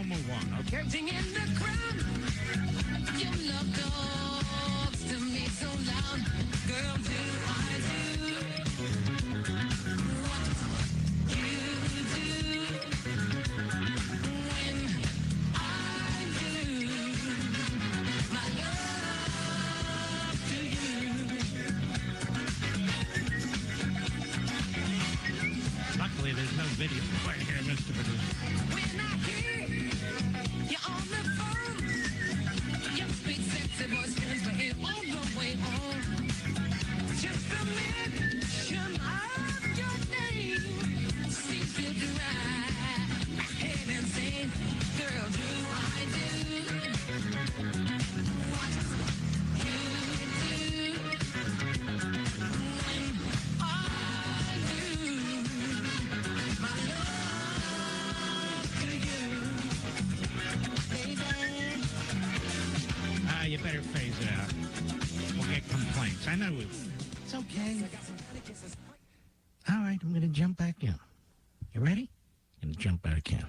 move on, okay? Sing in the crowd. Your love talks to me so loud. Girl, do I do what you do when I do my love to you. Luckily, there's no video right here, Mr. Producer. When I hear you're on the phone, your sweet, sexy voice turns my head all the way home. Just the mention of your name seems to drive my head insane. Girl, do I do what you do when I do my love to you, baby? You better phase it out. We'll get complaints. I know it's okay. All right, I'm going to jump back in. You ready? I'm going to jump back in.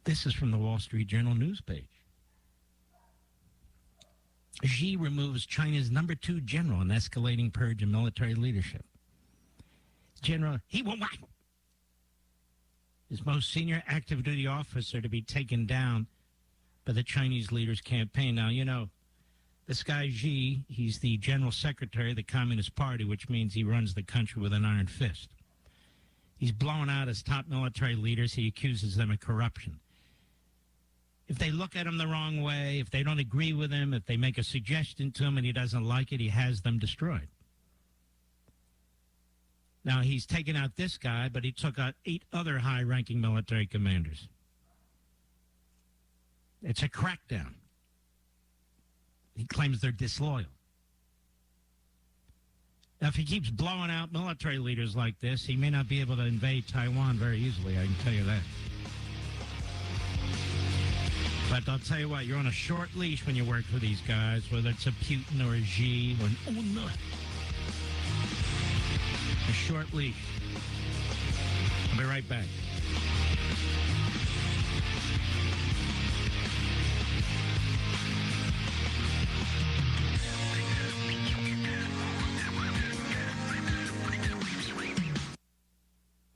This is from the Wall Street Journal news page. Xi removes China's number 2 general in escalating purge in military leadership. General, he won't whack. His most senior active duty officer to be taken down by the Chinese leader's campaign. Now, you know, this guy Xi, he's the general secretary of the Communist Party, which means he runs the country with an iron fist. He's blowing out his top military leaders. He accuses them of corruption. If they look at him the wrong way, if they don't agree with him, if they make a suggestion to him and he doesn't like it, he has them destroyed. Now, he's taken out this guy, but he took out 8 other high-ranking military commanders. It's a crackdown. He claims they're disloyal. Now, if he keeps blowing out military leaders like this, he may not be able to invade Taiwan very easily, I can tell you that. But I'll tell you what, you're on a short leash when you work for these guys, whether it's a Putin or a Xi or an... Oh, no. A short leash. I'll be right back.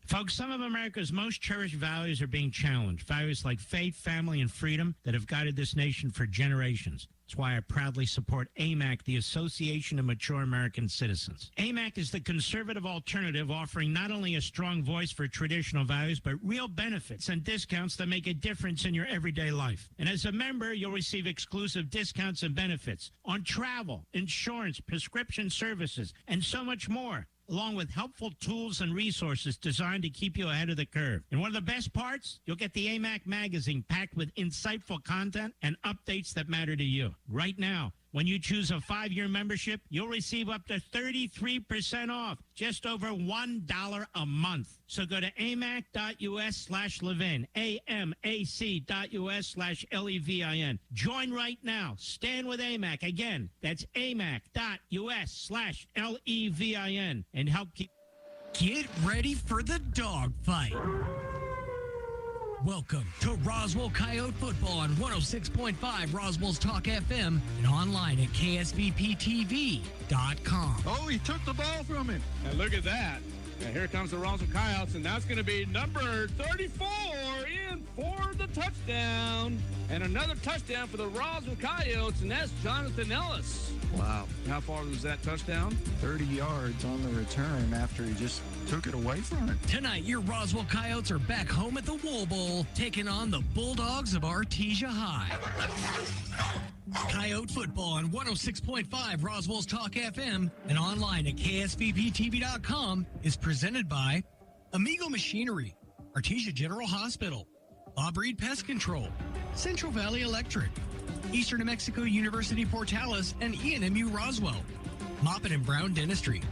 Folks, some of America's most cherished values are being challenged. Values like faith, family, and freedom that have guided this nation for generations. That's why I proudly support AMAC, the Association of Mature American Citizens. AMAC is the conservative alternative, offering not only a strong voice for traditional values, but real benefits and discounts that make a difference in your everyday life. And as a member, you'll receive exclusive discounts and benefits on travel, insurance, prescription services, and so much more, along with helpful tools and resources designed to keep you ahead of the curve. And one of the best parts, you'll get the AMAC magazine packed with insightful content and updates that matter to you. Right now, when you choose a 5-year membership, you'll receive up to 33% off, just over $1 a month. So go to amac.us/Levin, amac.us/Levin. Join right now. Stand with AMAC. Again, that's amac.us/Levin, and help keep... Get ready for the dogfight. Welcome to Roswell Coyote Football on 106.5 Roswell's Talk FM and online at ksvptv.com. Oh, he took the ball from him. And look at that. And here comes the Roswell Coyotes, and that's going to be number 34 in for the touchdown. And another touchdown for the Roswell Coyotes, and that's Jonathan Ellis. Wow. How far was that touchdown? 30 yards on the return after he just took it away from him. Tonight, your Roswell Coyotes are back home at the Wool Bowl, taking on the Bulldogs of Artesia High. Coyote Football on 106.5 Roswell's Talk FM and online at ksvptv.com is presented by Amigo Machinery, Artesia General Hospital, Bob Reed Pest Control, Central Valley Electric, Eastern New Mexico University Portales and ENMU Roswell, Moppet and Brown Dentistry,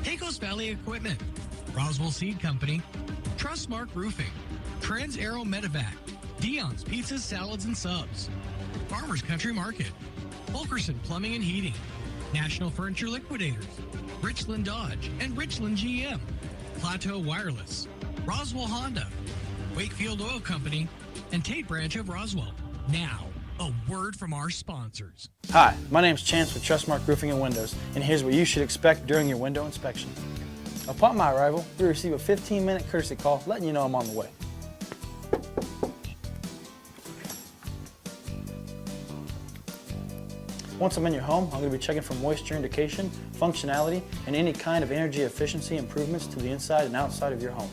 Pecos Valley Equipment, Roswell Seed Company, Trustmark Roofing, Trans Aero Medevac, Dion's Pizzas, Salads, and Subs, Farmers Country Market, Fulkerson Plumbing and Heating, National Furniture Liquidators, Richland Dodge and Richland GM, Plateau Wireless, Roswell Honda, Wakefield Oil Company, and Tate Branch of Roswell. Now, a word from our sponsors. Hi, my name's Chance with Trustmark Roofing and Windows, and here's what you should expect during your window inspection. Upon my arrival, we receive a 15-minute courtesy call letting you know I'm on the way. Once I'm in your home, I'm going to be checking for moisture indication, functionality, and any kind of energy efficiency improvements to the inside and outside of your home.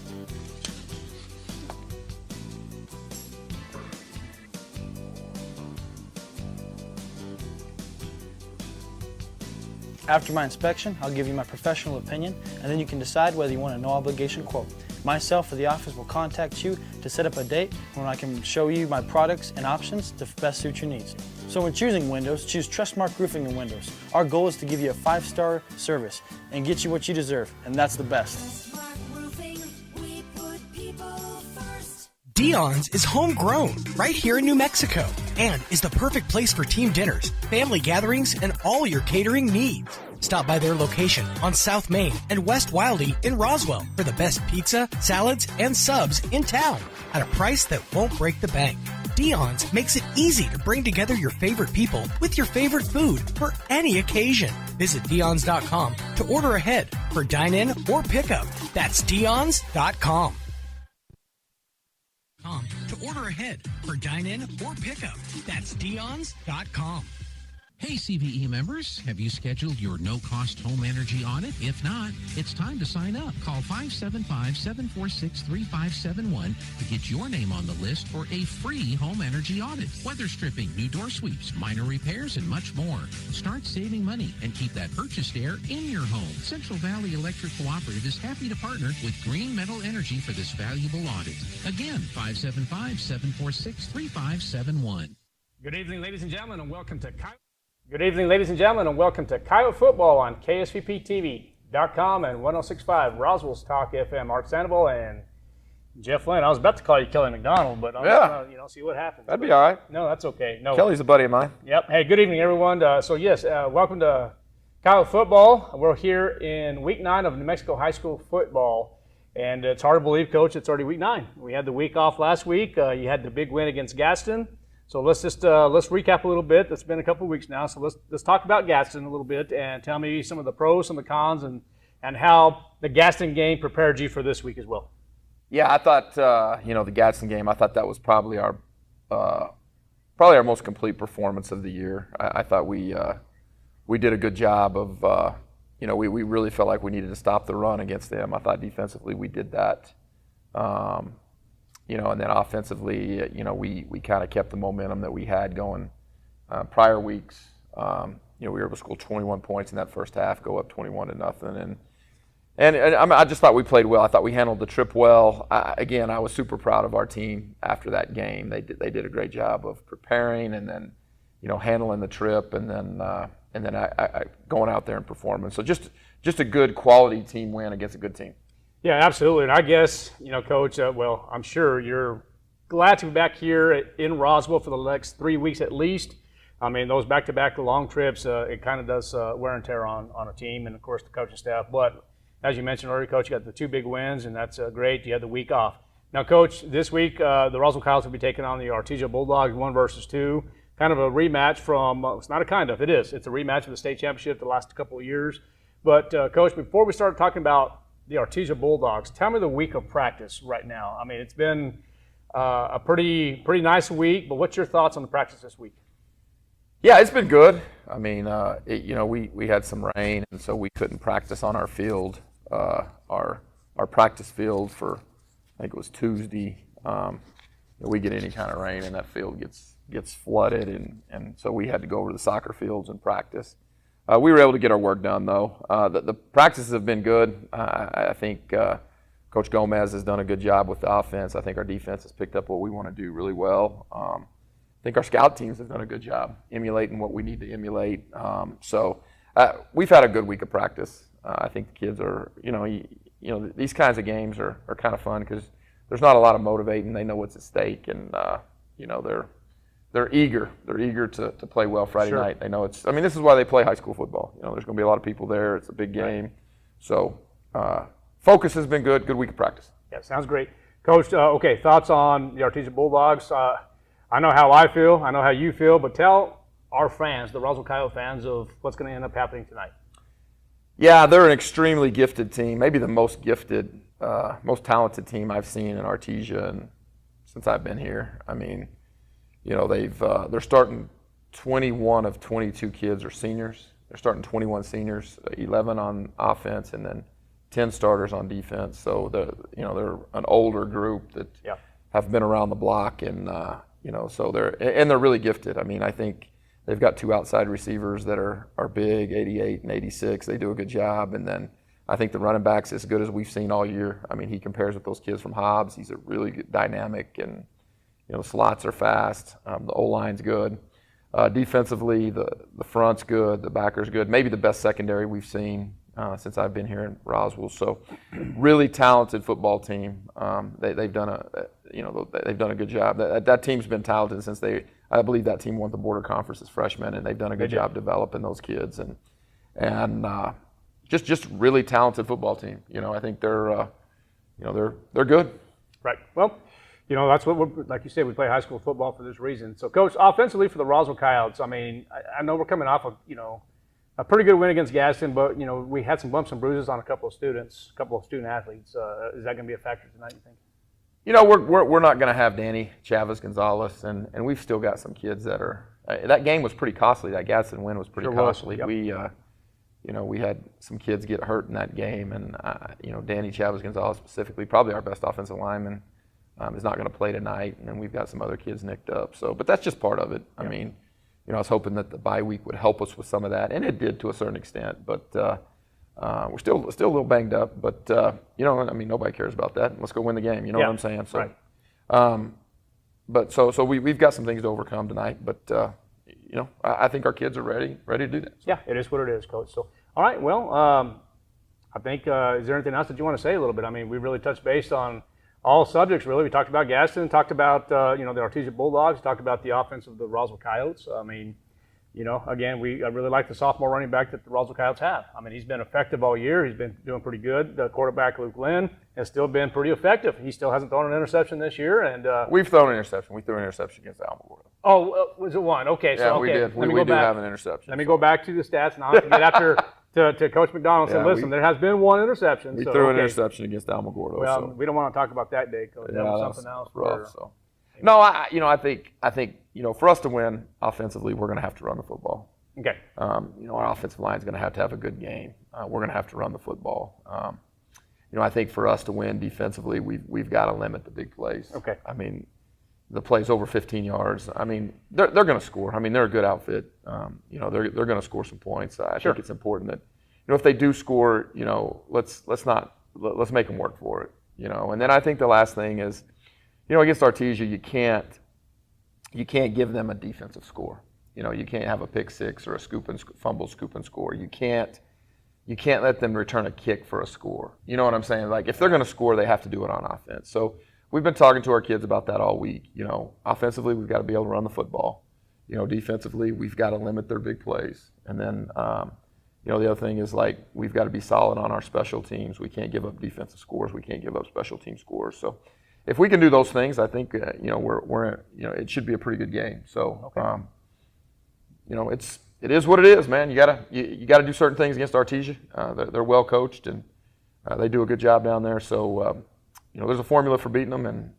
After my inspection, I'll give you my professional opinion, and then you can decide whether you want a no-obligation quote. Myself or the office will contact you to set up a date when I can show you my products and options to best suit your needs. So when choosing windows, choose Trustmark Roofing and Windows. Our goal is to give you a 5-star service and get you what you deserve, and that's the best. Dion's is homegrown right here in New Mexico and is the perfect place for team dinners, family gatherings, and all your catering needs. Stop by their location on South Main and West Wildy in Roswell for the best pizza, salads, and subs in town at a price that won't break the bank. Dion's makes it easy to bring together your favorite people with your favorite food for any occasion. Visit Dion's.com to order ahead for dine-in or pickup. That's Dion's.com. To order ahead for dine-in or pickup. That's Dion's.com. Hey CVE members, have you scheduled your no-cost home energy audit? If not, it's time to sign up. Call 575-746-3571 to get your name on the list for a free home energy audit. Weather stripping, new door sweeps, minor repairs, and much more. Start saving money and keep that purchased air in your home. Central Valley Electric Cooperative is happy to partner with Green Metal Energy for this valuable audit. Again, 575-746-3571. Good evening, ladies and gentlemen, and welcome to Coyote Football on KSVPTV.com and 106.5 Roswell's Talk FM. Art Sandoval and Jeff Lynn. I was about to call you Kelly McDonald, but I'm going to see what happens. That'd be all right. No, that's okay. No. Kelly's a buddy of mine. Yep. Hey, good evening, everyone. Welcome to Coyote Football. We're here in Week 9 of New Mexico High School football, and it's hard to believe, Coach, it's already Week 9. We had the week off last week. You had the big win against Gaston. So let's recap a little bit. It's been a couple of weeks now, so let's talk about Gaston a little bit and tell me some of the pros, some of the cons, and how the Gaston game prepared you for this week as well. Yeah, I thought the Gadsden game. I thought that was probably our most complete performance of the year. I thought we did a good job of we really felt like we needed to stop the run against them. I thought defensively we did that. And then offensively, we kind of kept the momentum that we had going prior weeks. We were able to score 21 points in that first half, go up 21-0, and I just thought we played well. I thought we handled the trip well. I was super proud of our team after that game. They did a great job of preparing and then, handling the trip and then going out there and performing. So just a good quality team win against a good team. Yeah, absolutely. And I guess, Coach, I'm sure you're glad to be back here in Roswell for the next 3 weeks at least. I mean, those back-to-back long trips, it kind of does wear and tear on a team and, of course, the coaching staff. But as you mentioned earlier, Coach, you got the 2 big wins, and that's great. You had the week off. Now, Coach, this week the Roswell Coyotes will be taking on the Artesia Bulldogs 1 versus 2. Kind of a rematch from it's not a kind of, it is. It's a rematch of the state championship the last couple of years. But, Coach, before we start talking about the Artesia Bulldogs, tell me the week of practice right now. I mean, it's been a pretty nice week, but what's your thoughts on the practice this week? Yeah, it's been good. I mean, we had some rain, and so we couldn't practice on our field, our practice field for, I think it was Tuesday. We get any kind of rain, and that field gets flooded, and so we had to go over to the soccer fields and practice. We were able to get our work done, though. The practices have been good. I think Coach Gomez has done a good job with the offense. I think our defense has picked up what we want to do really well. I think our scout teams have done a good job emulating what we need to emulate. So we've had a good week of practice. I think the kids are, these kinds of games are kind of fun because there's not a lot of motivating. They know what's at stake, and they're eager. They're eager to play well Friday night. They know this is why they play high school football. There's going to be a lot of people there. It's a big game. Right. So focus has been good. Good week of practice. Yeah, sounds great. Coach, okay, thoughts on the Artesia Bulldogs? I know how I feel. I know how you feel. But tell our fans, the Roswell Coyote fans, of what's going to end up happening tonight. Yeah, they're an extremely gifted team, maybe the most gifted, most talented team I've seen in Artesia and since I've been here. I mean, you know, they're starting 21 of 22 kids are seniors. They're starting 21 seniors, 11 on offense, and then 10 starters on defense. So they're an older group that have been around the block, and so they're really gifted. I mean, I think they've got 2 outside receivers that are big, 88 and 86. They do a good job, and then I think the running back's as good as we've seen all year. I mean, he compares with those kids from Hobbs. He's a really good, dynamic, and the slots are fast. The O-line's good. Defensively, the front's good, the backer's good. Maybe the best secondary we've seen since I've been here in Roswell. So, really talented football team. They've done a good job. That team's been talented since I believe that team won the Border Conference as freshmen, and they've done a good job developing those kids and just really talented football team. I think they're good. Right. Well, that's what like you said, we play high school football for this reason. So, Coach, offensively for the Roswell Coyotes, I mean, I know we're coming off of, a pretty good win against Gaston, but, we had some bumps and bruises on a couple of student athletes. Is that going to be a factor tonight, you think? We're not going to have Danny Chavez Gonzalez, and we've still got some kids that are. That game was pretty costly. That Gaston win was pretty costly. Yep. We had some kids get hurt in that game, and Danny Chavez Gonzalez specifically, probably our best offensive lineman, is not going to play tonight, and then we've got some other kids nicked up. So, but that's just part of it. Yep. I mean, I was hoping that the bye week would help us with some of that, and it did to a certain extent. But we're still a little banged up. But I mean, nobody cares about that. Let's go win the game. You know what I'm saying? So, right. But so we've got some things to overcome tonight. But I think our kids are ready to do that. So. Yeah, it is what it is, Coach. So, all right. Well, I think is there anything else that you want to say a little bit? I mean, we really touched base on all subjects, really. We talked about Gaston, talked about the Artesia Bulldogs, talked about the offense of the Roswell Coyotes. I mean, again, I really like the sophomore running back that the Roswell Coyotes have. I mean, he's been effective all year. He's been doing pretty good. The quarterback, Luke Lynn, has still been pretty effective. He still hasn't thrown an interception this year. And we've thrown an interception. We threw an interception against Alamogordo. Oh, was it one? Okay. Yeah, so, we did. We do have an interception. Let me go back to the stats now to get after to Coach McDonald and say, listen, there has been one interception. We threw an interception against Alamogordo. Well, we don't want to talk about that day, Coach. That was something else. Rough, so. No, I think for us to win offensively, we're going to have to run the football. Okay. Our offensive line is going to have a good game. We're going to have to run the football. I think for us to win defensively, we've got to limit the big plays. Okay. I mean, the plays over 15 yards. I mean, they're going to score. I mean, they're a good outfit. They're going to score some points. I think it's important that if they do score, let's make them work for it. And then I think the last thing is, against Artesia, you can't give them a defensive score. You can't have a pick six or a fumble, scoop and score. You can't let them return a kick for a score. You know what I'm saying? Like, if they're going to score, they have to do it on offense. So we've been talking to our kids about that all week. Offensively, we've got to be able to run the football. Defensively, we've got to limit their big plays. And then, the other thing is, like, we've got to be solid on our special teams. We can't give up defensive scores. We can't give up special team scores. So if we can do those things, I think, it should be a pretty good game. So, it is what it is, man. You gotta do certain things against Artesia. They're well coached, and they do a good job down there. So, there's a formula for beating them, and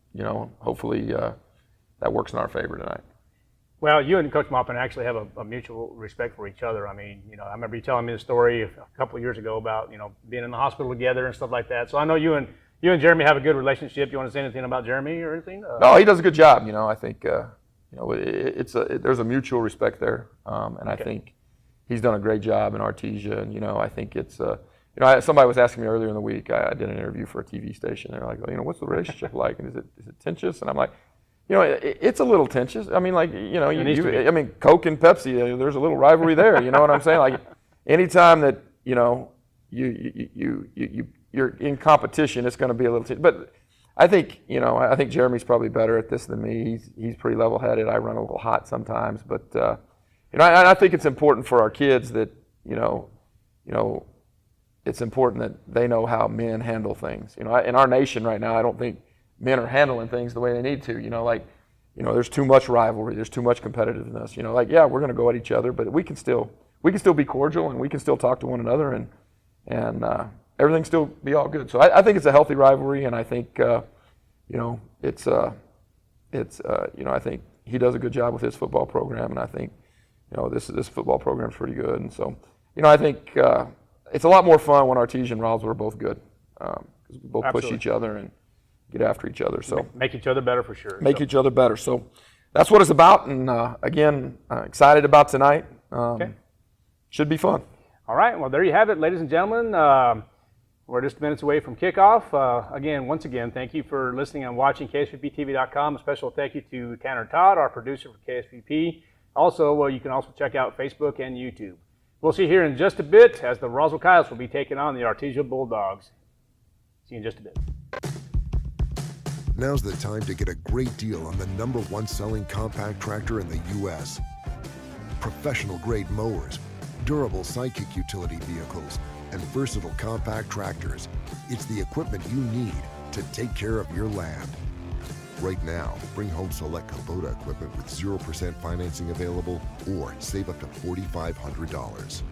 hopefully that works in our favor tonight. Well, you and Coach Maupin actually have a mutual respect for each other. I mean, I remember you telling me the story a couple of years ago about being in the hospital together and stuff like that. So I know you and Jeremy have a good relationship. You want to say anything about Jeremy or anything? No, he does a good job. I think there's a mutual respect there, and I think he's done a great job in Artesia. And I think it's somebody was asking me earlier in the week. I did an interview for a TV station. They're like, what's the relationship like? And is it tensious? And I'm like, it's a little tensious. I mean, like, I mean, Coke and Pepsi, there's a little rivalry there. You know what I'm saying? Like, anytime that you're in competition, it's going to be a little tense. But I think Jeremy's probably better at this than me. He's pretty level-headed. I run a little hot sometimes, but I think it's important for our kids that it's important that they know how men handle things. In our nation right now, I don't think men are handling things the way they need to. There's too much rivalry, there's too much competitiveness. We're going to go at each other, but we can still be cordial, and we can still talk to one another, and everything still be all good. So I think it's a healthy rivalry, and I think I think he does a good job with his football program, and I think this football program is pretty good, and so I think it's a lot more fun when Artesia and Roswell are both good, because we both push each other and get after each other. So make each other better for sure. Make each other better. So that's what it's about, and again, excited about tonight. Okay. Should be fun. All right. Well, there you have it, ladies and gentlemen. We're just minutes away from kickoff. Once again, thank you for listening and watching KSVPTV.com. A special thank you to Tanner Todd, our producer for KSVP. Also, you can also check out Facebook and YouTube. We'll see you here in just a bit as the Roswell Coyotes will be taking on the Artesia Bulldogs. See you in just a bit. Now's the time to get a great deal on the #1 selling compact tractor in the U.S. Professional-grade mowers, durable sidekick utility vehicles, and versatile compact tractors. It's the equipment you need to take care of your land. Right now, bring home select Kubota equipment with 0% financing available or save up to $4,500.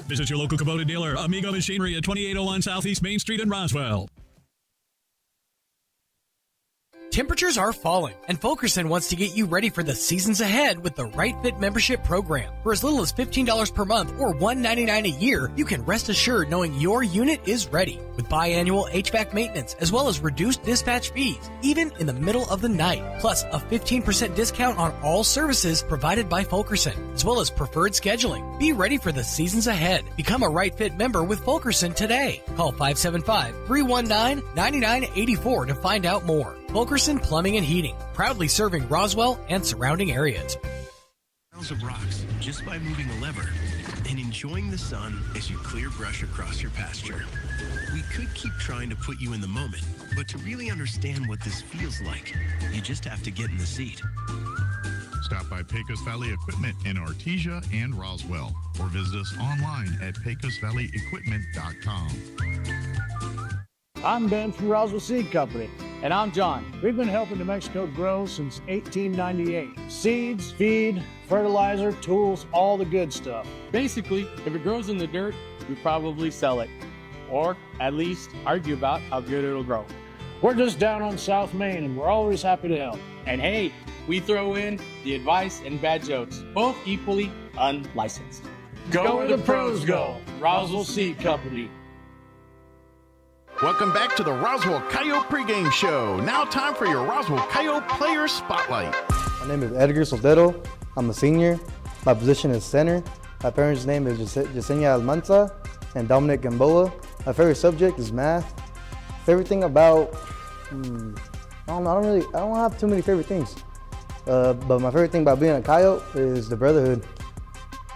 Visit your local Kubota dealer, Amigo Machinery at 2801 Southeast Main Street in Roswell. Temperatures are falling, and Fulkerson wants to get you ready for the seasons ahead with the Right Fit membership program. For as little as $15 per month or $199 a year, you can rest assured knowing your unit is ready. With biannual HVAC maintenance, as well as reduced dispatch fees, even in the middle of the night. Plus, a 15% discount on all services provided by Fulkerson, as well as preferred scheduling. Be ready for the seasons ahead. Become a Right Fit member with Fulkerson today. Call 575-319-9984 to find out more. Fulkerson Plumbing and Heating, proudly serving Roswell and surrounding areas. Miles of rocks just by moving a lever and enjoying the sun as you clear brush across your pasture. We could keep trying to put you in the moment, but to really understand what this feels like, you just have to get in the seat. Stop by Pecos Valley Equipment in Artesia and Roswell, or visit us online at pecosvalleyequipment.com. I'm Ben from Roswell Seed Company. And I'm John. We've been helping New Mexico grow since 1898. Seeds, feed, fertilizer, tools, all the good stuff. Basically, if it grows in the dirt, we probably sell it. Or at least argue about how good it'll grow. We're just down on South Main and we're always happy to help. And hey, we throw in the advice and bad jokes, both equally unlicensed. Go where the pros go. Roswell Seed Company. Welcome back to the Roswell Coyote Pregame Show. Now time for your Roswell Coyote Player Spotlight. My name is Edgar Soldero. I'm a senior. My position is center. My parents' name is Yesenia Almanza and Dominic Gamboa. My favorite subject is math. Favorite thing about, I don't have too many favorite things. But my favorite thing about being a Coyote is the brotherhood.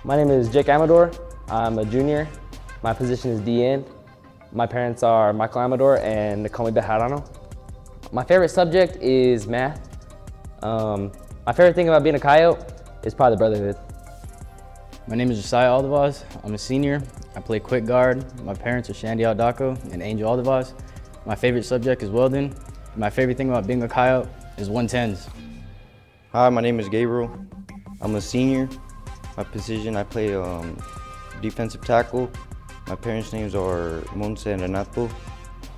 My name is Jake Amador. I'm a junior. My position is DN. My parents are Michael Amador and Nicole Bejarano. My favorite subject is math. My favorite thing about being a Coyote is probably the brotherhood. My name is Josiah Aldavaz. I'm a senior. I play quick guard. My parents are Shandy Aldaco and Angel Aldavaz. My favorite subject is welding. My favorite thing about being a Coyote is 110s. Hi, my name is Gabriel. I'm a senior. My position, I play defensive tackle. My parents' names are Monse and Renato.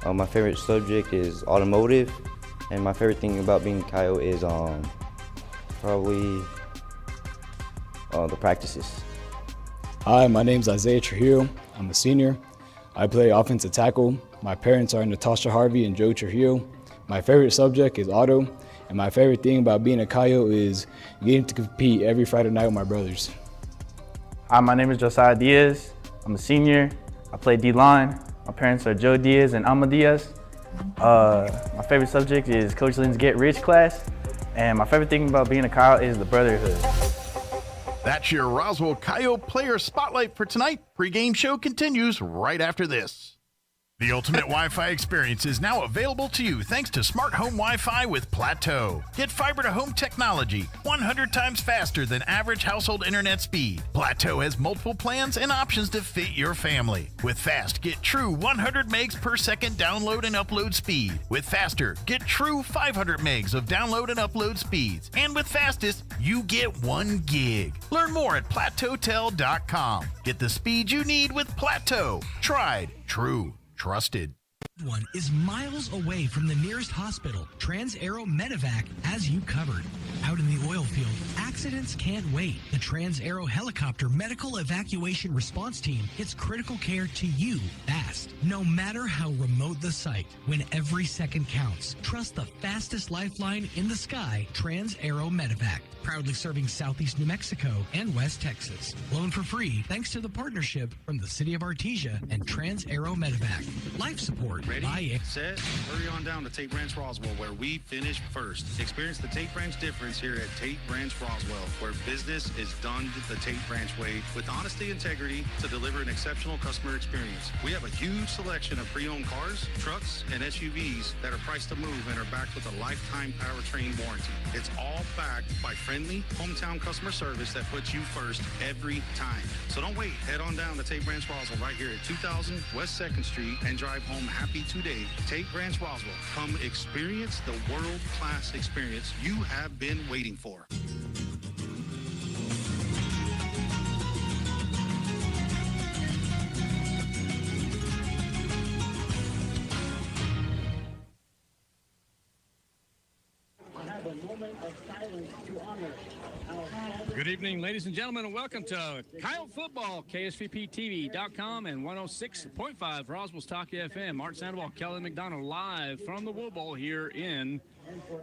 My favorite subject is automotive, and my favorite thing about being a Coyote is probably the practices. Hi, my name's Isaiah Trujillo. I'm a senior. I play offensive tackle. My parents are Natasha Harvey and Joe Trujillo. My favorite subject is auto, and my favorite thing about being a Coyote is getting to compete every Friday night with my brothers. Hi, my name is Josiah Diaz. I'm a senior. I play D-line. My parents are Joe Diaz and Alma Diaz. My favorite subject is Coach Lynn's Get Rich class. And my favorite thing about being a Coyote is the brotherhood. That's your Roswell Coyote Player Spotlight for tonight. Pre-game show continues right after this. The ultimate Wi-Fi experience is now available to you thanks to Smart Home Wi-Fi with Plateau. Get fiber-to-home technology 100 times faster than average household internet speed. Plateau has multiple plans and options to fit your family. With Fast, get true 100 megs per second download and upload speed. With Faster, get true 500 megs of download and upload speeds. And with Fastest, you get 1 gig. Learn more at plateautel.com. Get the speed you need with Plateau. Tried, true, trusted. One is miles away from the nearest hospital. Trans-Aero Medevac has you covered. Out in the oil field, accidents can't wait. The Trans-Aero Helicopter Medical Evacuation Response Team gets critical care to you fast. No matter how remote the site, when every second counts, trust the fastest lifeline in the sky, Trans-Aero Medevac. Proudly serving Southeast New Mexico and West Texas. Flown for free thanks to the partnership from the City of Artesia and Trans-Aero Medevac. Life support. Ready, set, hurry on down to Tate Branch Roswell, where we finish first. Experience the Tate Branch difference here at Tate Branch Roswell, where business is done the Tate Branch way with honesty and integrity to deliver an exceptional customer experience. We have a huge selection of pre-owned cars, trucks, and SUVs that are priced to move and are backed with a lifetime powertrain warranty. It's all backed by friendly hometown customer service that puts you first every time. So don't wait. Head on down to Tate Branch Roswell right here at 2000 West 2nd Street and drive home happy today. Tate Branch Roswell. Come experience the world-class experience you have been waiting for. Good evening, ladies and gentlemen, and welcome to Coyote Football, KSVPTV.com and 106.5 Roswell's Talk FM. Art Sandoval, Kelly McDonald, live from the Wool Bowl here in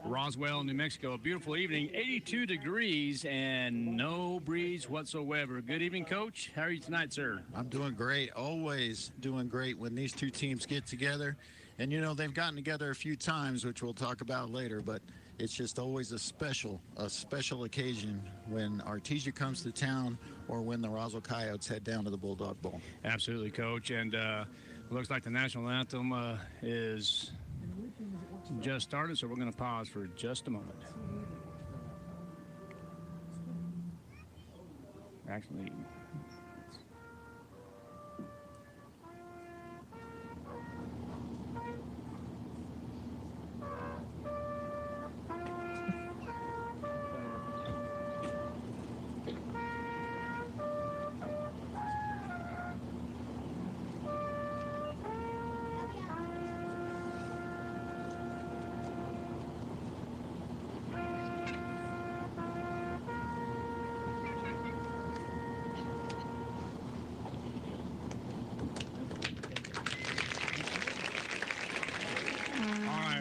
Roswell, New Mexico. A beautiful evening, 82 degrees and no breeze whatsoever. Good evening, Coach. How are you tonight, sir? I'm doing great. Always doing great when these two teams get together. And, you know, they've gotten together a few times, which we'll talk about later, but it's just always a special occasion when Artesia comes to town or when the Roswell Coyotes head down to the Bulldog Bowl. Absolutely, Coach. And it looks like the national anthem is just started, so we're going to pause for just a moment. Actually,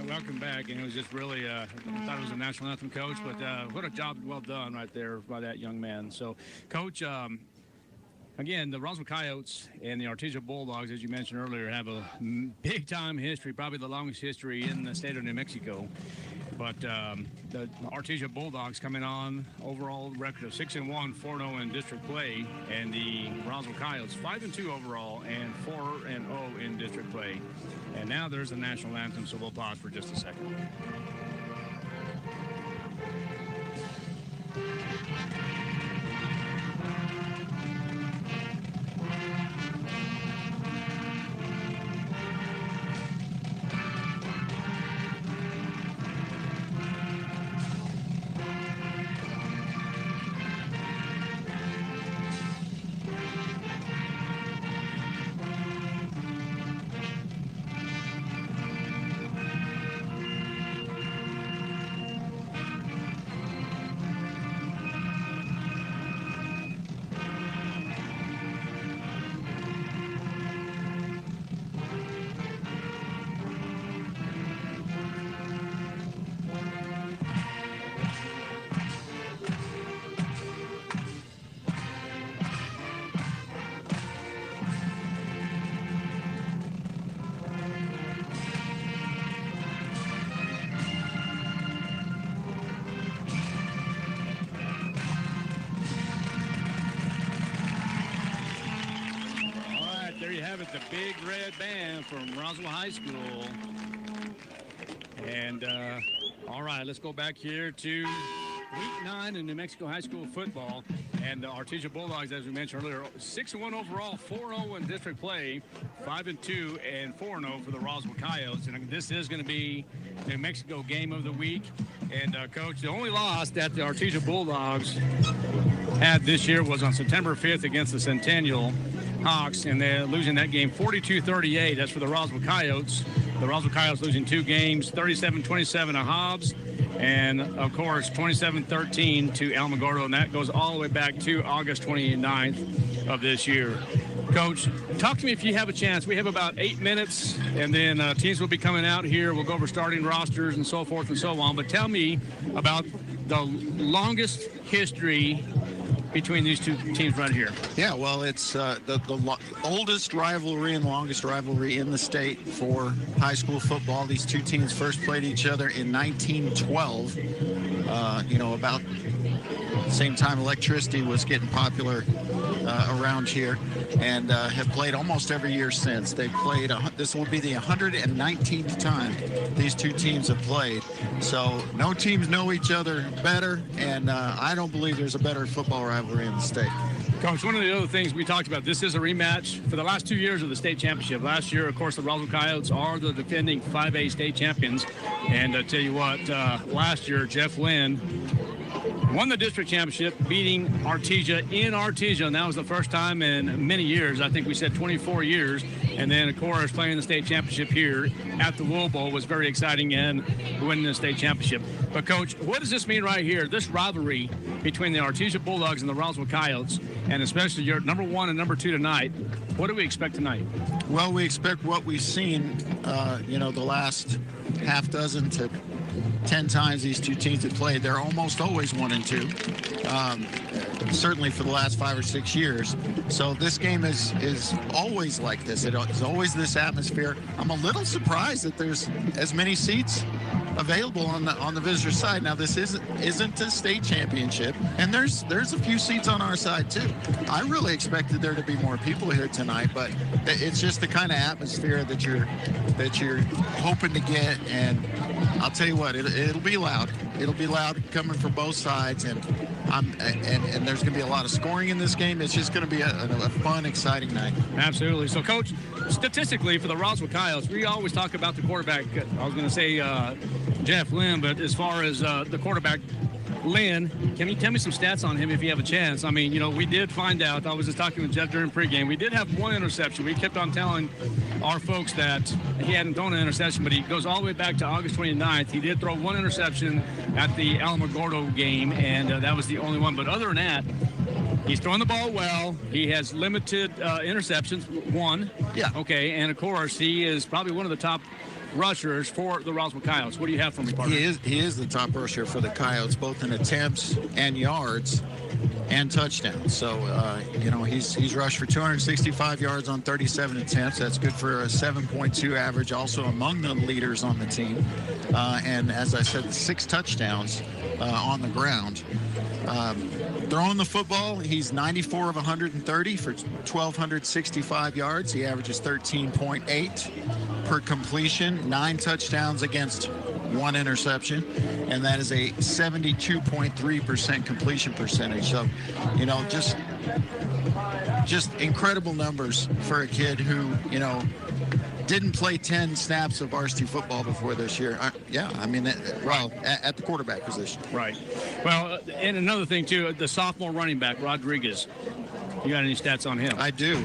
welcome back, and it was just really, I thought it was a national anthem, Coach, but what a job well done right there by that young man. So, Coach, again, the Roswell Coyotes and the Artesia Bulldogs, as you mentioned earlier, have a big-time history, probably the longest history in the state of New Mexico. But the Artesia Bulldogs coming on overall record of 6-1, 4-0 in district play, and the Roswell Coyotes 5-2 overall and 4-0 in district play. And now there's the national anthem, so we'll pause for just a second. the big red band from Roswell High School. And, all right, let's go back here to Week 9 in New Mexico High School football. And the Artesia Bulldogs, as we mentioned earlier, 6-1 overall, 4-0 in district play, 5-2 and 4-0 for the Roswell Coyotes. And this is going to be New Mexico game of the week. And, Coach, the only loss that the Artesia Bulldogs had this year was on September 5th against the Centennial Hawks, and they're losing that game 42-38. That's for the Roswell Coyotes. The Roswell Coyotes losing 2 games, 37-27 to Hobbs, and, of course, 27-13 to Alamogordo, and that goes all the way back to August 29th of this year. Coach, talk to me if you have a chance. We have about 8 minutes, and then teams will be coming out here. We'll go over starting rosters and so forth and so on, but tell me about the longest history between these two teams right here. Yeah, well, it's the oldest rivalry and longest rivalry in the state for high school football. These two teams first played each other in 1912, about the same time electricity was getting popular around here, and have played almost every year since. They've played, this will be the 119th time these two teams have played. So no teams know each other better, and I don't believe there's a better football rivalry in the state. Coach, one of the other things we talked about, this is a rematch for the last 2 years of the state championship. Last year, of course, the Roswell Coyotes are the defending 5A state champions. And I tell you what, last year, Jeff Lynn won the district championship, beating Artesia in Artesia, and that was the first time in many years. I think we said 24 years. And then, of course, playing the state championship here at the Wool Bowl was very exciting, and winning the state championship. But, Coach, what does this mean right here, this rivalry between the Artesia Bulldogs and the Roswell Coyotes, and especially your number 1 and number 2 tonight? What do we expect tonight? Well, we expect what we've seen, the last half dozen to 10 times these two teams have played. They're almost always 1 and 2, certainly for the last 5 or 6 years. So this game is always like this. It's always this atmosphere. I'm a little surprised that there's as many seats available on the visitor side. Now, this isn't a state championship, and there's a few seats on our side too. I really expected there to be more people here tonight, but it's just the kind of atmosphere that you're hoping to get. And I'll tell you what, it'll be loud. It'll be loud coming from both sides, and there's going to be a lot of scoring in this game. It's just going to be a fun, exciting night. Absolutely. So, Coach, statistically for the Roswell Coyotes, we always talk about the quarterback. I was going to say Jeff Lynn, but as far as the quarterback, Lynn, can you tell me some stats on him if you have a chance? I mean, we did find out, I was just talking with Jeff during pregame, we did have 1 interception. We kept on telling our folks that he hadn't thrown an interception, but he goes all the way back to August 29th. He did throw 1 interception at the Alamogordo game, and that was the only one. But other than that, he's throwing the ball well. He has limited interceptions, 1. Yeah. Okay, and of course, he is probably one of the top rushers for the Roswell Coyotes. What do you have from me, partner? He is the top rusher for the Coyotes, both in attempts and yards and touchdowns. So, he's rushed for 265 yards on 37 attempts. That's good for a 7.2 average, also among the leaders on the team. And as I said, 6 touchdowns on the ground. Throwing the football, he's 94 of 130 for 1,265 yards. He averages 13.8 per completion, 9 touchdowns against 1 interception, and that is a 72.3% completion percentage. So, just incredible numbers for a kid who, didn't play 10 snaps of varsity football before this year. At the quarterback position. Right. Well, and another thing, too, the sophomore running back, Rodriguez. You got any stats on him? I do.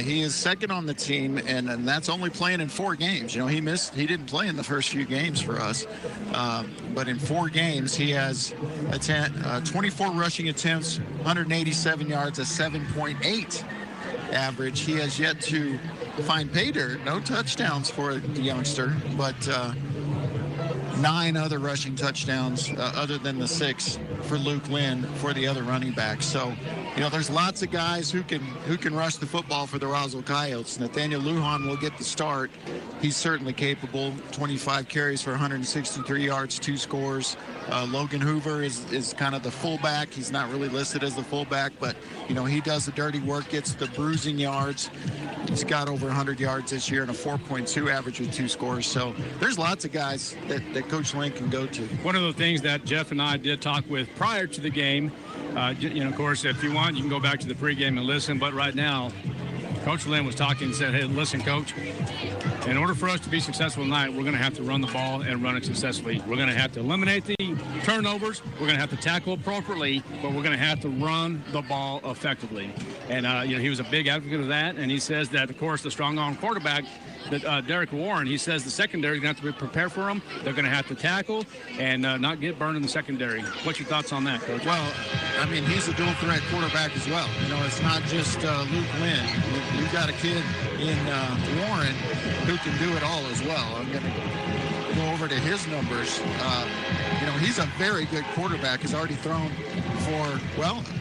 He is second on the team, and that's only playing in 4 games. He didn't play in the first few games for us. But in 4 games, he has 24 rushing attempts, 187 yards, a 7.8 average. He has yet to find pay dirt. No touchdowns for the youngster, but 9 other rushing touchdowns other than the 6 for Luke Lynn for the other running backs. So, there's lots of guys who can rush the football for the Roswell Coyotes. Nathaniel Lujan will get the start. He's certainly capable. 25 carries for 163 yards, 2 scores. Logan Hoover is kind of the fullback. He's not really listed as the fullback, but he does the dirty work, gets the bruising yards. He's got over 100 yards this year and a 4.2 average with 2 scores. So there's lots of guys that Coach Lynn can go to. One of the things that Jeff and I did talk with prior to the game, of course, if you want, you can go back to the pregame and listen. But right now, Coach Lynn was talking and said, hey, listen, Coach, in order for us to be successful tonight, we're going to have to run the ball and run it successfully. We're going to have to eliminate the turnovers. We're going to have to tackle appropriately, but we're going to have to run the ball effectively. And, he was a big advocate of that. And he says that, of course, the strong arm quarterback, Derek Warren, he says the secondary is going to have to be prepared for him. They're going to have to tackle and not get burned in the secondary. What's your thoughts on that, Coach? Well, he's a dual threat quarterback as well. It's not just Luke Lynn. You've got a kid in Warren who can do it all as well. I'm going to go over to his numbers. He's a very good quarterback. He's already thrown for,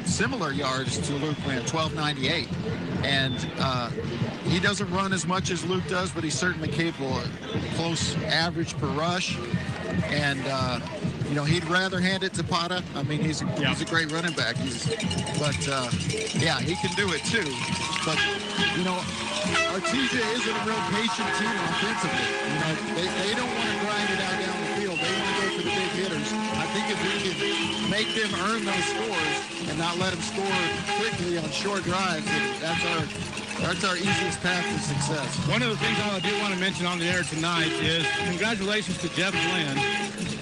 similar yards to Luke Lynn, 1298. And he doesn't run as much as Luke does, but he's certainly capable of close average per rush. And, he'd rather hand it to Pata. He's a great running back. He can do it too. But, Artesia isn't a real patient team offensively. They don't want to grind it out down the field. They want to go for the big hitters. I think if we can make them earn those scores and not let them score quickly on short drives, that's our easiest path to success. One of the things I do want to mention on the air tonight is congratulations to Jeff Glenn.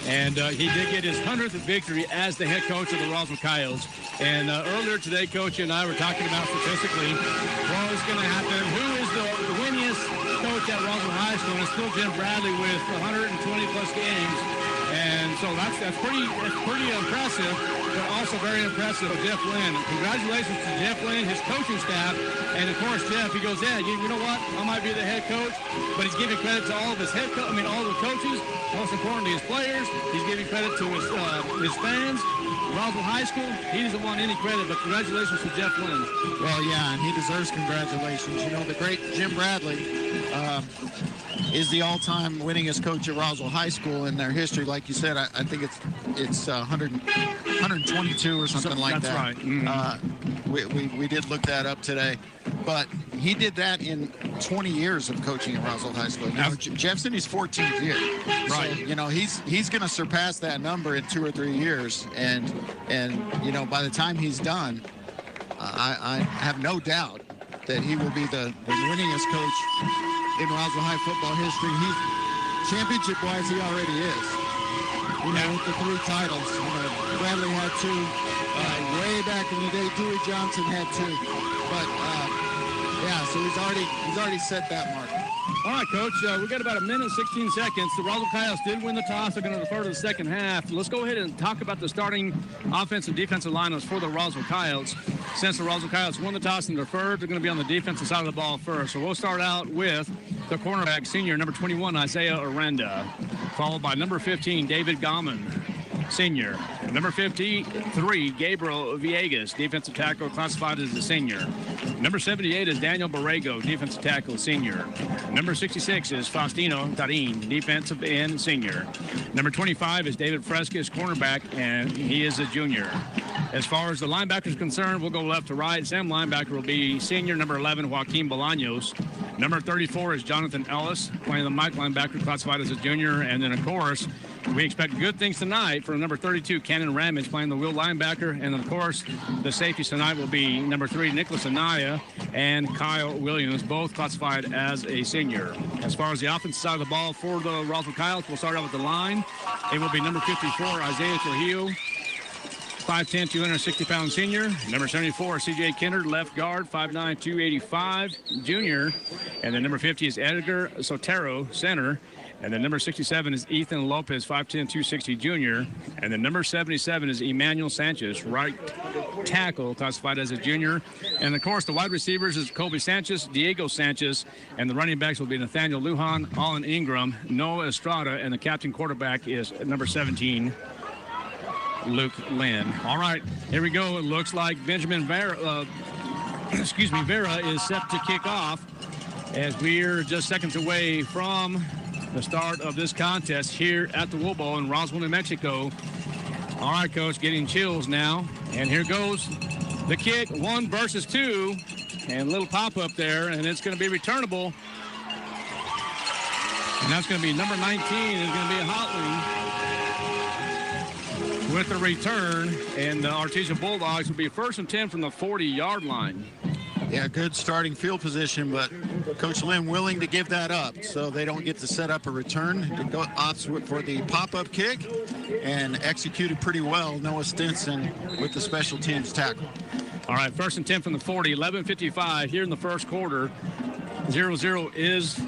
And he did get his 100th victory as the head coach of the Roswell Coyotes. And earlier today, Coach and I were talking about statistically what was going to happen. Who is the winningest coach at Roswell High School? And it's still Jim Bradley with 120-plus games. And so that's pretty impressive, but also very impressive of Jeff Lynn. Congratulations to Jeff Lynn, his coaching staff. And, of course, Jeff, he goes, you know what? I might be the head coach, but he's giving credit to all of his all the coaches, most importantly his players. He's giving credit to his fans. Roswell High School, he doesn't want any credit, but congratulations to Jeff Lynn. Well, yeah, and he deserves congratulations. The great Jim Bradley is the all-time winningest coach at Roswell High School in their history. Like you said, I think it's 122 or something like that. That's right. Mm-hmm. We did look that up today. But he did that in 20 years of coaching at Roswell High School. Jeff's in his 14th year. Right. So, he's going to surpass that number in 2 or 3 years. And by the time he's done, I have no doubt that he will be the winningest coach in Roswell High football history. Championship-wise, he already is. With the 3 titles. Bradley had 2. Way back in the day, Dewey Johnson had 2. But, so he's already set that mark. All right, Coach, we've got about 1 minute and 16 seconds. The Roswell Coyotes did win the toss. They're going to defer to the second half. Let's go ahead and talk about the starting offensive and defensive lineups for the Roswell Coyotes. Since the Roswell Coyotes won the toss and deferred, they're going to be on the defensive side of the ball first. So we'll start out with the cornerback, senior, number 21, Isaiah Aranda, followed by number 15, David Gauman, senior. Number 53, Gabriel Villegas, defensive tackle, classified as a senior. Number 78 is Daniel Borrego, defensive tackle, senior. Number 66 is Faustino Tarin, defensive end, senior. Number 25 is David Frescas, cornerback, and he is a junior. As far as the linebacker is concerned, we'll go left to right. Sam linebacker will be senior, number 11, Joaquin Bolaños. Number 34 is Jonathan Ellis, playing the Mike linebacker, classified as a junior. And then, of course, we expect good things tonight for number 32, Cannon Ramage, playing the wheel linebacker. And, of course, the safeties tonight will be number 3, Nicholas Anaya, and Kyle Williams, both classified as a senior. As far as the offensive side of the ball for the Roswell Coyotes, we'll start out with the line. It will be number 54, Isaiah Trujillo. 5'10", 260-pound senior. Number 74, C.J. Kennard, left guard, 5'9", 285, junior. And then number 50 is Edgar Sotero, center. And then number 67 is Ethan Lopez, 5'10", 260, junior. And then number 77 is Emmanuel Sanchez, right tackle, classified as a junior. And, of course, the wide receivers is Colby Sanchez, Diego Sanchez. And the running backs will be Nathaniel Lujan, Allen Ingram, Noah Estrada. And the captain quarterback is number 17, Luke Lynn. All right, here we go. It looks like Benjamin Vera, Vera is set to kick off as we're just seconds away from the start of this contest here at the Wool Bowl in Roswell, New Mexico. All right, Coach, getting chills now. And here goes the kick, 1 versus 2. And a little pop-up there, and it's going to be returnable. And that's going to be number 19. It's going to be a Hotling with the return. And the Artesia Bulldogs will be 1st and 10 from the 40-yard line. Yeah, good starting field position, but Coach Lynn willing to give that up so they don't get to set up a return. It opts for the pop-up kick and executed pretty well. Noah Stinson with the special teams tackle. All right, 1st and 10 from the 40, 11:55 here in the first quarter. 0-0 is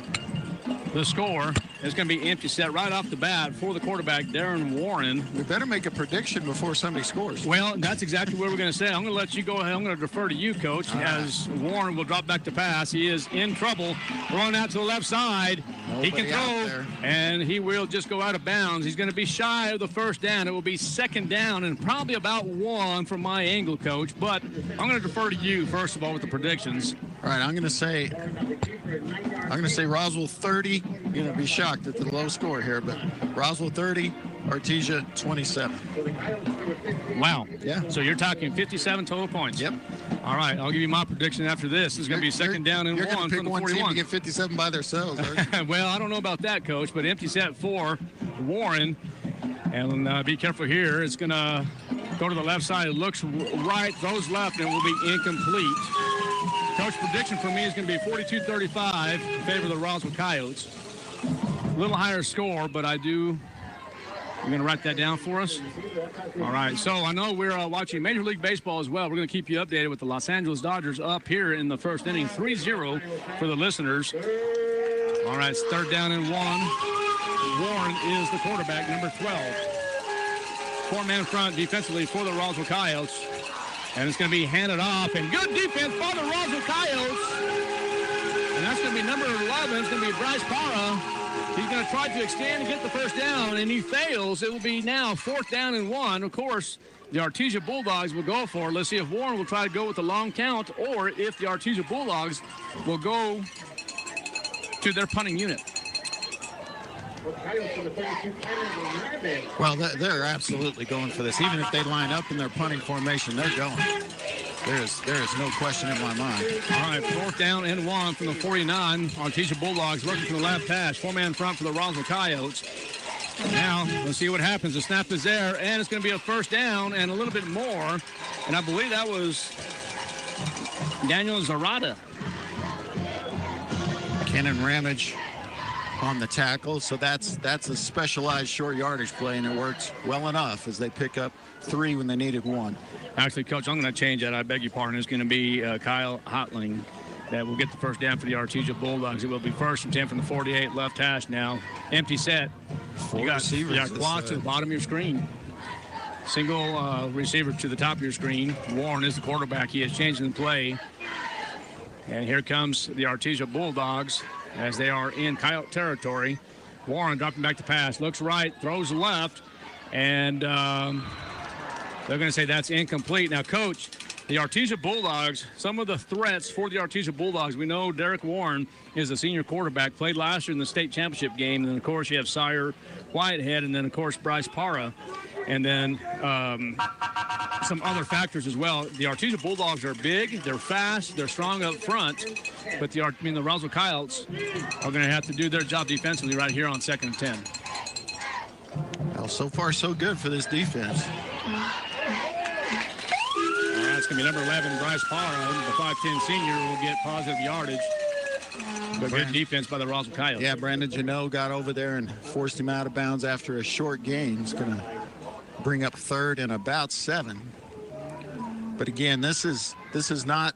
the score. It's going to be empty set right off the bat for the quarterback, Darren Warren. We better make a prediction before somebody scores. Well, that's exactly what we're going to say. I'm going to let you go ahead. I'm going to defer to you, Coach, as Warren will drop back to pass. He is in trouble. Throwing out to the left side. He can throw, and he will just go out of bounds. He's going to be shy of the first down. It will be 2nd down and probably about 1 from my angle, Coach. But I'm going to defer to you, first of all, with the predictions. All right, I'm going to say Roswell 30. You're going to be shocked at the low score here, but Roswell 30, Artesia 27. Wow. Yeah. So you're talking 57 total points. Yep. All right, I'll give you my prediction after this. It's going to be 2nd down and 1 from the 41. You're going to pick one team to get 57 by themselves, aren't you? Well, I don't know about that, Coach, but empty set for Warren. And be careful here. It's going to go to the left side. It looks right, throws left, and will be incomplete. Coach, prediction for me is going to be 42-35 in favor of the Roswell Coyotes. A little higher score, but you're going to write that down for us? All right, so I know we're watching Major League Baseball as well. We're going to keep you updated with the Los Angeles Dodgers up here in the first inning, 3-0 for the listeners. All right, it's 3rd down and 1. Warren is the quarterback, number 12. 4-man front defensively for the Roswell Coyotes. And it's going to be handed off, and good defense by the Roswell Coyotes. And that's going to be number 11. It's going to be Bryce Parra. He's going to try to extend and get the first down, and he fails. It will be now 4th down and 1. Of course, the Artesia Bulldogs will go for it. Let's see if Warren will try to go with the long count, or if the Artesia Bulldogs will go to their punting unit. Well, they're absolutely going for this. Even if they line up in their punting formation, they're going. There is no question in my mind. All right, 4th down and 1 from the 49. Artesia Bulldogs looking for the left hash. 4-man front for the Roswell Coyotes. Now, let's see what happens. The snap is there, and it's going to be a 1st down and a little bit more. And I believe that was Daniel Zarada. Kenan Ramage on the tackle, so that's a specialized short yardage play, and it works well enough as they pick up 3 when they needed 1. Actually, Coach, I'm going to change that. I beg your pardon. It's going to be Kyle Hotling that will get the first down for the Artesia Bulldogs. It will be 1st and 10 from the 48, left hash now. Empty set. You got clock to the bottom of your screen. Single receiver to the top of your screen. Warren is the quarterback. He is changing the play. And here comes the Artesia Bulldogs as they are in Coyote territory. Warren dropping back to pass. Looks right, throws left, and they're going to say that's incomplete. Now, Coach, the Artesia Bulldogs, some of the threats for the Artesia Bulldogs, we know Derek Warren is a senior quarterback, played last year in the state championship game. And then, of course, you have Sire Whitehead, and then, of course, Bryce Parra. And then some other factors as well. The Artesia Bulldogs are big, they're fast, they're strong up front, but the Roswell Coyotes are going to have to do their job defensively right here on 2nd and 10. Well, so far so good for this defense. All right, it's going to be number 11, Bryce Parra, the 5'10 senior, will get positive yardage. But good defense by the Roswell Coyotes. Yeah, Brandon Janot got over there and forced him out of bounds after a short gain. He's going to bring up third and about 7. But again, this is not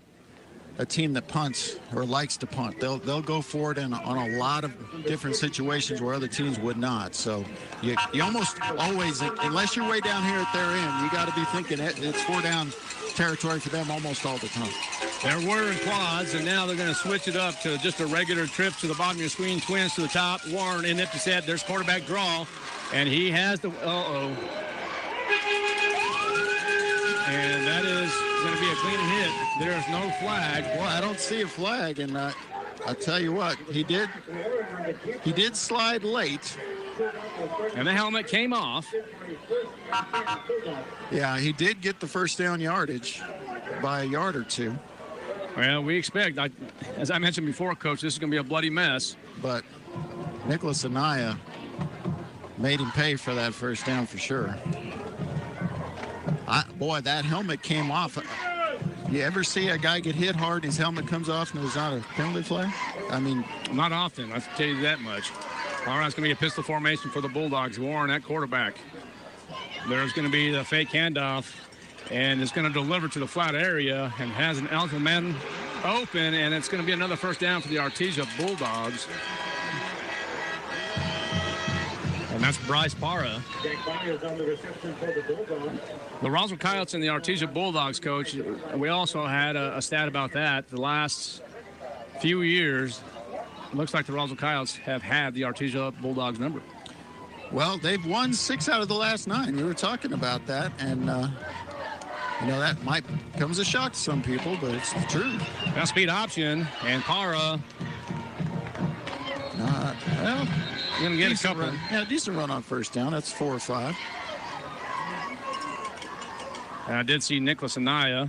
a team that punts or likes to punt. They'll go for it on a lot of different situations where other teams would not. So you almost always, unless you're way down here at their end, you got to be thinking it's 4-down territory for them almost all the time. There were in quads, and now they're going to switch it up to just a regular trip to the bottom of your screen. Twins to the top. Warren in it to set. There's quarterback draw, and he has the and that is going to be a clean hit. There's no flag. Well, I don't see a flag, and I'll tell you what, he did slide late. And the helmet came off. Yeah, he did get the first down yardage by a yard or 2. Well, we expect, as I mentioned before, Coach, this is going to be a bloody mess. But Nicholas Anaya made him pay for that first down for sure. Boy, that helmet came off. You ever see a guy get hit hard, his helmet comes off, and there's not a penalty flag? I mean, not often, I'll tell you that much. All right, it's going to be a pistol formation for the Bulldogs. Warren at quarterback. There's going to be the fake handoff, and it's going to deliver to the flat area and has an alpha man open, and it's going to be another first down for the Artesia Bulldogs. And that's Bryce Parra. The Roswell Coyotes and the Artesia Bulldogs, Coach, we also had a stat about that. The last few years, it looks like the Roswell Coyotes have had the Artesia Bulldogs number. Well, they've won 6 out of the last 9. We were talking about that, and that might come as a shock to some people, but it's the truth. Now speed option, and Parra. Well, you're going to get a couple. Decent run on first down. That's 4 or 5. And I did see Nicholas Anaya.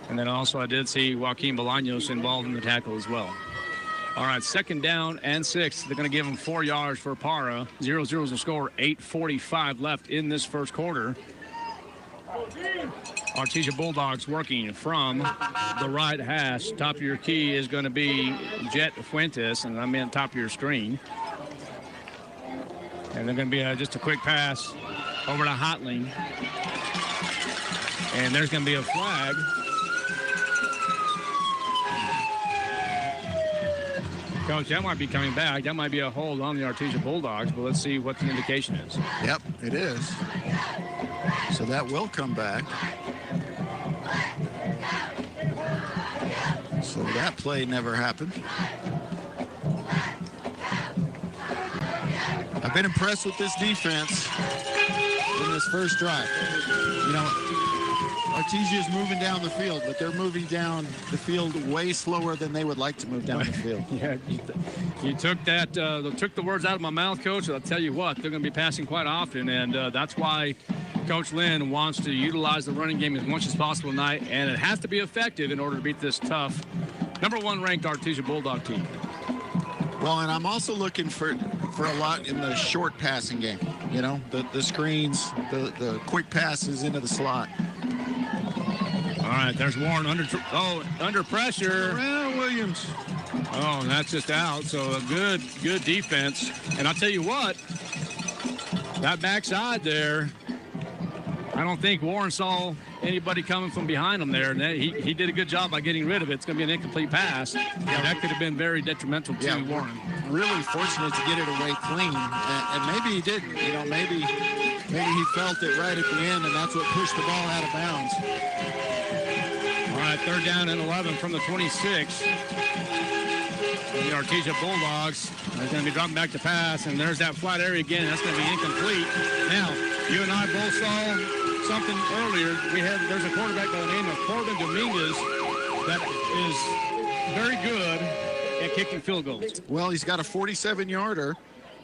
And then also I did see Joaquin Bolaños involved in the tackle as well. All right, 2nd down and 6. They're going to give him 4 yards for Parra. 0-0 is the score. 8:45 left in this first quarter. Artesia Bulldogs working from the right hash. Top of your key is going to be Jet Fuentes, and I'm in top of your screen. And they're going to be just a quick pass over to Hotling. And there's going to be a flag. Coach, that might be coming back. That might be a hold on the Artesia Bulldogs, but let's see what the indication is. Yep, it is. So that will come back. So that play never happened. I've been impressed with this defense in this first drive. Artesia is moving down the field, but they're moving down the field way slower than they would like to move down the field. Yeah, you took that, took the words out of my mouth, Coach. I'll tell you what, they're going to be passing quite often, and that's why Coach Lynn wants to utilize the running game as much as possible tonight, and it has to be effective in order to beat this tough, #1 ranked Artesia Bulldog team. Well, and I'm also looking for a lot in the short passing game. The screens, the quick passes into the slot. All right, there's Warren under pressure. Williams. Oh, and that's just out. So a good defense. And I'll tell you what, that backside there, I don't think Warren saw anybody coming from behind him there. And he did a good job by getting rid of it. It's going to be an incomplete pass. Yeah, that could have been very detrimental to Warren. Really fortunate to get it away clean. And maybe he didn't. Maybe he felt it right at the end, and that's what pushed the ball out of bounds. All right, 3rd down and 11 from the 26. The Artesia Bulldogs are going to be dropping back to pass, and there's that flat area again. That's going to be incomplete. Now, you and I both saw something earlier. There's a quarterback by the name of Corbin Dominguez that is very good at kicking field goals. Well, he's got a 47-yarder.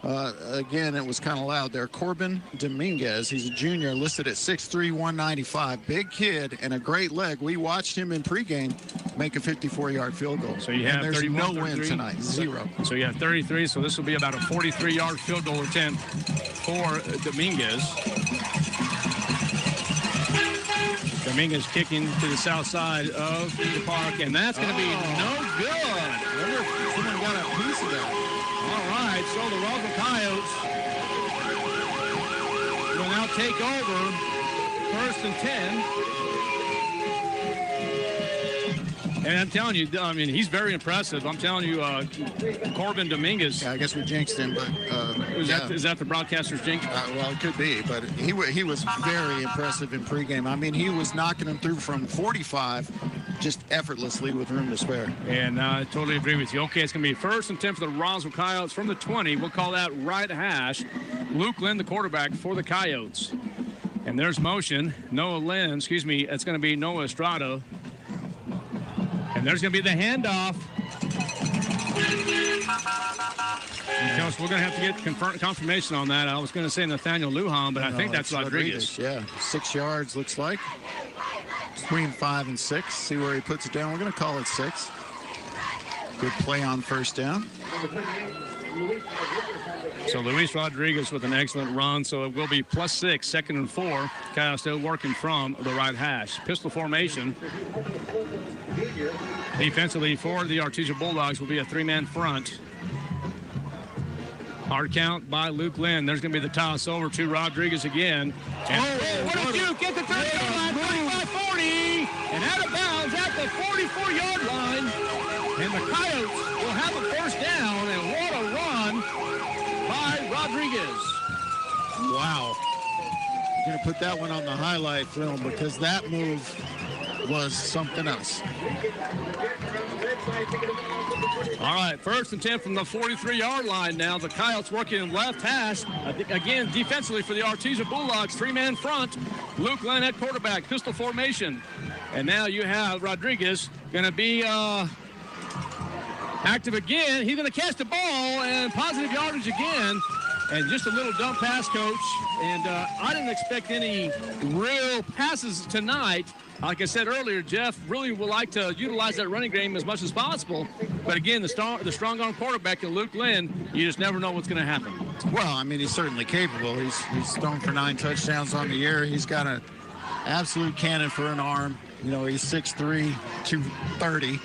Again, it was kind of loud there. Corbin Dominguez, he's a junior, listed at 6'3", 195. Big kid and a great leg. We watched him in pregame make a 54-yard field goal. So you have there's 31, no 33. win tonight, 0. So you have 33, so this will be about a 43-yard field goal attempt for Dominguez. Dominguez kicking to the south side of the park, and that's going to be no good. I wonder if someone got a piece of that. All right, so the Roswell Coyotes take over 1st and 10. And I'm telling you, I mean, he's very impressive. I'm telling you, Corbin Dominguez. Yeah, I guess we jinxed him, but is that the broadcaster's jinx? Well, it could be, but he was very impressive in pregame. I mean, he was knocking them through from 45 just effortlessly with room to spare. And I totally agree with you. Okay, it's going to be 1st and 10 for the Roswell Coyotes from the 20. We'll call that right hash. Luke Lynn, the quarterback for the Coyotes. And there's motion. It's going to be Noah Estrada. And there's going to be the handoff. Coach, we're going to have to get confirmation on that. I was going to say Nathaniel Lujan, but I think that's Rodriguez. Yeah, 6 yards looks like. Between 5 and 6. See where he puts it down. We're going to call it 6. Good play on first down. So Luis Rodriguez with an excellent run. So it will be +6, 2nd and 4. Kyle still working from the right hash. Pistol formation. Defensively for the Artesia Bulldogs will be a 3-man front. Hard count by Luke Lynn. There's going to be the toss over to Rodriguez again. And what a juke at the 30-yard line, 35-40. And out of bounds at the 44-yard line. And the Coyotes will have a 1st down. And what a run by Rodriguez. Wow. I'm going to put that one on the highlight film because that move was something else. All right, 1st and 10 from the 43-yard line now. The Coyotes working in left hash. Again, defensively for the Artesia Bulldogs, 3-man front. Luke Lynn at quarterback, pistol formation. And now you have Rodriguez going to be active again. He's going to catch the ball and positive yardage again. And just a little dump pass, Coach. And I didn't expect any real passes tonight. Like I said earlier, Jeff really would like to utilize that running game as much as possible. But again, the strong arm quarterback in Luke Lynn, you just never know what's going to happen. Well, I mean, he's certainly capable. He's thrown for 9 touchdowns on the year. He's got an absolute cannon for an arm. You know, he's 6'3", 230.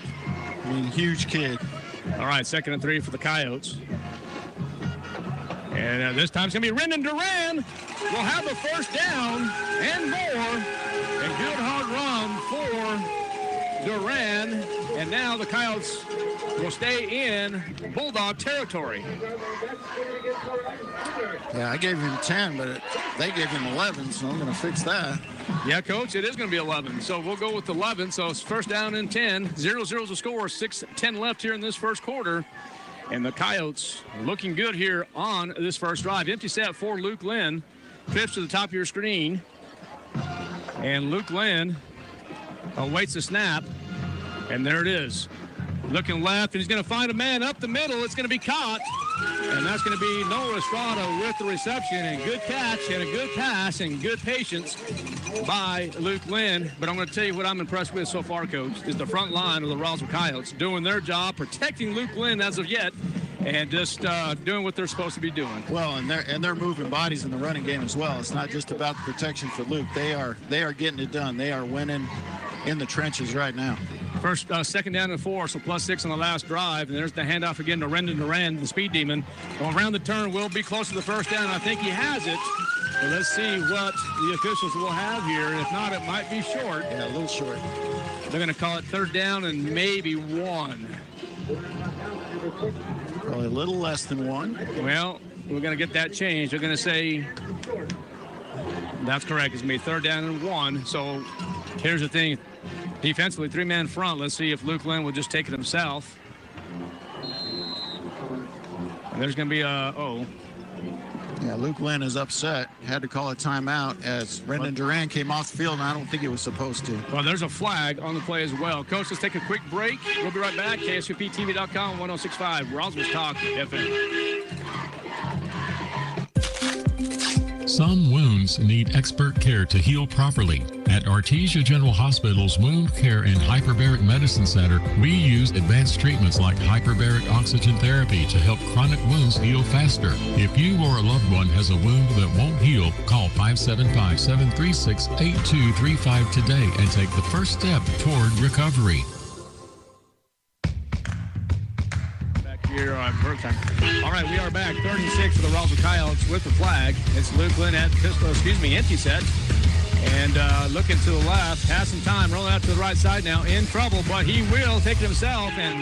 I mean, huge kid. All right, 2nd and 3 for the Coyotes. And this time it's going to be Rendon Duran. We'll have a 1st down and more. A good hard run for Duran. And now the Coyotes will stay in Bulldog territory. Yeah, I gave him 10, but they gave him 11, so I'm going to fix that. Yeah, Coach, it is going to be 11. So we'll go with 11. So it's 1st down and 10. 0-0's the score. 6:10 left here in this first quarter. And the Coyotes looking good here on this first drive. Empty set for Luke Lynn. Pitch to the top of your screen. And Luke Lynn awaits the snap. And there it is. Looking left, and he's going to find a man up the middle. It's going to be caught. And that's going to be Noah Estrada with the reception. And good catch and a good pass and good patience by Luke Lynn. But I'm going to tell you what I'm impressed with so far, Coach, is the front line of the Roswell Coyotes doing their job, protecting Luke Lynn as of yet, and just doing what they're supposed to be doing. Well, and they're moving bodies in the running game as well. It's not just about the protection for Luke. They are getting it done. They are winning in the trenches right now. First, 2nd down and 4, so +6 on the last drive. And there's the handoff again to Rendon Duran, the speed demon. Going around the turn, will be close to the 1st down. I think he has it. But let's see what the officials will have here. If not, it might be short. Yeah, a little short. They're going to call it 3rd down and maybe 1. Probably a little less than 1. Well, we're going to get that changed. They're going to say that's correct. It's going to be 3rd down and 1. So here's the thing. Defensively, 3-man front. Let's see if Luke Lynn will just take it himself. And there's going to be Yeah, Luke Lynn is upset. Had to call a timeout as Rendon Duran came off the field, and I don't think he was supposed to. Well, there's a flag on the play as well. Coach, let's take a quick break. We'll be right back. KSVPTV.com, 106.5, Roswell's Talk FM. Some wounds need expert care to heal properly. At Artesia General Hospital's Wound Care and Hyperbaric Medicine Center, we use advanced treatments like hyperbaric oxygen therapy to help chronic wounds heal faster. If you or a loved one has a wound that won't heal, call 575-736-8235 today and take the first step toward recovery. You're first time. All right, we are back. 36 for the Roswell Coyotes with the flag. It's Luke Lynn at empty set. And looking to the left, has some time, rolling out to the right side now, in trouble, but he will take it himself and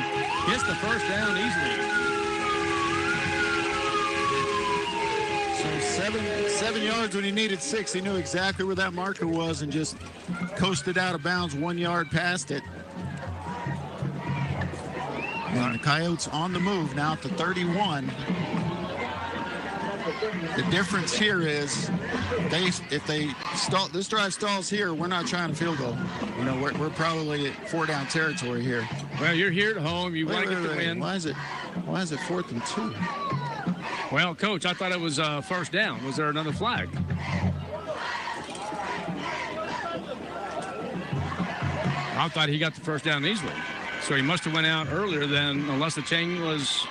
gets the first down easily. So 7 yards when he needed 6. He knew exactly where that marker was and just coasted out of bounds 1 yard past it. And the Coyotes on the move now to 31. The difference here is if they stall, this drive stalls here, we're not trying to field goal. You know, we're probably at 4-down territory here. Well, you're here at home. You want to get the win. Why is it 4th and 2? Well, Coach, I thought it was first down. Was there another flag? I thought he got the first down easily. So he must have went out earlier than, unless the chain was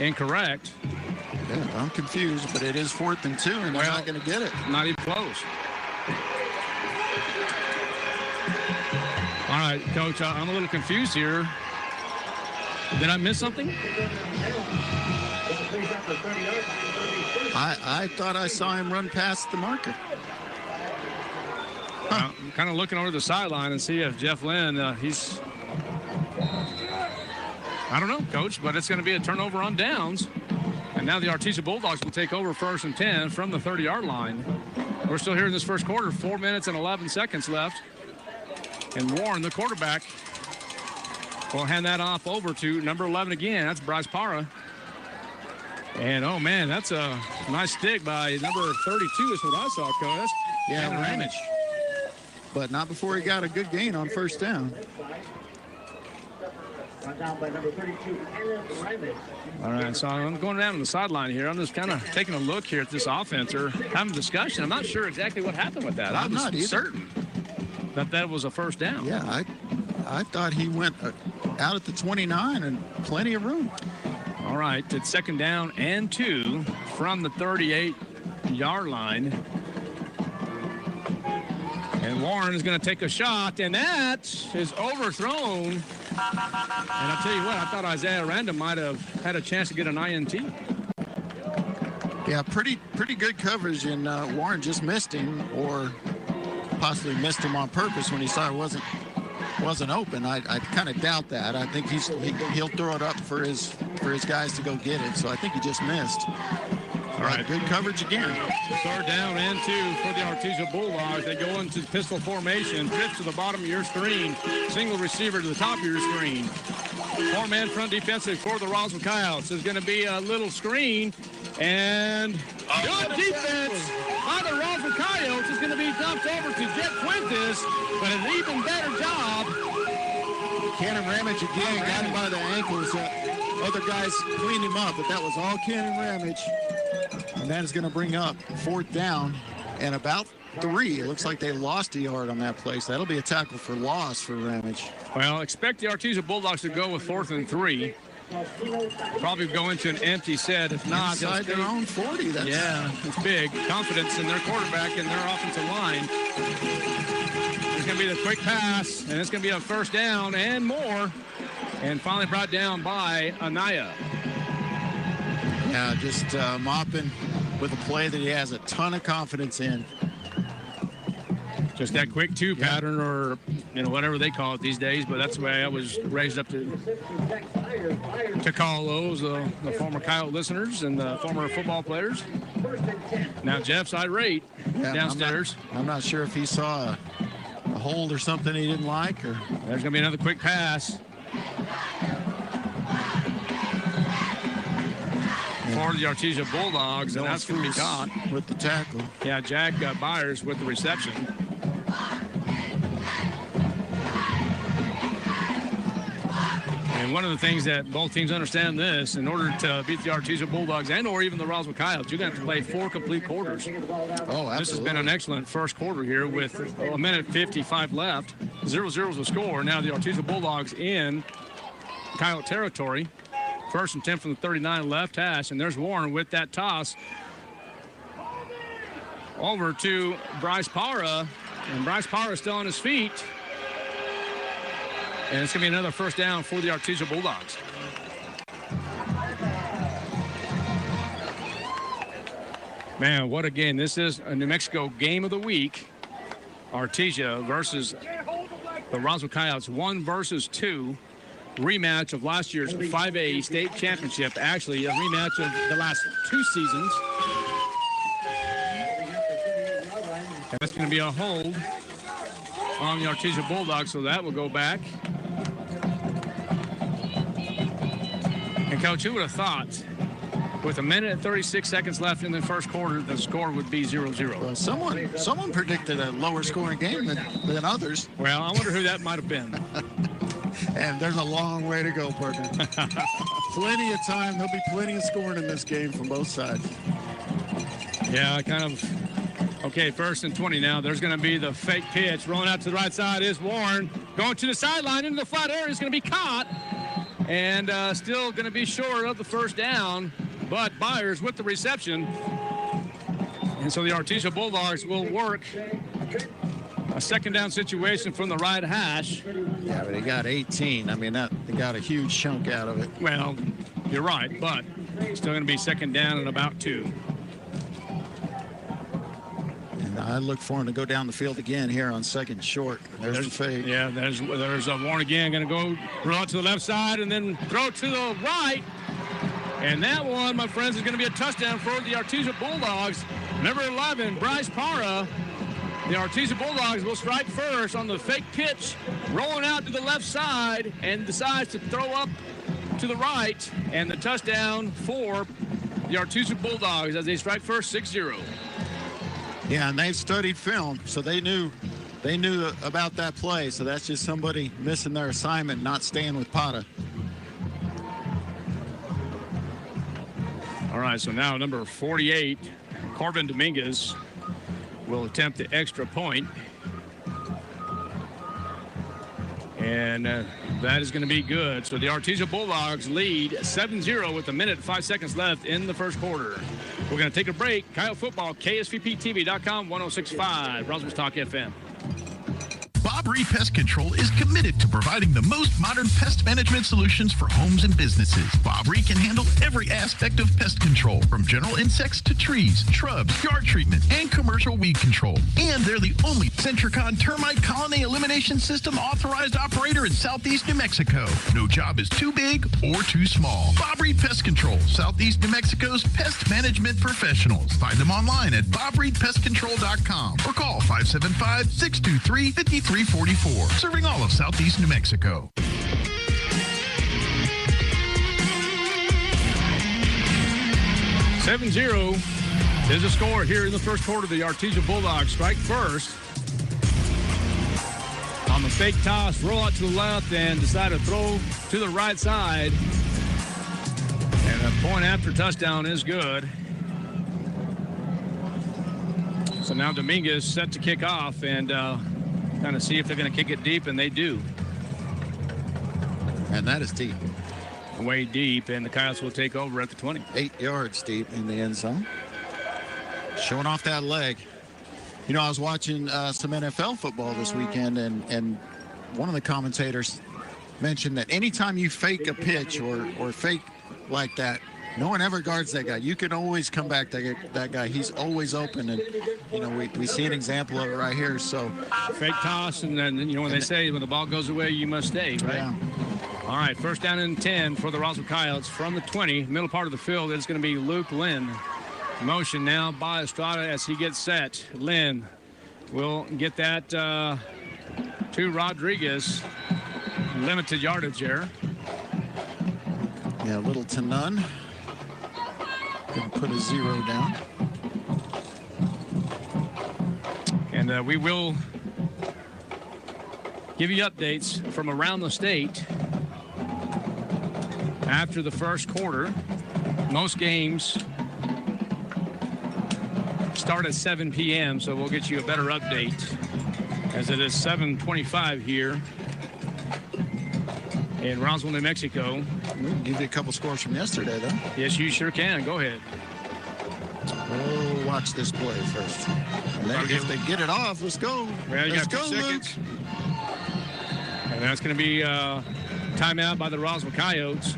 incorrect. Yeah, I'm confused, but it is 4th and 2, and they're not going to get it. Not even close. All right, Coach, I'm a little confused here. Did I miss something? I thought I saw him run past the marker. I'm kind of looking over the sideline and see if Jeff Lynn, he's... I don't know, Coach, but it's going to be a turnover on downs. And now the Artesia Bulldogs will take over 1st and 10 from the 30-yard line. We're still here in this first quarter, 4 minutes and 11 seconds left. And Warren, the quarterback, will hand that off over to number 11 again. That's Bryce Parra. And, oh, man, that's a nice stick by number 32 is what I saw, Coach. Yeah, Ramage. But not before he got a good gain on 1st down. Down by number 32, all right, so I'm going down on the sideline here. I'm just kind of taking a look here at this offense. Or having a discussion. I'm not sure exactly what happened with that. I'm not certain that was a first down. Yeah, I thought he went out at the 29 and plenty of room. All right, it's 2nd down and 2 from the 38-yard line. And Warren is going to take a shot, and that is overthrown. And I'll tell you what, I thought Isaiah Random might have had a chance to get an INT. Yeah, pretty good coverage, and Warren just missed him, or possibly missed him on purpose when he saw it wasn't open. I kind of doubt that. I think he'll throw it up for his guys to go get it. So I think he just missed. All right, good coverage again. 3rd down and 2 for the Artesia Bulldogs. They go into pistol formation, trips to the bottom of your screen, single receiver to the top of your screen. 4-man front defensive for the Roswell Coyotes. There's going to be a little screen, and good defense by the Roswell Coyotes is going to be dumped over to Jet Fuentes, but an even better job. Cannon Ramage again got him by the ankles. Other guys cleaned him up, but that was all Cannon Ramage. And that is going to bring up 4th down and about 3. It looks like they lost a yard on that play. So that'll be a tackle for loss for Ramage. Well, expect the Artesia Bulldogs to go with 4th and 3. Probably go into an empty set. If not, inside their own 40. Yeah, it's big. Confidence in their quarterback and their offensive line. It's going to be the quick pass, and it's going to be a 1st down and more. And finally brought down by Anaya. Yeah, just mopping with a play that he has a ton of confidence in. Just that quick 2 pattern, or whatever they call it these days, but that's the way I was raised up to call those, the former Coyote listeners and the former football players. Now Jeff's irate downstairs. I'm not sure if he saw a hold or something he didn't like. Or there's going to be another quick pass for the Artesia Bulldogs, and that's going to be caught with the tackle. Yeah, Jack Byers with the reception. And one of the things that both teams understand this, in order to beat the Artesia Bulldogs and or even the Roswell Coyotes, you're going to have to play 4 complete quarters. Oh, absolutely. This has been an excellent first quarter here with 1:55 left. 0-0 is the score. Now the Artesia Bulldogs in Coyote territory. 1st and 10 from the 39 left hash, and there's Warren with that toss over to Bryce Parra, and Bryce Parra still on his feet. And it's going to be another 1st down for the Artesia Bulldogs. Man, what a game. This is a New Mexico game of the week. Artesia versus the Roswell Coyotes, 1 versus 2. Rematch of last year's 5A state championship. Actually, a rematch of the last 2 seasons. And that's going to be a hold on the Artesia Bulldogs, so that will go back. And, Coach, who would have thought with 1 minute and 36 seconds left in the first quarter, the score would be 0-0? Well, someone predicted a lower scoring game than others. Well, I wonder who that might have been. And there's a long way to go, Parker. Plenty of time. There'll be plenty of scoring in this game from both sides. Yeah, kind of. Okay, 1st and 20 now. There's going to be the fake pitch. Rolling out to the right side is Warren. Going to the sideline into the flat area. Is going to be caught. And still going to be short of the first down. But Byers with the reception. And so the Artesia Bulldogs will work a 2nd down situation from the right hash. Yeah, but they got 18. I mean, they got a huge chunk out of it. Well, you're right, but still going to be 2nd down and about 2. And I look for him to go down the field again here on 2nd short. There's the fade. Yeah, there's a Warren again. Going to go roll out to the left side and then throw to the right. And that one, my friends, is going to be a touchdown for the Artesia Bulldogs. Number 11, Bryce Parra. The Artesia Bulldogs will strike first on the fake pitch, rolling out to the left side, and decides to throw up to the right. And the touchdown for the Artesia Bulldogs as they strike first, 6-0. Yeah, and they've studied film, so they knew about that play. So that's just somebody missing their assignment, not staying with Pata. All right, so now number 48, Corbin Dominguez, will attempt the extra point. And that is going to be good. So the Artesia Bulldogs lead 7-0 with 1 minute and 5 seconds left in the first quarter. We're going to take a break. Coyote Football, KSVPTV.com, 106.5, Roswell Talk FM. Bob Reed Pest Control is committed to providing the most modern pest management solutions for homes and businesses. Bob Reed can handle every aspect of pest control, from general insects to trees, shrubs, yard treatment, and commercial weed control. And they're the only Centricon termite colony elimination system authorized operator in Southeast New Mexico. No job is too big or too small. Bob Reed Pest Control, Southeast New Mexico's pest management professionals. Find them online at bobreedpestcontrol.com or call 575-623-5344. Serving all of Southeast New Mexico. $7-0 is the score here in the first quarter. The Artesia Bulldogs strike first on the fake toss, roll out to the left, and decide to throw to the right side. And a point after touchdown is good. So now Dominguez set to kick off and kind of see if they're going to kick it deep, and they do. And that is deep. Way deep, and the Coyotes will take over at the 20. 8 yards deep in the end zone. Showing off that leg. You know, I was watching some NFL football this weekend, and one of the commentators mentioned that anytime you fake a pitch or fake like that, no one ever guards that guy. You can always come back to that guy. He's always open, and you know we see an example of it right here. So fake toss, and then you know when they say when the ball goes away, you must stay, right? Yeah. All right, 1st down and 10 for the Roswell Coyotes from the 20, middle part of the field. It's going to be Luke Lynn. Motion now by Estrada as he gets set. Lynn will get that to Rodriguez. Limited yardage there. Yeah, little to none. Can put a 0 down. And we will give you updates from around the state after the first quarter. Most games start at 7 p.m., so we'll get you a better update as it is 7:25 here in Roswell, New Mexico. We'll give you a couple scores from yesterday, though. Yes, you sure can. Go ahead. We'll watch this play first. And then if they get it off, let's go. Well, you let's got 2 go, seconds. Luke. And that's going to be timeout by the Roswell Coyotes.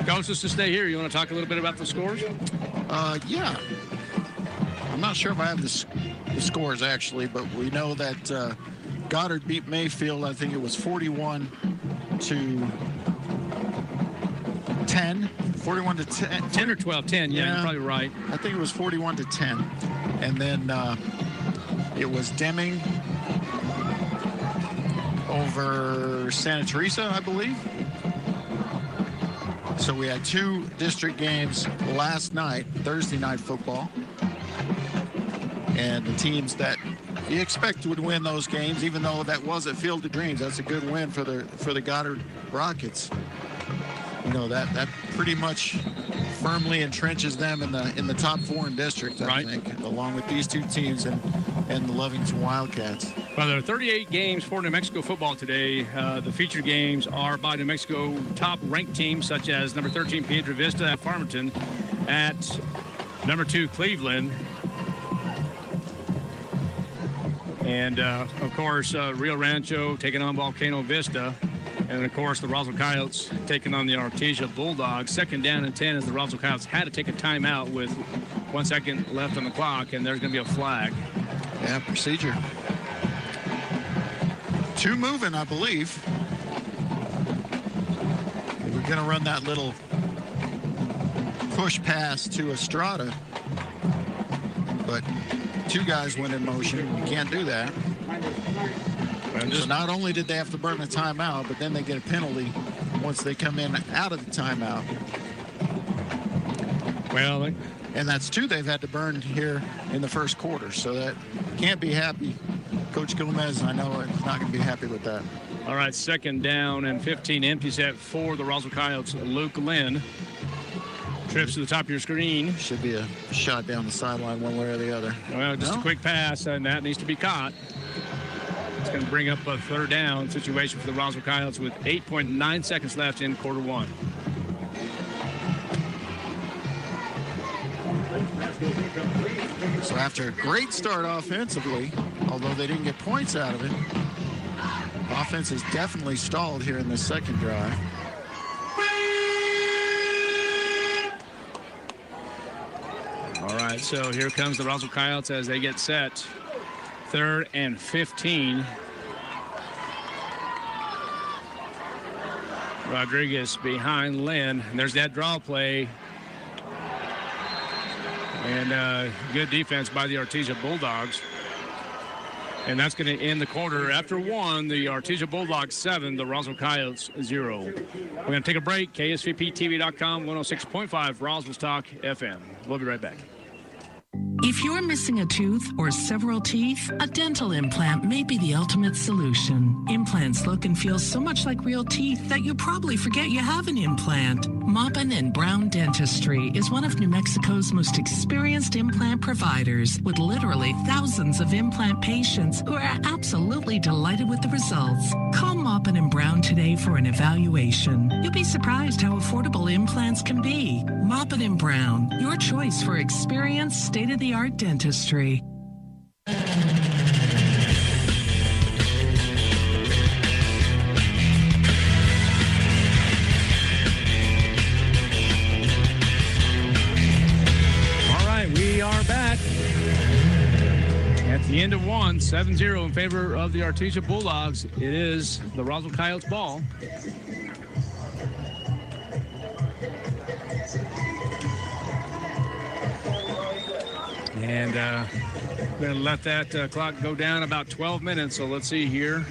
Coach, us to stay here. You want to talk a little bit about the scores? Yeah. I'm not sure if I have the scores actually, but we know that Goddard beat Mayfield. I think it was 41 to 10. 41 to 10. 10 or 12, 10. Yeah, you're probably right. I think it was 41 to 10. And then it was Deming over Santa Teresa, I believe. So we had 2 district games last night, Thursday night football. And the teams that you expect would win those games, even though that was at Field of Dreams, that's a good win for the Goddard Rockets. You know, that pretty much firmly entrenches them in the top 4 in district, I think, along with these 2 teams and the Lovington Wildcats. Well, there are 38 games for New Mexico football today. The featured games are by New Mexico top-ranked teams such as number 13 Piedra Vista at Farmington, at number 2 Cleveland, and of course Rio Rancho taking on Volcano Vista. And, of course, the Roswell Coyotes taking on the Artesia Bulldogs. 2nd down and 10 as the Roswell Coyotes had to take a timeout with 1 second left on the clock, and there's going to be a flag. Yeah, procedure. 2 moving, I believe. We're going to run that little push pass to Estrada. But 2 guys went in motion. You can't do that. So not only did they have to burn a timeout, but then they get a penalty once they come in out of the timeout. Well, and that's 2 they've had to burn here in the first quarter. So that can't be happy. Coach Gomez, I know, is not going to be happy with that. All right, 2nd down and 15, empty set for the Roswell Coyotes. Luke Lynn trips to the top of your screen. Should be a shot down the sideline one way or the other. Well, just a quick pass, and that needs to be caught. It's going to bring up a 3rd down situation for the Roswell Coyotes with 8.9 seconds left in quarter 1. So after a great start offensively, although they didn't get points out of it, offense has definitely stalled here in the 2nd drive. All right, so here comes the Roswell Coyotes as they get set. 3rd and 15. Rodriguez behind Lynn. And there's that draw play. And good defense by the Artesia Bulldogs. And that's going to end the quarter. After 1, the Artesia Bulldogs 7, the Roswell Coyotes 0. We're going to take a break. KSVPTV.com, 106.5 Roswell's Talk FM. We'll be right back. If you're missing a tooth or several teeth, a dental implant may be the ultimate solution. Implants look and feel so much like real teeth that you probably forget you have an implant. Maupin and Brown Dentistry is one of New Mexico's most experienced implant providers, with literally thousands of implant patients who are absolutely delighted with the results. Call Maupin and Brown today for an evaluation. You'll be surprised how affordable implants can be. Maupin and Brown, your choice for experienced, state-of-the-art dentistry. All right, we are back at the end of 1, 7-0 in favor of the Artesia Bulldogs. It is the Roswell Coyotes ball. And we're going to let that clock go down about 12 minutes. So let's see here.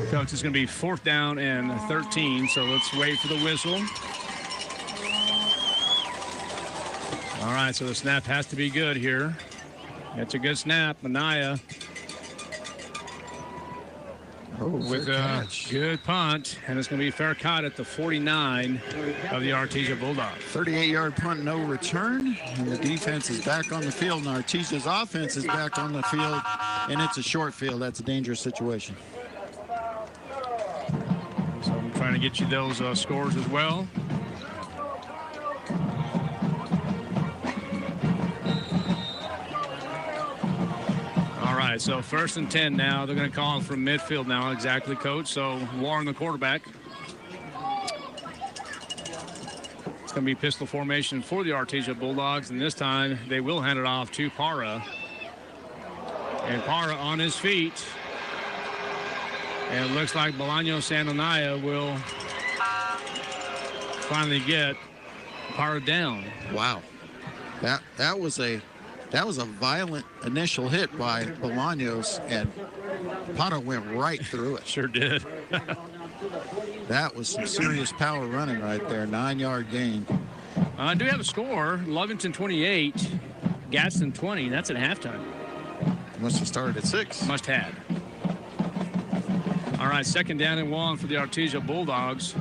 Coach, it's going to be 4th down and 13. So let's wait for the whistle. All right, so the snap has to be good here. It's a good snap. Manaya with a good punt, and it's going to be fair caught at the 49 of the Artesia Bulldogs. 38-yard punt, no return, and the defense is back on the field, and Artesia's offense is back on the field, and it's a short field. That's a dangerous situation. So I'm trying to get you those scores as well. All right, so 1st and 10 now. They're going to call from midfield now, exactly, Coach. So Warren, the quarterback. It's going going to be pistol formation for the Artesia Bulldogs, and this time they will hand it off to Para. And Para on his feet. And it looks like Bolaños and Anaya will finally get Para down. Wow. That was a violent initial hit by Bolaños, and Para went right through it. Sure did. That was some serious power running right there. 9-yard gain. I do have a score. Lovington 28, Gadsden 20. That's at halftime. Must have started at 6. Must have. All right, 2nd down and 1 for the Artesia Bulldogs.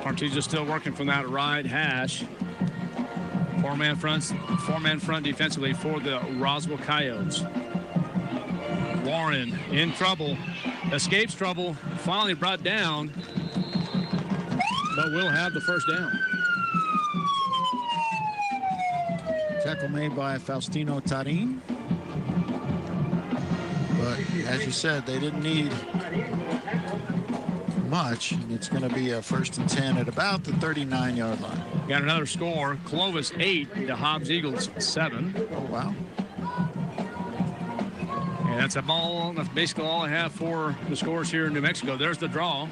Artesia still working from that right hash. Four-man front defensively for the Roswell Coyotes. Warren in trouble, escapes trouble, finally brought down, but will have the first down. Tackle made by Faustino Tarin. But as you said, they didn't need much. It's going to be a 1st and 10 at about the 39-yard line. Got another score. Clovis 8 to Hobbs Eagles 7. Oh, wow. And that's a ball. That's basically all I have for the scores here in New Mexico. There's the draw.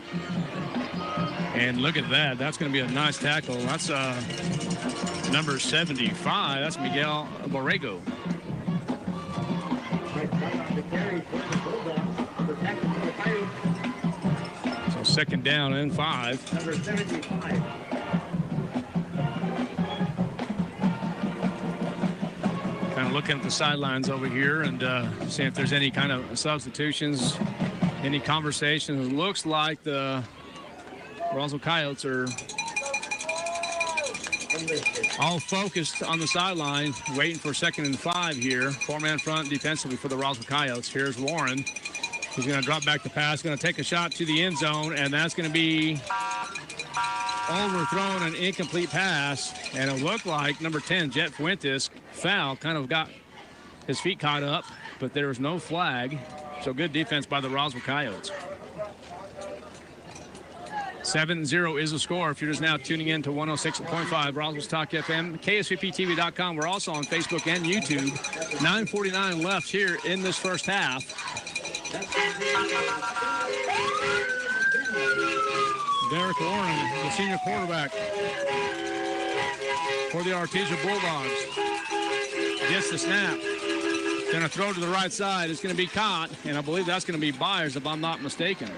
And look at that. That's going to be a nice tackle. That's number 75. That's Miguel Borrego. So 2nd down and 5. Number 75. Kind of looking at the sidelines over here and seeing if there's any kind of substitutions, any conversation. It looks like the Roswell Coyotes are all focused on the sideline, waiting for 2nd and 5 here. 4-man front defensively for the Roswell Coyotes. Here's Warren. He's going to drop back the pass, going to take a shot to the end zone, and that's going to be overthrown, an incomplete pass. And it looked like number 10, Jet Fuentes, foul, kind of got his feet caught up, but there was no flag. So good defense by the Roswell Coyotes. 7-0 is the score. If you're just now tuning in to 106.5 Roswell's Talk FM, KSVPTV.com. We're also on Facebook and YouTube. 9:49 left here in this first half. Derek Warren, the senior quarterback for the Artesia Bulldogs, gets the snap. Going to throw to the right side. It's going to be caught, and I believe that's going to be Byers, if I'm not mistaken.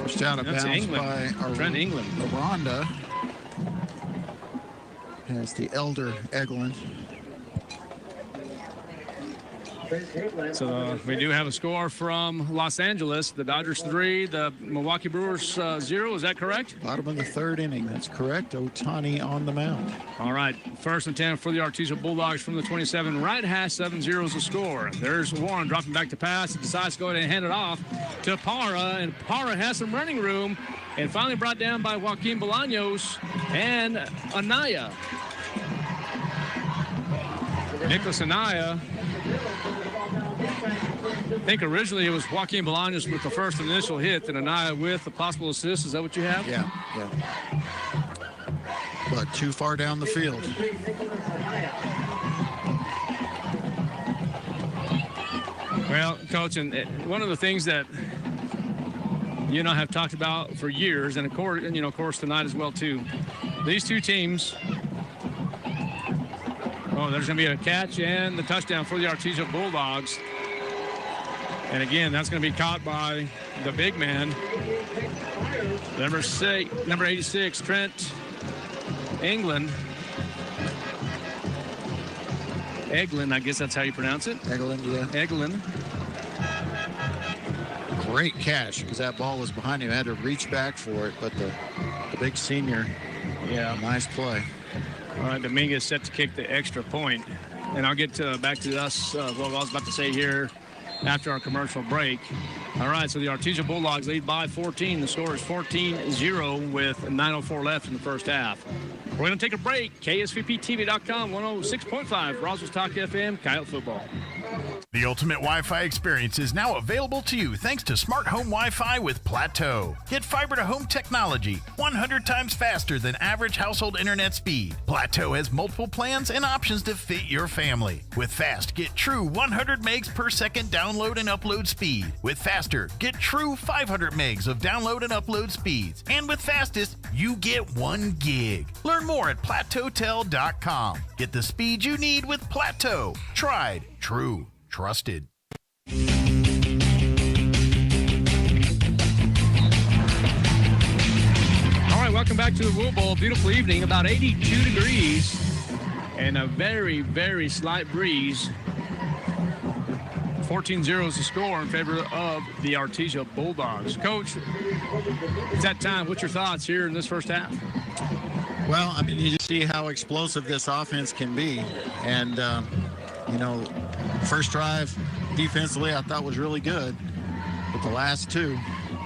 Pushed out of bounds by Trent England. Aranda. Has the elder Eglin. So we do have a score from Los Angeles. The Dodgers 3, the Milwaukee Brewers 0. Is that correct? Bottom of the 3rd inning. That's correct. Otani on the mound. All right. 1st and 10 for the Artesia Bulldogs from the 27. Right hash, 7-0 is the score. There's Warren dropping back to pass. He decides to go ahead and hand it off to Para. And Para has some running room. And finally brought down by Joaquin Bolaños and Anaya. Nicholas Anaya. I think originally it was Joaquin Bolaños with the first initial hit, and Anaya with the possible assist. Is that what you have? Yeah. But too far down the field. Well, Coach, and one of the things that you and I have talked about for years, and of course tonight as well too. These two teams. Oh, there's going to be a catch and the touchdown for the Artesia Bulldogs. And again, that's going to be caught by the big man, number 86, Trent England. Eglin, I guess that's how you pronounce it. Eglin, yeah. Eglin. Great catch, because that ball was behind him. Had to reach back for it, but the big senior, nice play. All right, Dominguez set to kick the extra point. And I'll get back to us, what I was about to say here after our commercial break. All right, so the Artesia Bulldogs lead by 14. The score is 14-0 with 9:04 left in the first half. We're going to take a break. KSVPTV.com, 106.5, Roswell's Talk FM, Coyote Football. The ultimate Wi-Fi experience is now available to you thanks to smart home Wi-Fi with Plateau. Get fiber-to-home technology 100 times faster than average household internet speed. Plateau has multiple plans and options to fit your family. With fast, get true 100 megs per second download and upload speed. With faster, get true 500 megs of download and upload speeds. And with fastest, you get 1 gig. Learn more at plateautel.com. Get the speed you need with Plateau. Tried, true, trusted. All right, welcome back to the Wool Bowl. Beautiful evening, about 82 degrees and a very, very slight breeze. 14-0 is the score in favor of the Artesia Bulldogs. Coach, it's that time. What's your thoughts here in this first half? Well, I mean, you just see how explosive this offense can be. And, first drive defensively I thought was really good. But the last two,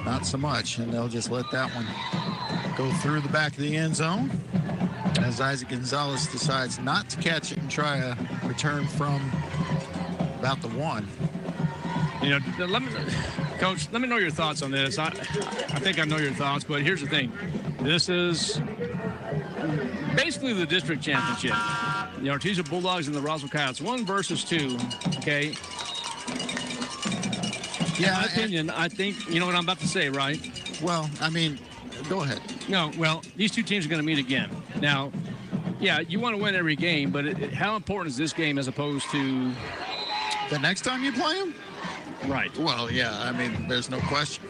not so much. And they'll just let that one go through the back of the end zone as Isaac Gonzalez decides not to catch it and try a return from about the 1. Coach, let me know your thoughts on this. I think I know your thoughts, but here's the thing. This is basically the district championship. The Artesia Bulldogs and the Roswell Coyotes, 1 versus 2, okay? Yeah, in my opinion, I think, you know what I'm about to say, right? Well, I mean, go ahead. No, well, these two teams are going to meet again. Now, yeah, you want to win every game, but how important is this game as opposed to the next time you play them? Right. Well, yeah, I mean, there's no question.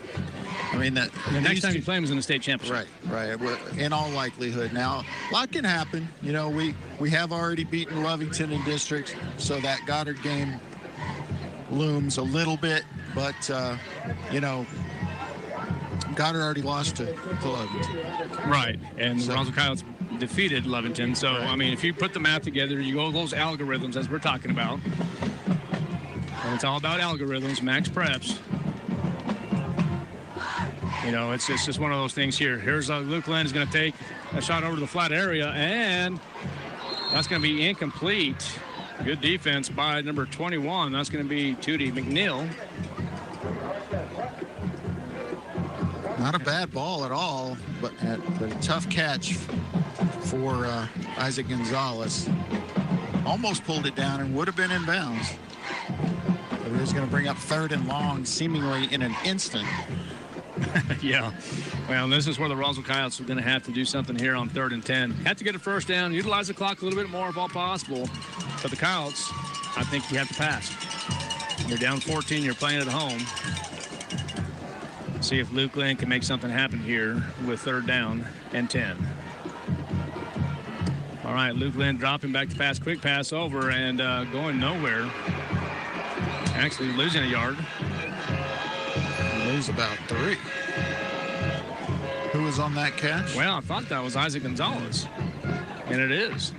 I mean, that the next time you play them is in the state championship. Right. In all likelihood. Now, a lot can happen. We have already beaten Lovington in district, so that Goddard game looms a little bit. But, Goddard already lost to Lovington. Right, and the Roswell Coyotes defeated Lovington. So, right. I mean, if you put the math together, you go those algorithms as we're talking about. And it's all about algorithms, max preps. It's just one of those things here. Here's Luke Lynn is going to take a shot over to the flat area, and that's going to be incomplete. Good defense by number 21. That's going to be Tootie McNeil. Not a bad ball at all, but a tough catch for Isaac Gonzalez. Almost pulled it down and would have been in bounds. But he was going to bring up 3rd and long seemingly in an instant. Yeah. Well, this is where the Roswell Coyotes are going to have to do something here on 3rd and 10. Have to get a first down, utilize the clock a little bit more if all possible. But the Coyotes, I think you have to pass. You're down 14, you're playing at home. See if Luke Lynn can make something happen here with 3rd down and 10. All right, Luke Lynn dropping back to pass, quick pass over and going nowhere. Actually losing a yard. Lose about 3. Who was on that catch? Well, I thought that was Isaac Gonzalez, and it is.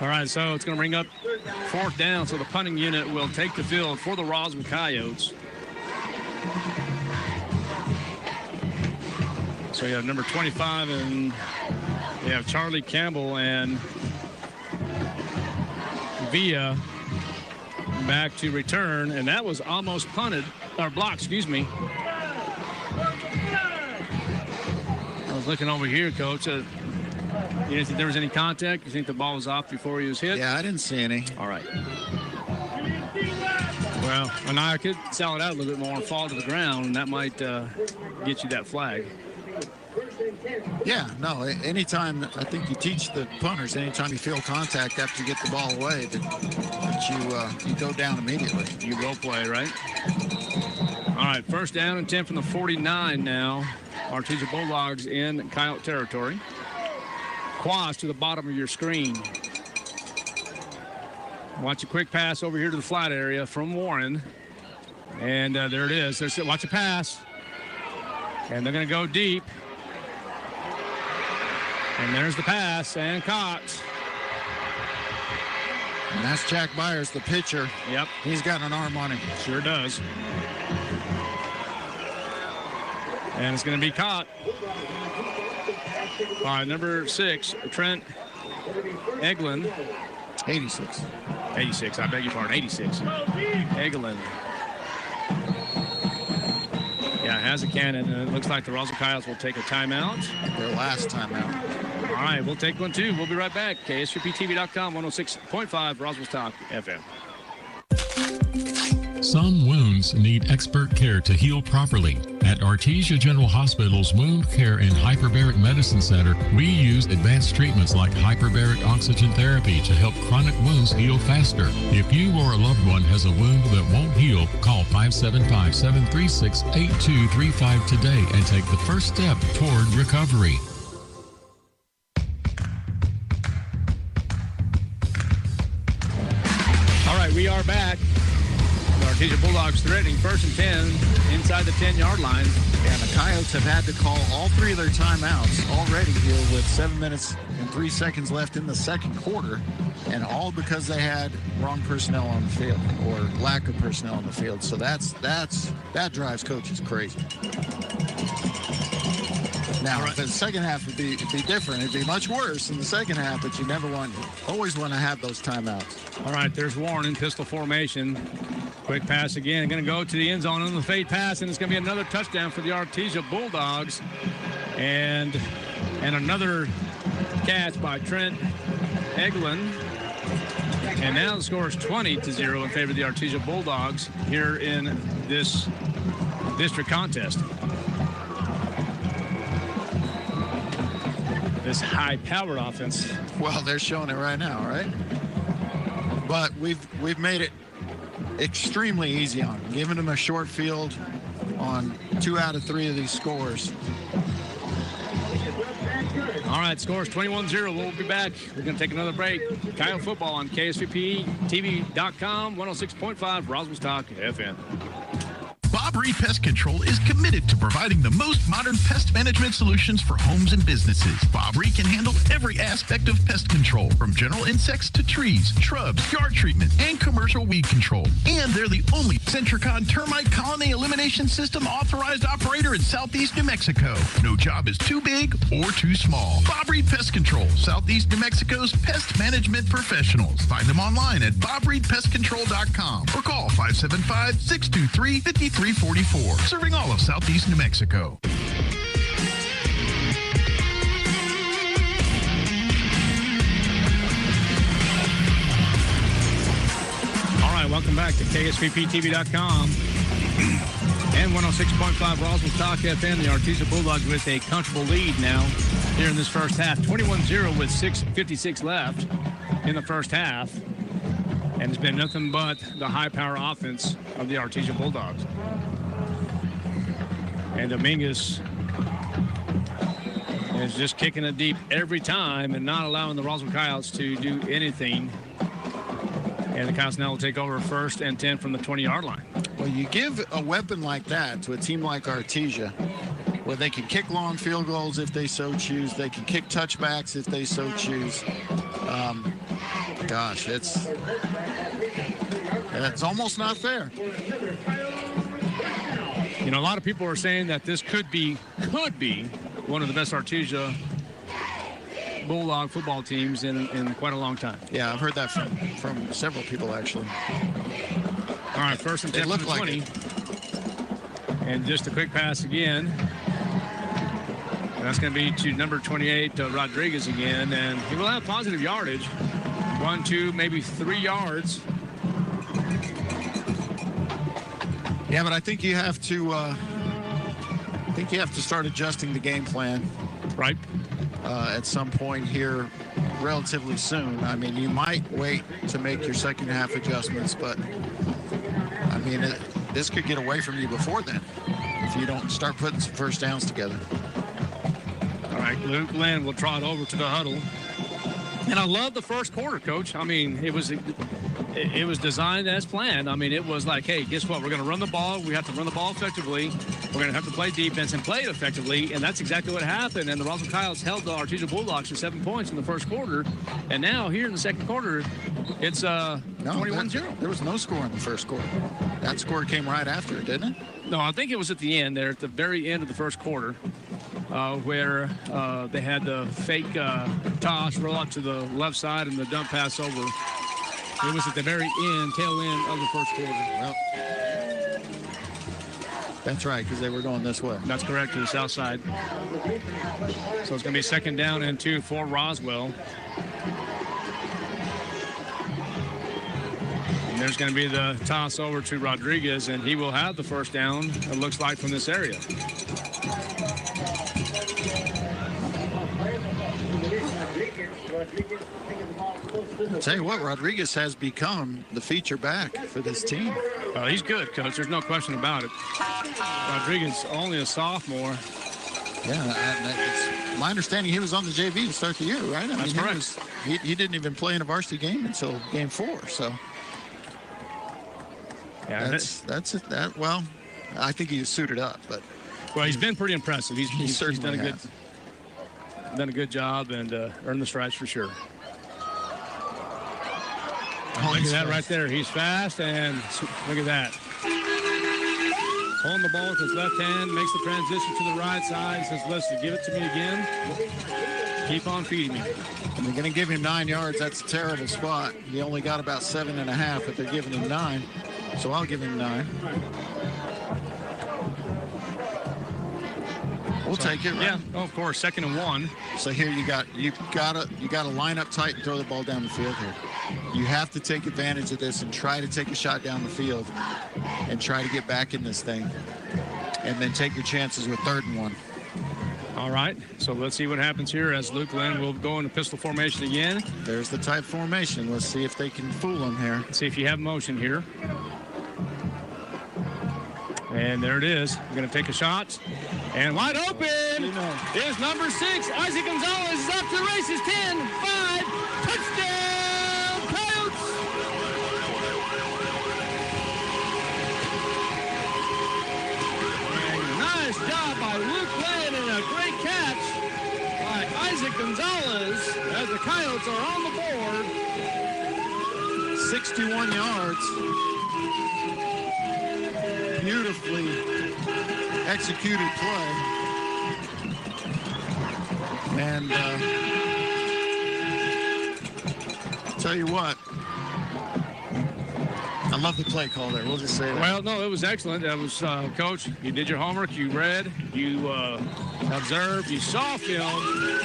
All right, so it's going to bring up 4th down, so the punting unit will take the field for the Roswell Coyotes. So you have number 25, and you have Charlie Campbell and Villa back to return, and that was almost punted, or blocked, excuse me. I was looking over here, Coach. You didn't think there was any contact? You think the ball was off before he was hit? Yeah, I didn't see any. All right. Well, and I could sell it out a little bit more and fall to the ground, and that might get you that flag. Yeah, no, anytime, I think you teach the punters, anytime you feel contact after you get the ball away, that you go down immediately. You will play, right? All right, 1st down and 10 from the 49 now. Artesia Bulldogs in Coyote territory. Quas to the bottom of your screen. Watch a quick pass over here to the flat area from Warren. And there it is. Watch a pass. And they're going to go deep. And there's the pass and caught. And that's Jack Byers, the pitcher. Yep. He's got an arm on him. Sure does. And it's going to be caught by number 6, Trent Eglin. 86. 86, I beg your pardon, 86. Eglin. Yeah, has a cannon, and it looks like the Roswell Coyotes will take a timeout. Their last timeout. All right, we'll take one too. We'll be right back. KSVPTV.com, 106.5 Roswell's Talk FM. Some wounds need expert care to heal properly. At Artesia General Hospital's Wound Care and Hyperbaric Medicine Center, we use advanced treatments like hyperbaric oxygen therapy to help chronic wounds heal faster. If you or a loved one has a wound that won't heal, call 575-736-8235 today and take the first step toward recovery. All right, we are back. The Artesia Bulldogs threatening 1st and 10 inside the 10-yard line. And the Coyotes have had to call all 3 of their timeouts already here with 7 minutes and 3 seconds left in the second quarter, and all because they had wrong personnel on the field or lack of personnel on the field. So that drives coaches crazy. Now, the second half would be different. It'd be much worse in the second half, but you always want to have those timeouts. All right, there's Warren in pistol formation. Quick pass again. Going to go to the end zone on the fade pass, and it's going to be another touchdown for the Artesia Bulldogs. And another catch by Trent Eglin. And now the score is 20-0 in favor of the Artesia Bulldogs here in this district contest. This high-powered offense. Well, they're showing it right now, right? But we've made it extremely easy on them, giving them a short field on 2 out of 3 of these scores. All right, scores 21-0. We'll be back. We're going to take another break. Coyote football on KSVPTV.com, 106.5 Roswell's Talk FM. Bob Reed Pest Control is committed to providing the most modern pest management solutions for homes and businesses. Bob Reed can handle every aspect of pest control, from general insects to trees, shrubs, yard treatment, and commercial weed control. And they're the only Centricon termite colony elimination system authorized operator in Southeast New Mexico. No job is too big or too small. Bob Reed Pest Control, Southeast New Mexico's pest management professionals. Find them online at BobReedPestControl.com or call 575-623-5344. Serving all of Southeast New Mexico. All right, welcome back to KSVPTV.com and 106.5 Roswell Talk FM. The Artesia Bulldogs with a comfortable lead now here in this first half. 21-0 with 6:56 left in the first half. And it's been nothing but the high-power offense of the Artesia Bulldogs. And Dominguez is just kicking it deep every time and not allowing the Roswell Coyotes to do anything. And the Coyotes now will take over 1st and 10 from the 20-yard line. Well, you give a weapon like that to a team like Artesia, where they can kick long field goals if they so choose. They can kick touchbacks if they so choose. Gosh, it's almost not fair. You know, a lot of people are saying that this could be one of the best Artesia Bulldog football teams in quite a long time. Yeah, I've heard that from several people, actually. All right, 1st and 10 from the 20. And just a quick pass again. That's going to be to number 28, Rodriguez again, and he will have positive yardage. 1, 2, maybe 3 yards. Yeah, but I think you have to. Start adjusting the game plan, right? At some point here, relatively soon. I mean, you might wait to make your second half adjustments, but I mean, this could get away from you before then if you don't start putting some first downs together. All right, Luke Lynn will trot over to the huddle. And I love the first quarter, Coach. I mean, it was designed as planned. I mean, it was like, hey, guess what? We're going to run the ball. We have to run the ball effectively. We're going to have to play defense and play it effectively. And that's exactly what happened. And the Roswell Coyotes held the Artesia Bulldogs to 7 points in the first quarter. And now here in the second quarter, it's 21-0. There was no score in the first quarter. That score came right after it, didn't it? No, I think it was at the end there, at the very end of the first quarter. where they had the fake toss roll out to the left side and the dump pass over. It was at the very end, tail end of the first quarter. Well, that's right, because they were going this way. That's correct, to the south side. So it's going to be 2nd down and 2 for Roswell. And there's going to be the toss over to Rodriguez, and he will have the first down, it looks like, from this area. I'll tell you what, Rodriguez has become the feature back for this team. He's good, Coach. There's no question about it. Rodriguez, only a sophomore. Yeah, it's my understanding he was on the JV to start the year, right? That's correct. He didn't even play in a varsity game until game 4, so. Yeah, that's it. Well, I think he was suited up, but. Well, he's been pretty impressive. He's certainly done a good job and earned the stripes for sure. Look at that right there. He's fast, and look at that. Holding the ball with his left hand, makes the transition to the right side, says, listen, give it to me again. Keep on feeding me. And they're going to give him 9 yards. That's a terrible spot. He only got about 7.5, but they're giving him 9. So I'll give him 9. We'll take it, right? Yeah, of course, 2nd and 1. So here you gotta line up tight and throw the ball down the field here. You have to take advantage of this and try to take a shot down the field and try to get back in this thing. And then take your chances with 3rd and 1. All right, so let's see what happens here as Luke Lynn will go into pistol formation again. There's the tight formation. Let's see if they can fool him here. Let's see if you have motion here. And there it is. We're going to take a shot. And wide open is number 6. Isaac Gonzalez is off to the races. 10, 5, touchdown, Coyotes! And nice job by Luke Lynn and a great catch by Isaac Gonzalez as the Coyotes are on the board. 61 yards. Beautifully executed play. And tell you what, I love the play call there. We'll just say that. Well, no, it was excellent. That was, Coach, you did your homework. You read, you observed, you saw film,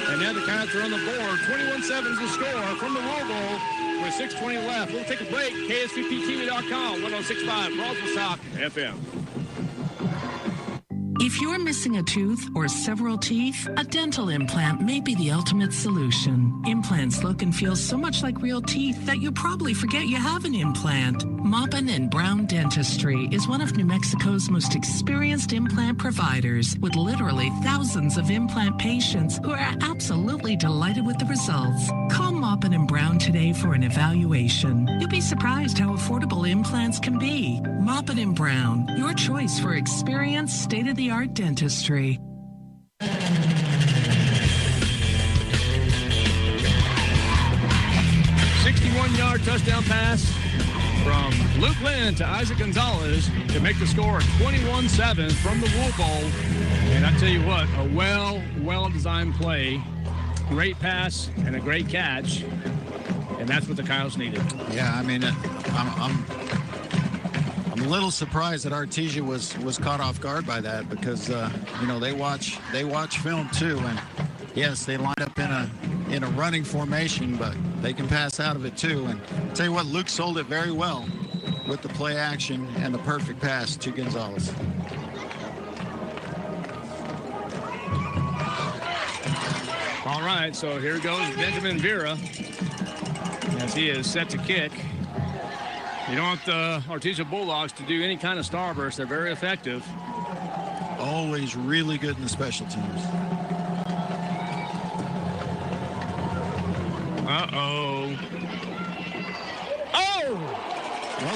and then the Coyotes are on the board. 21-7 is the score from the Roswell with 6:20 left. We'll take a break. KSVPTV.com, 106.5, Roswell Talk FM. If you're missing a tooth or several teeth, a dental implant may be the ultimate solution. Implants look and feel so much like real teeth that you probably forget you have an implant. Maupin and Brown Dentistry is one of New Mexico's most experienced implant providers, with literally thousands of implant patients who are absolutely delighted with the results. Call Maupin and Brown today for an evaluation. You'll be surprised how affordable implants can be. Maupin and Brown, your choice for experienced, state-of-the-art dentistry. 61-yard touchdown pass from Luke Lynn to Isaac Gonzalez to make the score 21-7 from the Wool Bowl. And I tell you what, a well-designed play, great pass, and a great catch. And that's what the Coyotes needed. Yeah, I mean, I'm a little surprised that Artesia was caught off guard by that, because you know, they watch film too, and yes, they line up in a running formation, but they can pass out of it too. And I'll tell you what, Luke sold it very well with the play action and the perfect pass to Gonzalez. All right, so here goes Benjamin Vera as he is set to kick. You don't want the Artesia Bulldogs to do any kind of starburst. They're very effective. Always really good in the special teams. Uh-oh. Oh! Well,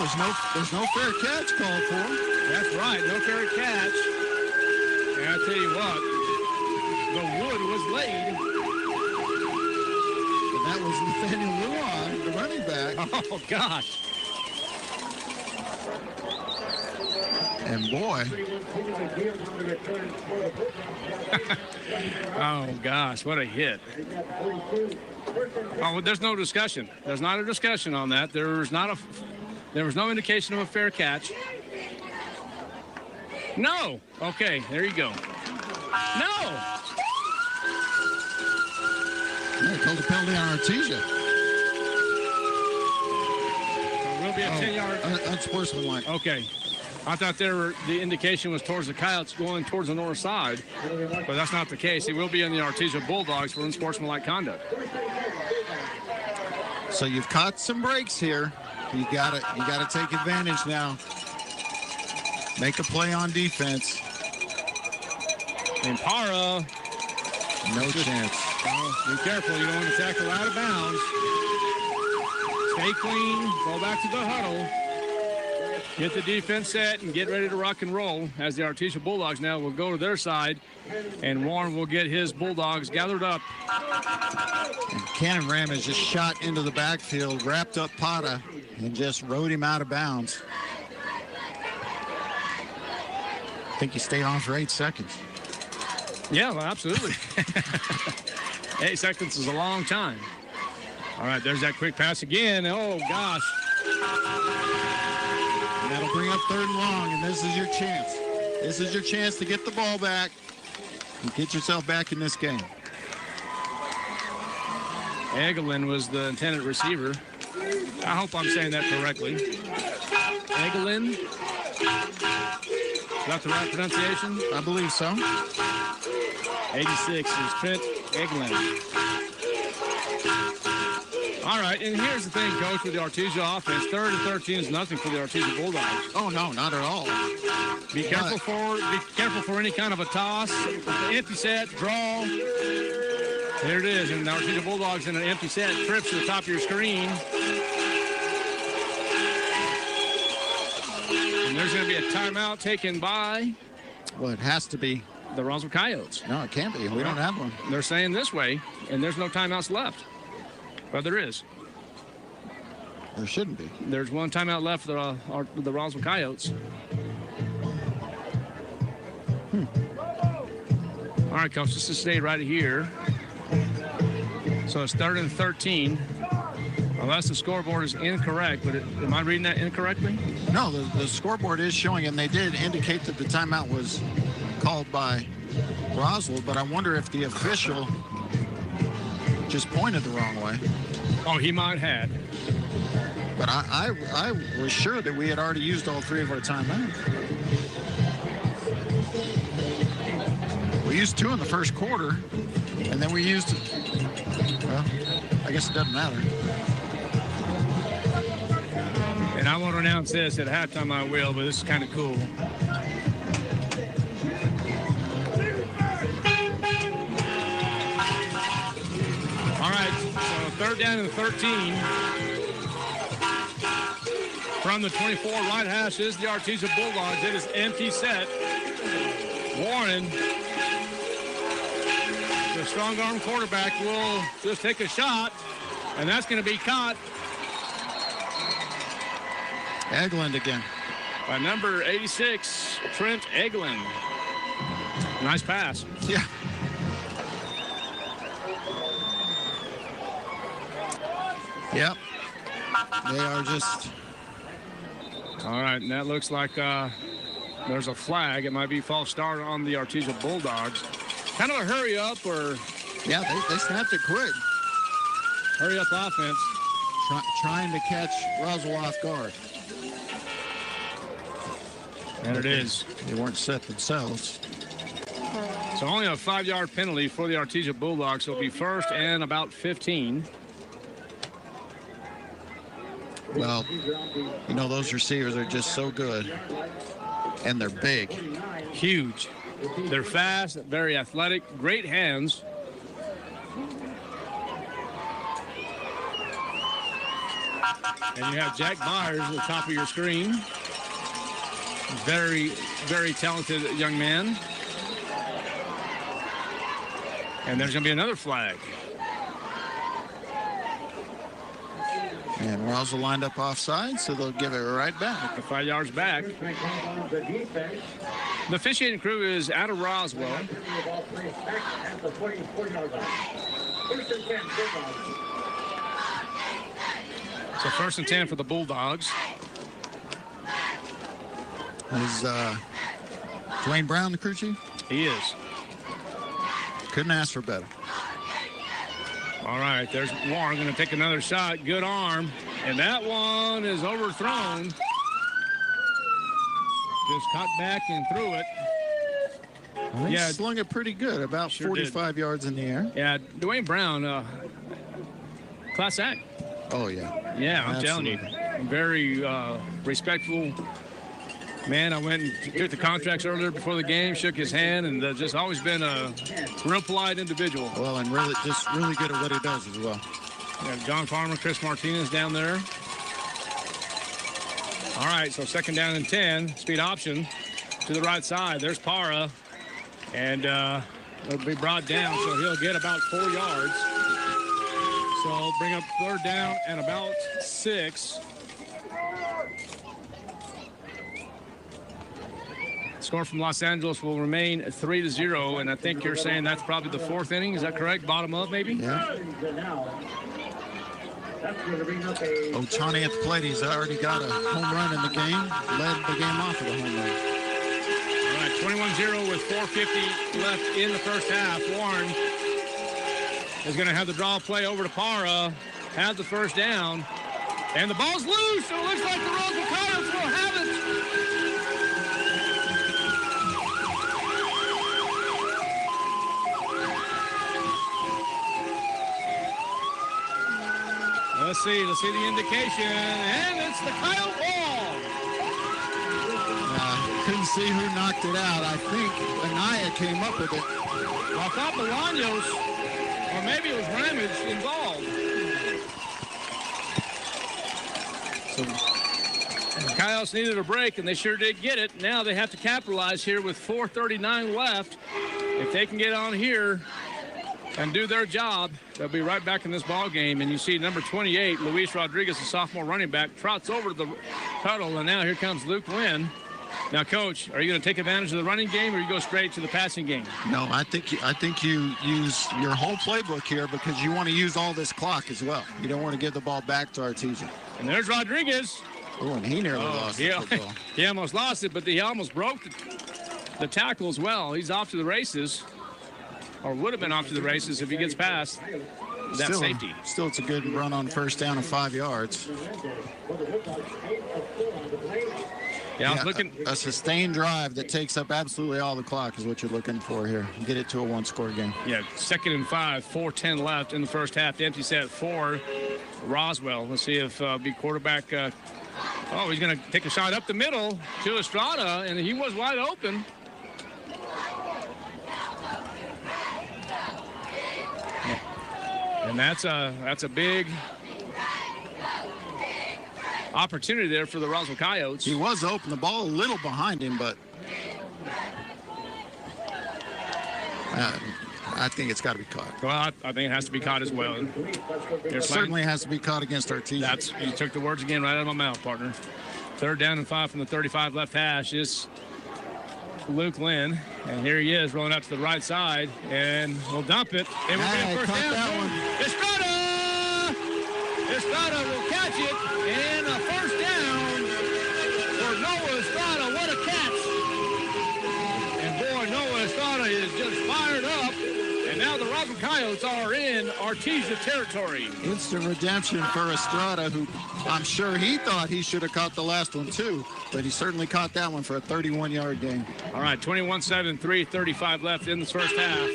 there's no fair catch called for. That's right, no fair catch. And I tell you what, the wood was laid. And that was Nathaniel Luan, the running back. Oh, gosh. And boy. Oh, gosh, what a hit. Oh, there's no discussion. There's not a discussion on that. There was no indication of a fair catch. No. Okay, there you go. No. They called a penalty on Artesia. It will be a 10-yard. Unsportsmanlike. Okay. I thought the indication was towards the Coyotes going towards the north side, but that's not the case. He will be in the Artesia Bulldogs for unsportsmanlike conduct. So you've caught some breaks here. You gotta take advantage now. Make a play on defense. And Para. No chance. Be careful. You don't want to tackle out of bounds. Stay clean. Go back to the huddle. Get the defense set and get ready to rock and roll as the Artesia Bulldogs now will go to their side, and Warren will get his Bulldogs gathered up. And Cannon Ram has just shot into the backfield, wrapped up Pata, and just rode him out of bounds. I think he stayed on for 8 seconds. Yeah, well, absolutely. 8 seconds is a long time. All right, there's that quick pass again. Oh, gosh. And that'll bring up 3rd and long, and this is your chance. This is your chance to get the ball back and get yourself back in this game. Egelin was the intended receiver. I hope I'm saying that correctly. Egelin. Is that the right pronunciation? I believe so. 86 is Trent Egelin. All right, and here's the thing, Coach, with the Artesia offense. 3rd and 13 is nothing for the Artesia Bulldogs. Oh, no, not at all. Be careful for any kind of a toss, empty set, draw. There it is, and the Artesia Bulldogs in an empty set trips to the top of your screen. And there's going to be a timeout taken by... Well, it has to be. The Roswell Coyotes. No, it can't be. We don't have one. They're saying this way, and there's no timeouts left. Well, there is. There shouldn't be. There's one timeout left for the Roswell Coyotes. All right, Coach, this is stay right here. So it's 3rd and 13. Unless the scoreboard is incorrect, but am I reading that incorrectly? No, the scoreboard is showing, and they did indicate that the timeout was called by Roswell, but I wonder if the official just pointed the wrong way. Oh, he might have. But I was sure that we had already used all 3 of our timeouts. We used 2 in the first quarter, and then we used, well, I guess it doesn't matter. And I won't announce this at halftime, I will, but this is kind of cool. All right, so 3rd down and 13. From the 24 right hash is the Artesia Bulldogs. It is empty set. Warren, the strong arm quarterback, will just take a shot, and that's going to be caught. Egelin again. By number 86, Trent Egelin. Nice pass. Yeah. Yep. They are just... All right, and that looks like there's a flag. It might be false start on the Artesia Bulldogs. Kind of a hurry up or... Yeah, they snapped it quick. Hurry up offense. Trying to catch Roswell off guard. And it is. They weren't set themselves. So only a 5-yard penalty for the Artesia Bulldogs. So it'll be 1st and about 15. Well, you know, those receivers are just so good. And they're big. Huge. They're fast, very athletic, great hands. And you have Jack Myers at the top of your screen. Very, very talented young man. And there's going to be another flag. And Roswell lined up offside, so they'll give it right back. 5 yards back. The officiating crew is out of Roswell. So 1st and 10 for the Bulldogs. Is Dwayne Brown the crew chief? He is. Couldn't ask for better. All right, there's Warren going to take another shot. Good arm. And that one is overthrown. Just cut back and threw it. He slung it pretty good, about 45 yards in the air. Yeah, Dwayne Brown, class act. Oh, yeah. Yeah, I'm telling you. Very respectful man. I went and took the contracts earlier before the game, shook his hand, and just always been a real polite individual. Well, and really good at what he does as well. Yeah, John Farmer, Chris Martinez down there. All right, so 2nd down and 10. Speed option to the right side. There's Para. And it'll be brought down, so he'll get about 4 yards. So bring up 3rd down and about 6. Score from Los Angeles will remain 3-0, and I think you're saying that's probably the 4th inning. Is that correct? Bottom up, maybe? Yeah. Otani at the plate. He's already got a home run in the game. Led the game off with a home run. All right, 21-0 with 4:50 left in the first half. Warren is going to have the draw play over to Para. Have the 1st down. And the ball's loose, so it looks like the Roswell Coyotes will have it. Let's see the indication, and it's the Coyote ball. Couldn't see who knocked it out. I think Anaya came up with it. Well, I thought Bolaños, or maybe it was Ramage involved. So the Coyotes needed a break, and they sure did get it. Now they have to capitalize here with 4:39 left. If they can get on here and do their job, they'll be right back in this ball game. And you see number 28, Luis Rodriguez, the sophomore running back, trots over to the huddle, and now here comes Luke Lynn. Now, Coach, are you going to take advantage of the running game, or you go straight to the passing game? No, I think you use your whole playbook here because you want to use all this clock as well. You don't want to give the ball back to Artesia. And there's Rodriguez. Oh, and he nearly lost the football. He almost lost it, but he almost broke the tackle as well. He's off to the races, or would have been off to the races if he gets past that safety. Still, it's a good run on 1st down of 5 yards. Yeah, I was looking. A sustained drive that takes up absolutely all the clock is what you're looking for here. Get it to a 1-score game. Yeah, 2nd and 5, 4:10 left in the first half. The empty set for Roswell. Let's see if the quarterback. He's going to take a shot up the middle to Estrada, and he was wide open. And that's a big opportunity there for the Roswell Coyotes. He was open. The ball a little behind him, but I think it's got to be caught. Well, I think it has to be caught as well. It certainly has to be caught against Artesia. You took the words again right out of my mouth, partner. 3rd down and 5 from the 35 left hash is Luke Lynn. And here he is rolling out to the right side, and we'll dump it. And we'll get a 1st down. Estrada will catch it, and a 1st down for Noah Estrada. What a catch. And boy, Noah Estrada is just fired up. And now the Roswell Coyotes are in Artesia territory. Instant redemption for Estrada, who I'm sure he thought he should have caught the last one too, but he certainly caught that one for a 31-yard gain. All right, 21-7, 3:35 left in this first half.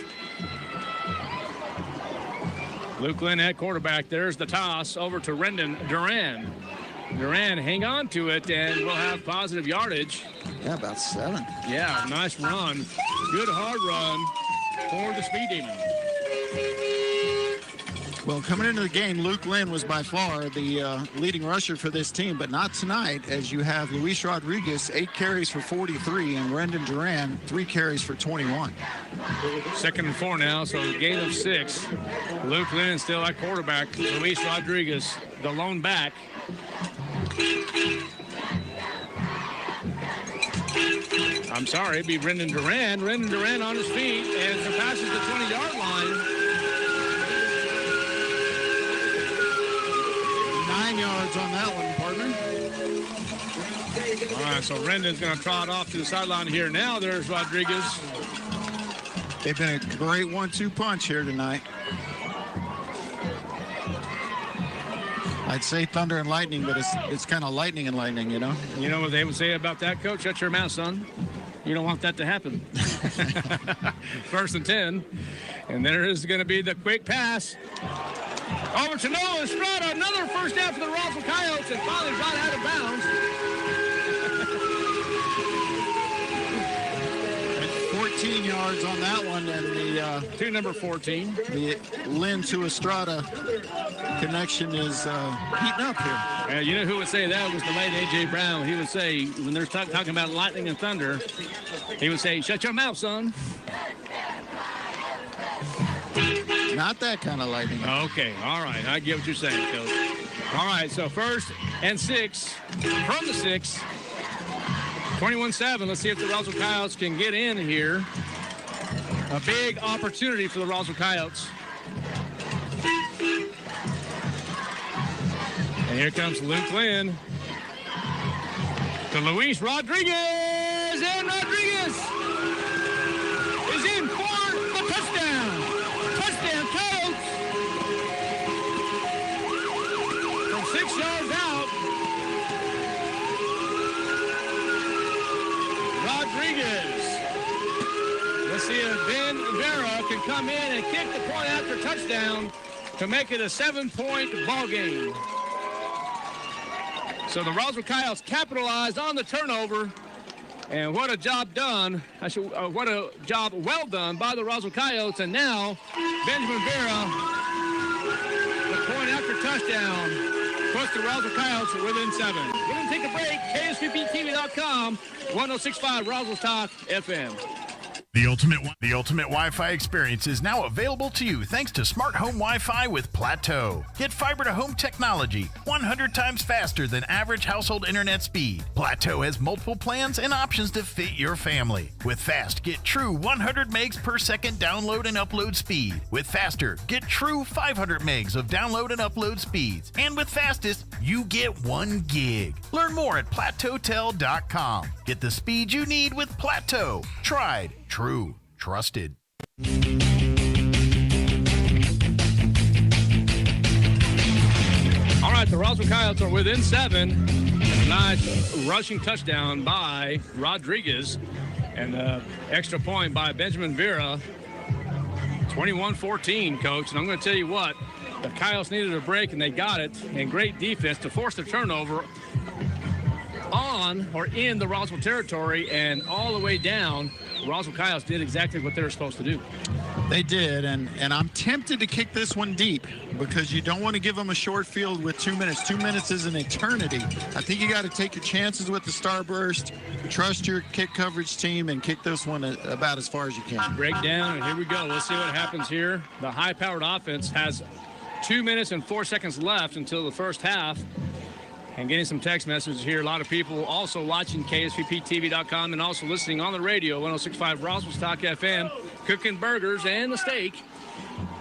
Luke Lynn at quarterback. There's the toss over to Rendon Duran. Duran, hang on to it, and we'll have positive yardage. Yeah, about 7. Yeah, nice run. Good hard run for the Speed Demon. Well, coming into the game, Luke Lynn was by far the leading rusher for this team, but not tonight, as you have Luis Rodriguez, 8 carries for 43, and Rendon Duran, 3 carries for 21. 2nd and 4 now, so a gain of 6. Luke Lynn still at quarterback. Luis Rodriguez, the lone back. I'm sorry, it'd be Rendon Duran. Rendon Duran on his feet and surpasses the 20-yard line. 9 yards on that one, partner. All right, so Rendon's going to trot off to the sideline here. Now there's Rodriguez. They've been a great 1-2 punch here tonight. I'd say thunder and lightning, but it's kind of lightning and lightning, you know? You know what they would say about that, Coach? Shut your mouth, son. You don't want that to happen. 1st and 10. And there is going to be the quick pass. Over to Noah Estrada, another first down for the Roswell Coyotes, and finally got out of bounds. 14 yards on that one, and the to number 14. The Lynn to Estrada connection is heating up here. You know who would say that was the late A.J. Brown. He would say, when they're talking about lightning and thunder, he would say, shut your mouth, son. Not that kind of lightning. Okay, all right. I get what you're saying, Coach. All right, so 1st and 6 from the 6. 21-7. Let's see if the Roswell Coyotes can get in here. A big opportunity for the Roswell Coyotes. And here comes Luke Lynn to Luis Rodriguez. And Rodriguez is in for the touchdown. Touchdown, Coyotes. From 6 yards out. Rodriguez. Let's see if Ben Vera can come in and kick the point after touchdown to make it a 7-point ball game. So the Roswell Coyotes capitalized on the turnover, and what a job done. What a job well done by the Roswell Coyotes. And now Benjamin Vera, the point after touchdown, puts the Roswell Coyotes within 7. We're going to take a break. KSVPTV.com, 1065 Roswell Talk FM. The ultimate Wi-Fi experience is now available to you thanks to smart home Wi-Fi with Plateau. Get fiber to home technology 100 times faster than average household internet speed. Plateau has multiple plans and options to fit your family. With fast, get true 100 megs per second download and upload speed. With faster, get true 500 megs of download and upload speeds. And with fastest, you get 1 gig. Learn more at plateautel.com. Get the speed you need with Plateau. Tried, true, trusted. All right, the Roswell Coyotes are within 7. Nice rushing touchdown by Rodriguez. And extra point by Benjamin Vera. 21-14, Coach. And I'm going to tell you what, the Coyotes needed a break, and they got it. And great defense to force the turnover on or in the Roswell territory, and all the way down. Roswell Coyotes did exactly what they were supposed to do. They did, and I'm tempted to kick this one deep because you don't want to give them a short field with 2 minutes. 2 minutes is an eternity. I think you got to take your chances with the starburst, trust your kick coverage team, and kick this one about as far as you can. Break down, and here we go. Let's see what happens here. The high-powered offense has 2 minutes and 4 seconds left until the first half. And getting some text messages here. A lot of people also watching KSVPTV.com and also listening on the radio, 1065 Roswell Stock FM, cooking burgers and the steak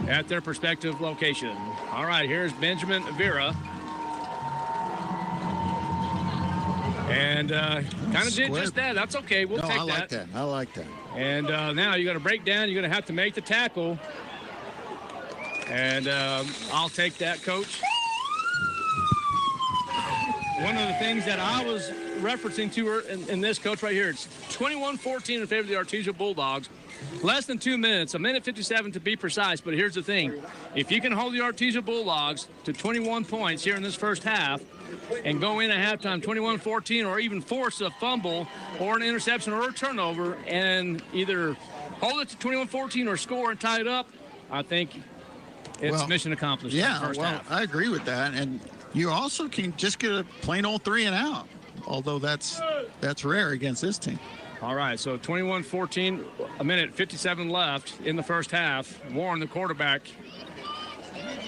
at their respective location. All right, here's Benjamin Vera. And kind of did just that. That's okay. We'll take that. I like that. I like that. And now you got to break down. You're going to have to make the tackle. And I'll take that, Coach. One of the things that I was referencing to her in this, Coach, right here, it's 21-14 in favor of the Artesia Bulldogs. Less than 2 minutes, 1:57 to be precise. But here's the thing. If you can hold the Artesia Bulldogs to 21 points here in this first half and go in at halftime 21-14 or even force a fumble or an interception or a turnover and either hold it to 21-14 or score and tie it up, I think it's mission accomplished. Yeah, first half. I agree with that. And you also can just get a plain old 3 and out, although that's rare against this team. All right, so 21-14, a minute 57 left in the first half. Warren, the quarterback,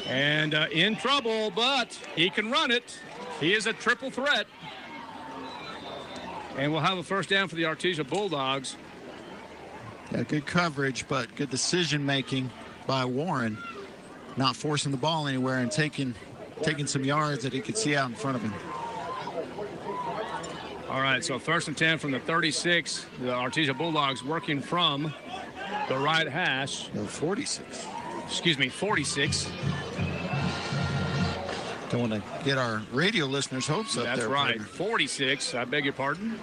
and in trouble, but he can run it. He is a triple threat. And we'll have a first down for the Artesia Bulldogs. Yeah, good coverage, but good decision-making by Warren, not forcing the ball anywhere and taking some yards that he could see out in front of him. All right, so 1st and 10 from the 36. The Artesia Bulldogs working from the right hash. No, 46. Excuse me, 46. Don't want to get our radio listeners' hopes up there. That's right, 46. I beg your pardon.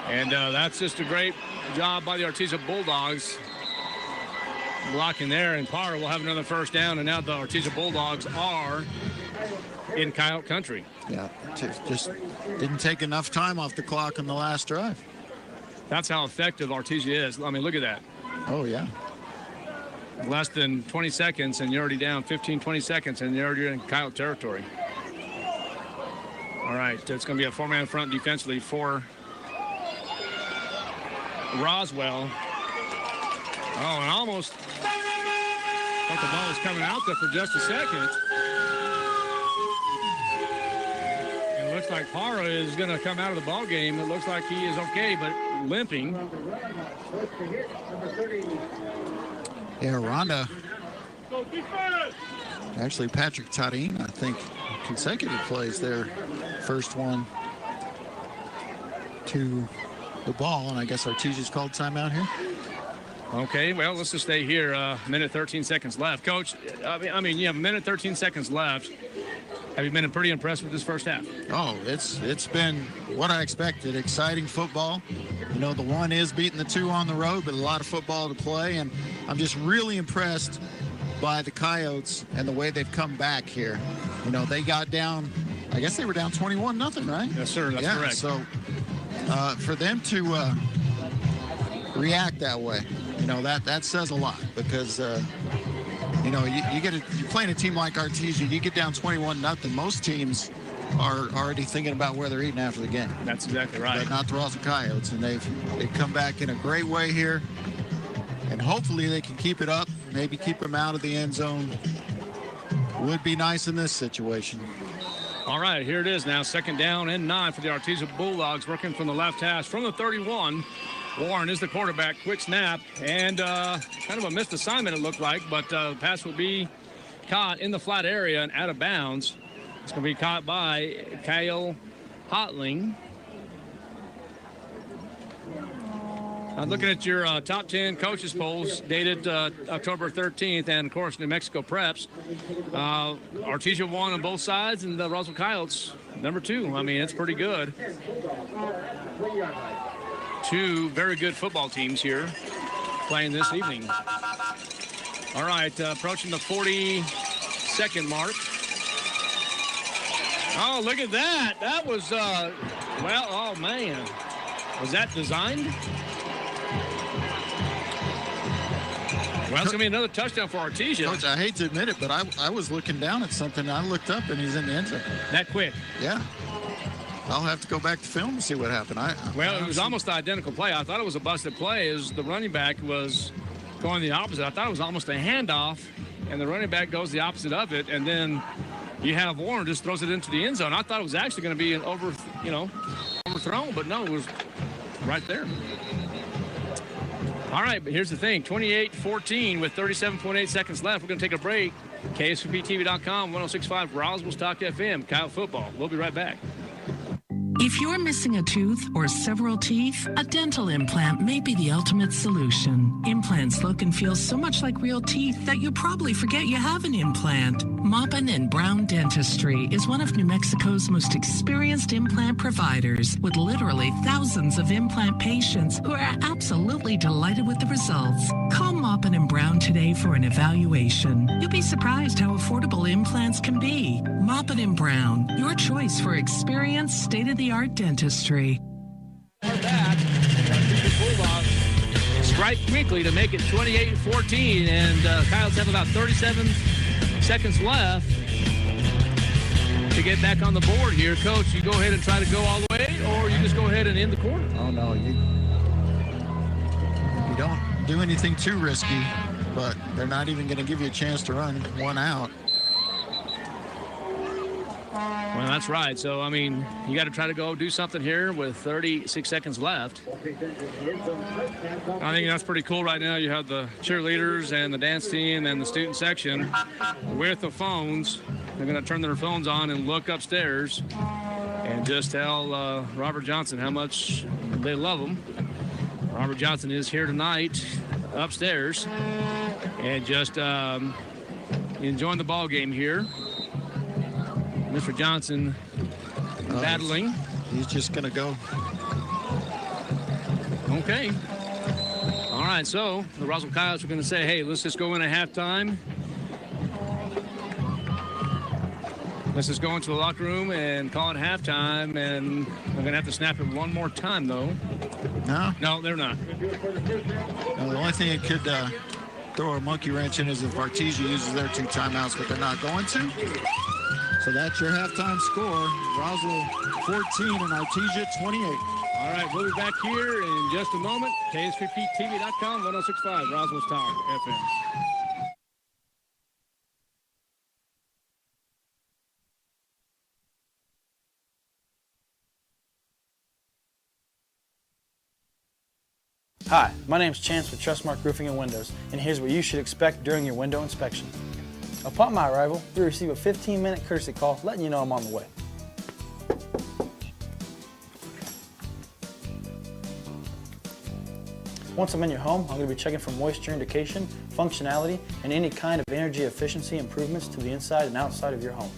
And that's just a great job by the Artesia Bulldogs blocking there. And Parra will have another first down. And now the Artesia Bulldogs are in Coyote country. Yeah, just didn't take enough time off the clock on the last drive. That's how effective Artesia is. I mean, look at that. Oh, yeah. Less than 20 seconds, and you're already down 15, 20 seconds, and you're already in Coyote territory. All right, it's going to be a 4-man front defensively for Roswell. Oh, and almost thought the ball was coming out there for just a second. It looks like Parra is going to come out of the ball game. It looks like he is okay, but limping. Yeah, Rhonda. Actually, Patrick Tarin, I think, consecutive plays there. First one to the ball, and I guess Artesia's called timeout here. Okay, well, let's just stay here. Minute 13 seconds left. Coach, I mean, you have a minute 13 seconds left. Have you been pretty impressed with this first half? Oh, it's been what I expected. Exciting football. You know, the 1 is beating the 2 on the road, but a lot of football to play, and I'm just really impressed by the Coyotes and the way they've come back here. You know, they got down, I guess they were down 21-0, right? Yes, sir. That's correct. So for them to react that way, you know, that says a lot, because you know, you're playing a team like Artesia, you get down 21-0. Most teams are already thinking about where they're eating after the game. That's exactly right. But not the Roswell Coyotes, and they've come back in a great way here, and hopefully they can keep it up. Maybe keep them out of the end zone. Would be nice in this situation. All right, here it is now. 2nd down and 9 for the Artesia Bulldogs, working from the left hash from the 31. Warren is the quarterback. Quick snap, and kind of a missed assignment, it looked like, but the pass will be caught in the flat area and out of bounds. It's going to be caught by Kyle Hotling. I'm looking at your top 10 coaches polls dated October 13th, and, of course, New Mexico Preps. Artesia won on both sides, and the Roswell Coyotes, number 2. I mean, it's pretty good. 2 very good football teams here playing this evening. All right, approaching the 40-second mark. Oh, look at that. That was, well, oh, man. Was that designed? Well, it's going to be another touchdown for Artesia. Coach, I hate to admit it, but I was looking down at something. I looked up, and he's in the end zone. That quick? Yeah. I'll have to go back to film and see what happened. Well, it was almost the identical play. I thought it was a busted play as the running back was going the opposite. I thought it was almost a handoff, and the running back goes the opposite of it, and then you have Warren just throws it into the end zone. I thought it was actually going to be an overthrown, but no, it was right there. All right, but here's the thing, 28-14 with 37.8 seconds left. We're going to take a break. KSVPTV.com, 106.5 Roswell's Talk FM, Coyote Football. We'll be right back. If you're missing a tooth or several teeth, a dental implant may be the ultimate solution. Implants look and feel so much like real teeth that you probably forget you have an implant. Maupin and Brown Dentistry is one of New Mexico's most experienced implant providers, with literally thousands of implant patients who are absolutely delighted with the results. Call Maupin and Brown today for an evaluation. You'll be surprised how affordable implants can be. Maupin and Brown, your choice for experienced, state-of-the-art dentistry. Bulldogs strike quickly to make it 28-14, and Coyotes have about 37 seconds left to get back on the board here. Coach, you go ahead and try to go all the way, or you just go ahead and end the quarter? Oh, no, you don't do anything too risky, but they're not even going to give you a chance to run one out. Well, that's right. So, I mean, you got to try to go do something here with 36 seconds left. I think that's pretty cool right now. You have the cheerleaders and the dance team and the student section with the phones. They're going to turn their phones on and look upstairs and just tell Robert Johnson how much they love him. Robert Johnson is here tonight upstairs and just enjoying the ball game here. Mr. Johnson battling. He's just going to go. Okay. All right, so the Roswell Coyotes are going to say, hey, let's just go in at halftime. Let's just go into the locker room and call it halftime, and we're going to have to snap it one more time, though. No? No, they're not. No, the only thing it could throw a monkey wrench in is if Artesia uses their 2 timeouts, but they're not going to. So that's your halftime score. Roswell 14 and Artesia 28. All right, we'll be back here in just a moment. KSVPTV.com, 106.5, Roswell's Tower FM. Hi, my name is Chance with Trustmark Roofing and Windows, and here's what you should expect during your window inspection. Upon my arrival, you'll receive a 15-minute courtesy call letting you know I'm on the way. Once I'm in your home, I'm going to be checking for moisture indication, functionality, and any kind of energy efficiency improvements to the inside and outside of your home.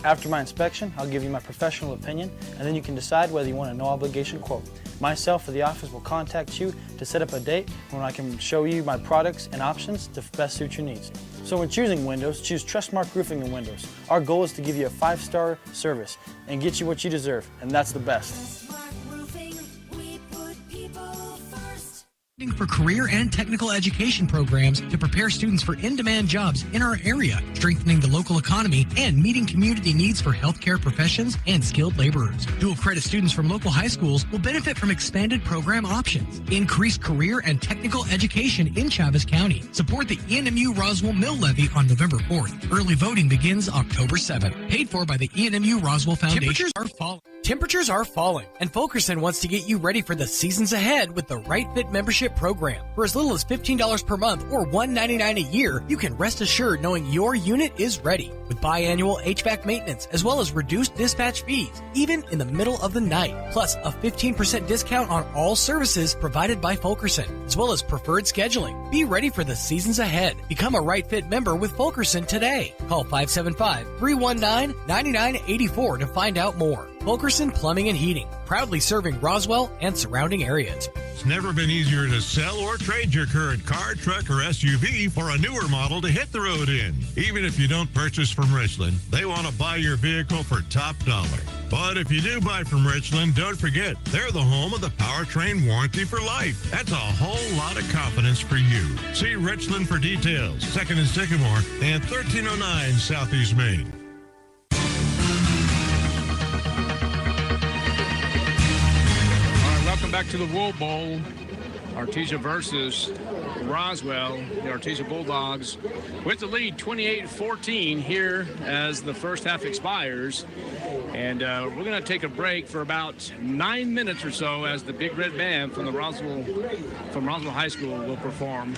After my inspection, I'll give you my professional opinion, and then you can decide whether you want a no-obligation quote. Myself or the office will contact you to set up a date when I can show you my products and options to best suit your needs. So when choosing windows, choose Trustmark Roofing and Windows. Our goal is to give you a 5-star service and get you what you deserve, and that's the best. For career and technical education programs to prepare students for in-demand jobs in our area, strengthening the local economy and meeting community needs for healthcare professions and skilled laborers. Dual credit students from local high schools will benefit from expanded program options. Increased career and technical education in Chavez County. Support the ENMU Roswell Mill Levy on November 4th. Early voting begins October 7th. Paid for by the ENMU Roswell Foundation. Temperatures are falling, and Fulkerson wants to get you ready for the seasons ahead with the Right Fit membership program. For as little as $15 per month or $199 a year, you can rest assured knowing your unit is ready. With biannual HVAC maintenance, as well as reduced dispatch fees, even in the middle of the night. Plus, a 15% discount on all services provided by Fulkerson, as well as preferred scheduling. Be ready for the seasons ahead. Become a Right Fit member with Fulkerson today. Call 575-319-9984 to find out more. Fulkerson Plumbing and Heating, proudly serving Roswell and surrounding areas. It's never been easier to sell or trade your current car, truck, or SUV for a newer model to hit the road in. Even if you don't purchase from Richland, they want to buy your vehicle for top dollar. But if you do buy from Richland, don't forget, they're the home of the powertrain warranty for life. That's a whole lot of confidence for you. See Richland for details. 2nd and Sycamore and 1309 Southeast Main. Welcome back to the Wool Bowl. Artesia versus Roswell. The Artesia Bulldogs with the lead 28-14 here as the first half expires. And we're going to take a break for about 9 minutes or so as the Big Red Band from Roswell High School will perform.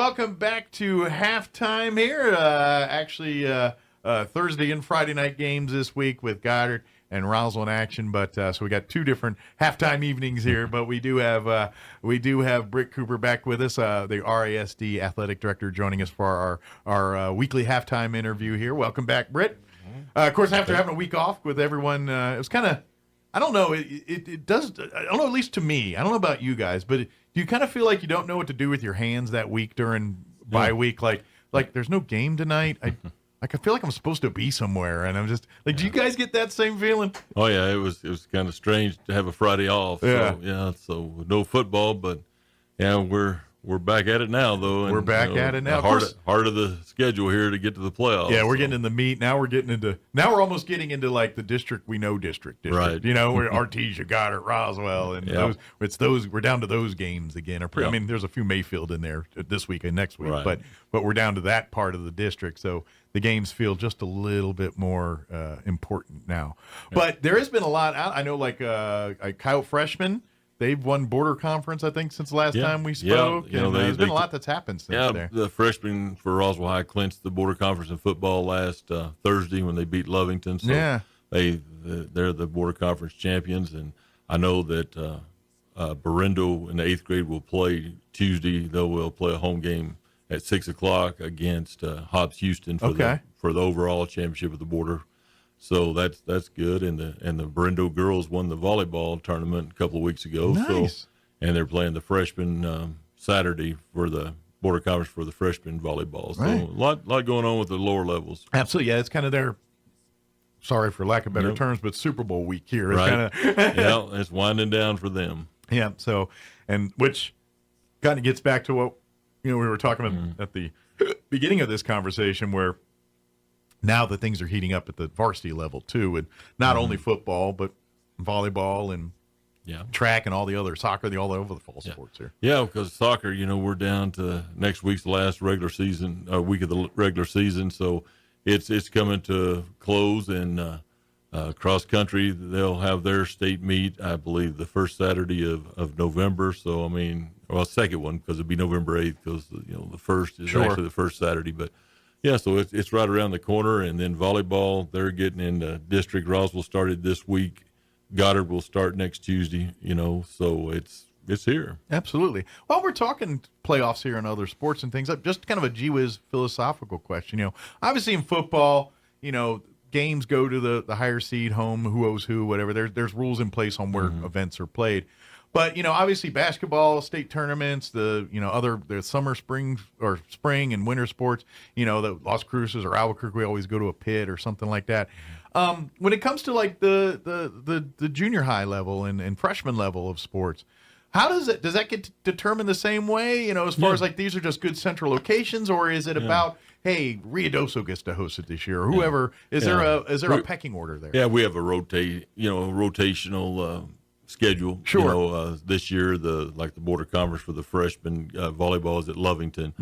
welcome back to halftime here. Thursday and Friday night games this week with Goddard and Roswell in action. But so we got two different halftime evenings here. But we do have Britt Cooper back with us, the RASD athletic director, joining us for our weekly halftime interview here. Welcome back, Britt. Of course, after having a week off with everyone, it was kind of, I don't know, it does, I don't know, at least to me, I don't know about you guys, but do you kind of feel like you don't know what to do with your hands that week during bye week? Like there's no game tonight. I feel like I'm supposed to be somewhere, and I'm just like, do you guys get that same feeling? Oh yeah, it was kind of strange to have a Friday off. Yeah. So no football, but yeah, we're back at it now though. And, we're back at it now. Heart of the schedule here to get to the playoffs. Yeah, we're getting in the meat. Now we're almost getting into like the district we know district. Right. You know, where Artesia, Goddard, Roswell, and those we're down to those games again. I mean, there's a few Mayfield in there this week and next week, but we're down to that part of the district. So the games feel just a little bit more important now. Yeah. But there has been a lot out. I know, like Coyote freshmen. They've won border conference, I think, since the last time we spoke. Yeah, there's been a lot that's happened since there. The freshmen for Roswell High clinched the border conference in football last Thursday when they beat Lovington. So they're the border conference champions, and I know that Berendo in the 8th grade will play Tuesday. They'll play a home game at 6:00 against Hobbs Houston for the overall championship of the border. So that's good, and the Berendo girls won the volleyball tournament a couple of weeks ago. Nice. And they're playing the freshman Saturday for the border conference for the freshman volleyball. So a lot going on with the lower levels. Absolutely, yeah. It's kind of their, sorry for lack of better terms, but Super Bowl week here. It's right. It's winding down for them. Yeah. So, and which kind of gets back to what we were talking about at the beginning of this conversation, where now that things are heating up at the varsity level too, and not only football but volleyball and track and all the other soccer, all over the fall sports here. Yeah, because soccer, we're down to next week's the last regular season, week of the regular season, so it's coming to close. And cross country, they'll have their state meet, I believe, the first Saturday of November. So second one, because it'd be November 8th, because the first is actually the first Saturday, but. Yeah, so it's right around the corner. And then volleyball, they're getting into district. Roswell started this week. Goddard will start next Tuesday, so it's here. Absolutely. While we're talking playoffs here and other sports and things, just kind of a gee whiz philosophical question. Obviously in football, games go to the higher seed home, who owes who, whatever. There's rules in place on where events are played. But, obviously basketball, state tournaments, the summer, spring and winter sports, the Las Cruces or Albuquerque, we always go to a pit or something like that. When it comes to like the junior high level and freshman level of sports, how does that get determined the same way, as far as like these are just good central locational, or is it about, hey, Ruidoso gets to host it this year, or whoever? Is there a pecking order there? Yeah, we have a rotational schedule. Sure. This year the border conference for the freshman volleyball is at Lovington.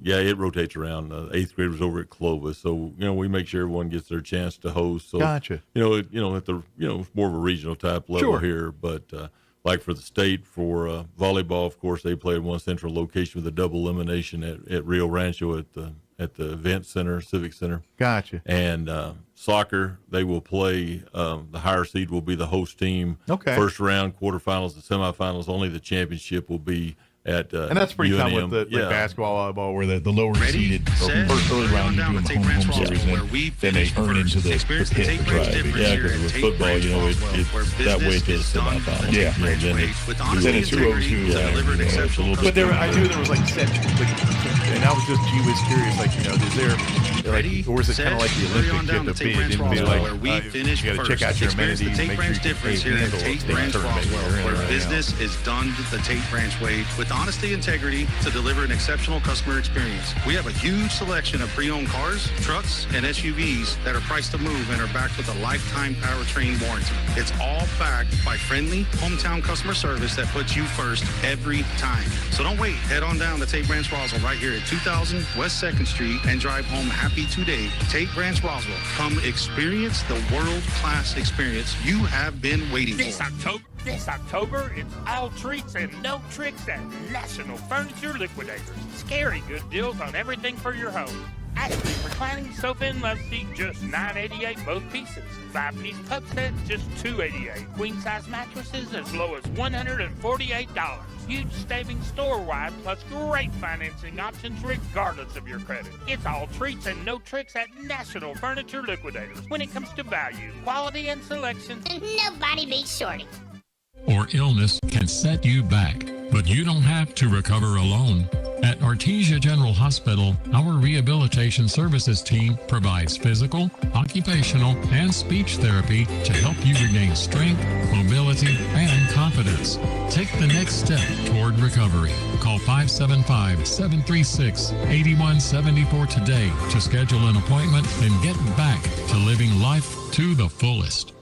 It rotates around. 8th graders over at Clovis, so we make sure everyone gets their chance to host. So gotcha. At the more of a regional type level here, but like for the state for volleyball, of course they play at one central location with a double elimination at Rio Rancho at the event center, civic center. Gotcha. And soccer, they will play, the higher seed will be the host team. Okay. First round, quarterfinals, and semifinals. Only the championship will be at and that's pretty common with the basketball, volleyball, where the lower seeded first early round you do them home series, and then they earn into the pit. Yeah, because with football, it's that way to the semifinals. Yeah. Then it's 2 over 2. But I knew there was like set, and I was just curious, is there or is it kind of like the Olympics? You have to bid and be like, you got to check out your amenities, make sure you can handle Tate Branch Roswell, where business is done the Tate Branch way with honesty and integrity to deliver an exceptional customer experience. We have a huge selection of pre-owned cars, trucks, and SUVs that are priced to move and are backed with a lifetime powertrain warranty. It's all backed by friendly hometown customer service that puts you first every time. So don't wait. Head on down to Tate Branch Roswell right here at 2000 West 2nd Street and drive home happy today. Tate Branch Roswell. Come experience the world-class experience you have been waiting for. This October, it's all treats and no tricks at National Furniture Liquidators. Scary good deals on everything for your home. Ashley reclining sofa and love seat, just $9.88 both pieces. 5-piece pub sets, just $2.88. Queen-size mattresses as low as $148. Huge savings store-wide, plus great financing options regardless of your credit. It's all treats and no tricks at National Furniture Liquidators. When it comes to value, quality, and selection, nobody beats Shorty. Or illness can set you back, but you don't have to recover alone. At Artesia General Hospital, our rehabilitation services team provides physical, occupational, and speech therapy to help you regain strength, mobility, and confidence. Take the next step toward recovery. Call 575-736-8174 today to schedule an appointment and get back to living life to the fullest.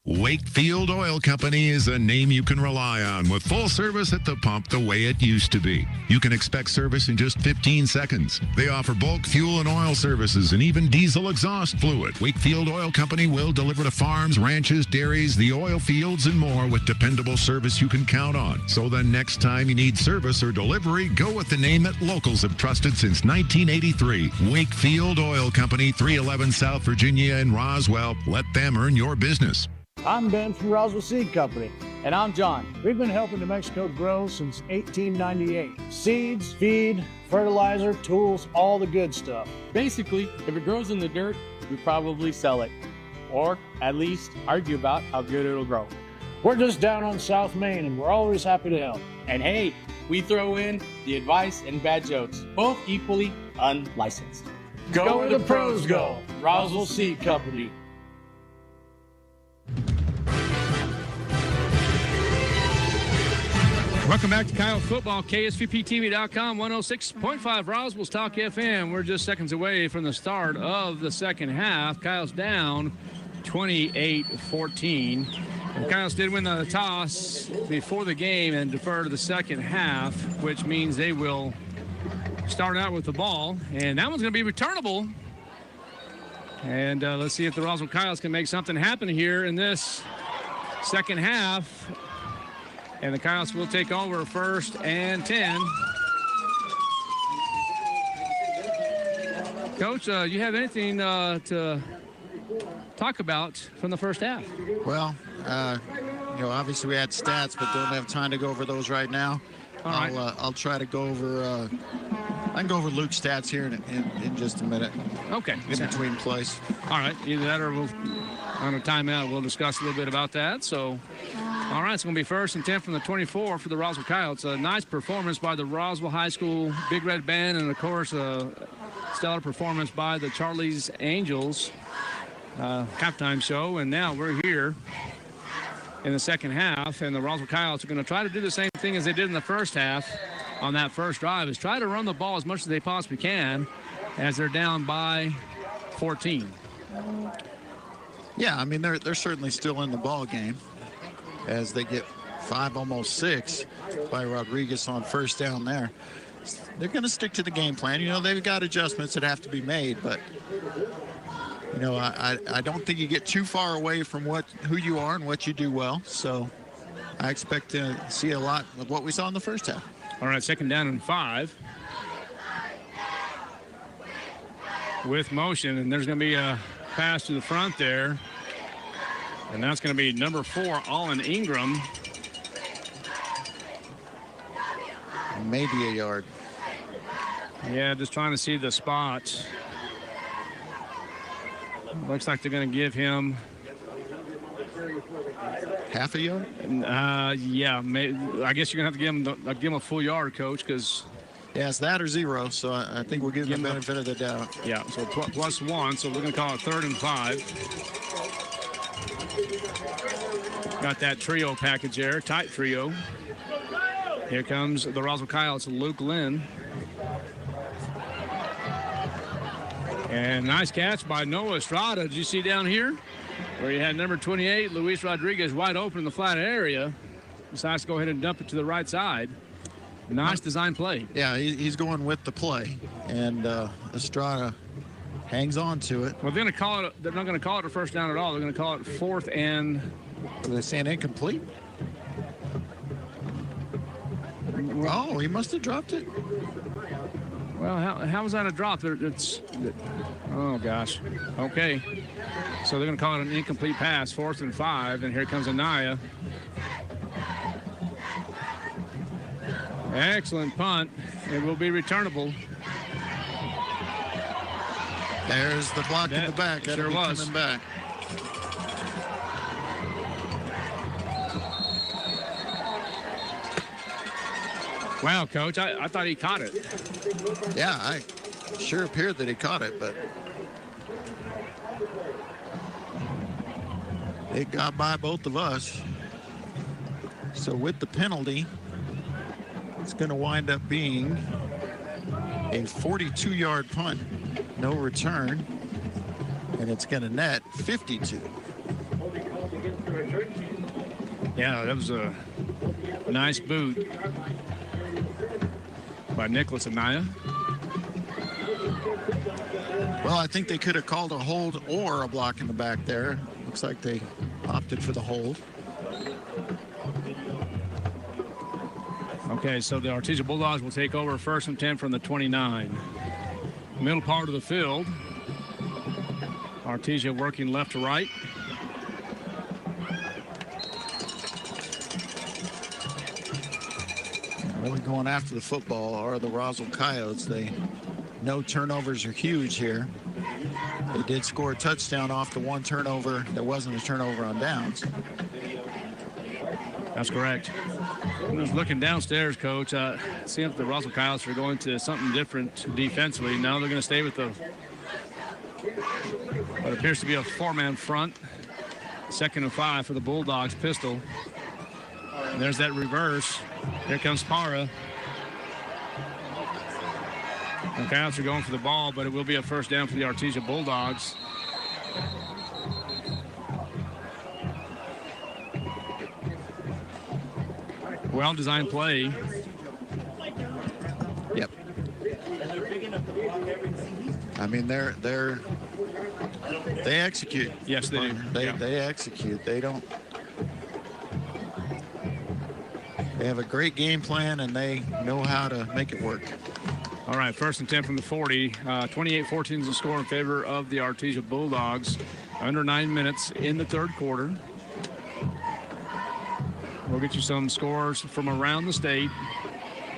Wakefield Oil Company is a name you can rely on with full service at the pump the way it used to be. You can expect service in just 15 seconds. They offer bulk fuel and oil services and even diesel exhaust fluid. Wakefield Oil Company will deliver to farms, ranches, dairies, the oil fields, and more with dependable service you can count on. So the next time you need service or delivery, go with the name that locals have trusted since 1983. Wakefield Oil Company, 311 South Virginia in Roswell. Let them earn your business. I'm Ben from Roswell Seed Company. And I'm John. We've been helping New Mexico grow since 1898. Seeds, feed, fertilizer, tools, all the good stuff. Basically, if it grows in the dirt, we probably sell it. Or at least argue about how good it'll grow. We're just down on South Main and we're always happy to help. And hey, we throw in the advice and bad jokes, both equally unlicensed. Go where the pros go. Roswell Seed Company. Welcome back to Coyote Football, KSVPTV.com, 106.5 Roswell's Talk FM. We're just seconds away from the start of the second half. Coyotes down 28-14. And Coyotes did win the toss before the game and defer to the second half, which means they will start out with the ball. And that one's going to be returnable. And let's see if the Roswell Coyotes can make something happen here in this second half. And the Coyotes will take over 1st and 10. Coach, you have anything to talk about from the first half? Well, obviously we had stats, but don't have time to go over those right now. All right. I'll try to go over. I can go over Luke's stats here in just a minute. Okay. In between plays. All right. Either that or we'll on a timeout. We'll discuss a little bit about that. So, all right. It's going to be 1st and 10 from the 24 for the Roswell Coyotes. A nice performance by the Roswell High School Big Red Band, and of course a stellar performance by the Charlie's Angels halftime show. And now we're here in the second half, and the Roswell Coyotes are going to try to do the same thing as they did in the first half on that first drive, is try to run the ball as much as they possibly can as they're down by 14. Yeah, I mean, they're certainly still in the ball game as they get 5, almost 6 by Rodriguez on first down there. They're going to stick to the game plan. They've got adjustments that have to be made, but I don't think you get too far away from who you are and what you do well. So I expect to see a lot of what we saw in the first half. All right, 2nd down and 5. With motion, and there's going to be a pass to the front there. And that's going to be number 4, Allen Ingram. Maybe a yard. Yeah, just trying to see the spot. Looks like they're going to give him half a yard. Yeah, I guess you're going to have to give him a full yard, Coach, because it's that or 0. So I think we'll give him the benefit of the doubt. Yeah, so plus 1. So we're going to call it 3rd and 5. Got that trio package there, tight trio. Here comes the Roswell Coyotes, Luke Lynn. And nice catch by Noah Estrada. Did you see down here where you had number 28, Luis Rodriguez, wide open in the flat area? Decides to go ahead and dump it to the right side. Nice design play. Yeah, he's going with the play. And Estrada hangs on to it. Well, they're not going to call it a first down at all. They're going to call it 4th and Are they saying incomplete? Oh, he must have dropped it. Well, how was that a drop? Oh, gosh. Okay. So they're going to call it an incomplete pass, 4th and 5, and here comes Anaya. Excellent punt. It will be returnable. There's the block in the back. That'll be coming back. Wow, Coach, I thought he caught it. Yeah, I sure appeared that he caught it, but it got by both of us. So with the penalty, it's going to wind up being a 42-yard punt, no return, and it's going to net 52. Yeah, that was a nice boot by Nicholas Anaya. Well, I think they could have called a hold or a block in the back there. Looks like they opted for the hold. Okay, so the Artesia Bulldogs will take over 1st and 10 from the 29. Middle part of the field. Artesia working left to right. Really going after the football are the Roswell Coyotes. They know turnovers are huge here. They did score a touchdown off the one turnover. There wasn't a turnover on downs. That's correct. I was looking downstairs, Coach. See if the Roswell Coyotes are going to something different defensively. Now they're going to stay with what appears to be a 4-man front. 2nd and 5 for the Bulldogs pistol. And there's that reverse. Here comes Parra. The Coyotes are going for the ball, but it will be a 1st down for the Artesia Bulldogs. Well-designed play. Yep. I mean, they execute. Yes, they do. They execute. They don't. They have a great game plan, and they know how to make it work. All right, 1st and 10 from the 40. 28-14 is the score in favor of the Artesia Bulldogs. Under 9 minutes in the 3rd quarter. We'll get you some scores from around the state.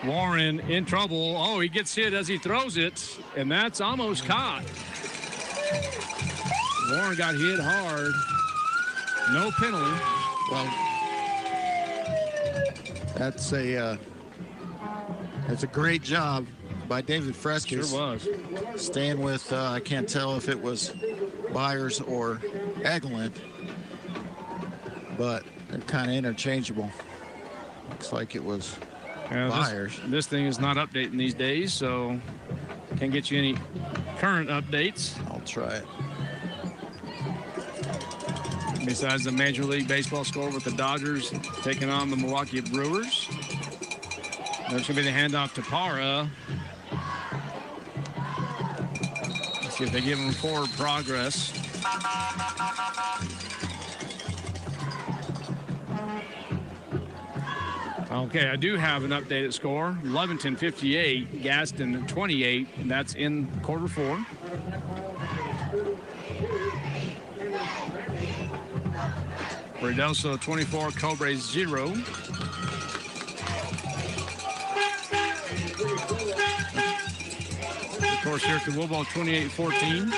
Warren in trouble. Oh, he gets hit as he throws it, and that's almost caught. Warren got hit hard. No penalty. Well, that's a great job by David Freskis. Sure was. Staying with, I can't tell if it was Byers or Eglin, but they're kind of interchangeable. Looks like it was Byers. This thing is not updating these days, so can't get you any current updates. I'll try it. Besides the Major League Baseball score with the Dodgers taking on the Milwaukee Brewers. There's going to be the handoff to Parra. Let's see if they give him forward progress. Okay, I do have an updated score. Levington 58, Gaston 28, and that's in quarter 4. Ruidoso 24, Cobre 0. Of course, here at the Woolball 28-14.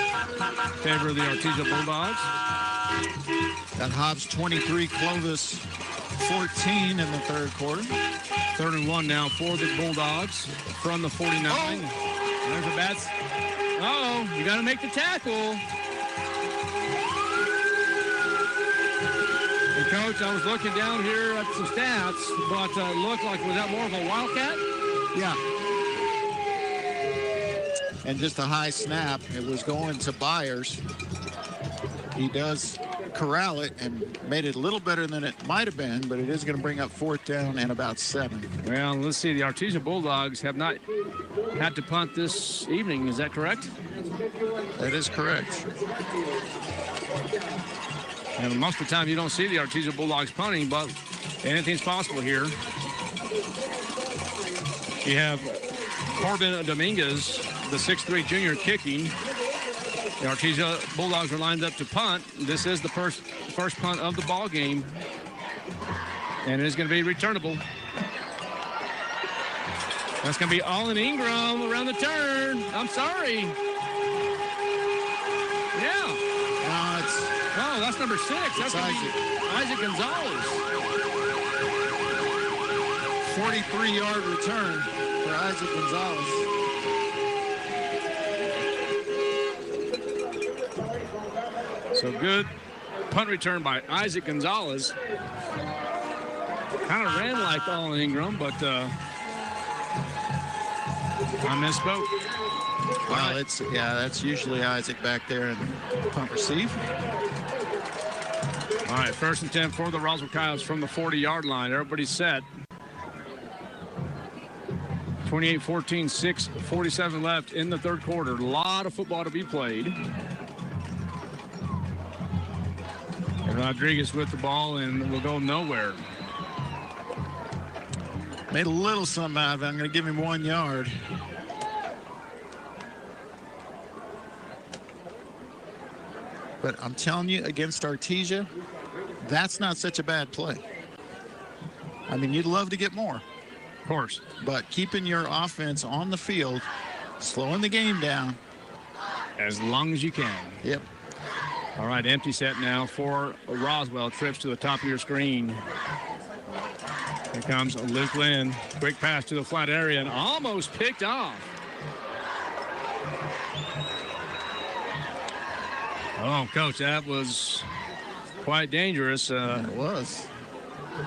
Favor of the Artesia Bulldogs. Got Hobbs 23, Clovis 14 in the 3rd quarter. 3rd and 1 now for the Bulldogs from the 49. Oh. There's a bats. Uh-oh, you got to make the tackle. And Coach, I was looking down here at some stats, but it looked like, was that more of a wildcat? Yeah. And just a high snap. It was going to Byers. He does corral it and made it a little better than it might have been, but it is going to bring up 4th down and about 7. Well, let's see. The Artesia Bulldogs have not had to punt this evening. Is that correct? That is correct. And most of the time you don't see the Artesia Bulldogs punting, but anything's possible here. You have Corbin Dominguez, the 6'3 junior, kicking. The Artesia Bulldogs are lined up to punt. This is the first punt of the ball game, and it is going to be returnable. That's going to be Olin Ingram around the turn. I'm sorry. Yeah. No, that's number 6. That's Isaac Gonzalez. 43-yard return for Isaac Gonzalez. So good punt return by Isaac Gonzalez. Kind of ran like Olin Ingram, but I misspoke. Well, that's usually Isaac back there and punt receive. All right, 1st and 10 for the Roswell Coyotes from the 40-yard line. Everybody's set. 28-14, 6:47 left in the third quarter. A lot of football to be played. And Rodriguez with the ball and will go nowhere. Made a little something out of it. I'm going to give him 1 yard. But I'm telling you, against Artesia, that's not such a bad play. I mean, you'd love to get more. Of course. But keeping your offense on the field, slowing the game down. As long as you can. Yep. All right, empty set now for Roswell. Trips to the top of your screen. Here comes Luke Lynn. Quick pass to the flat area and almost picked off. Oh, Coach, that was quite dangerous. It was. I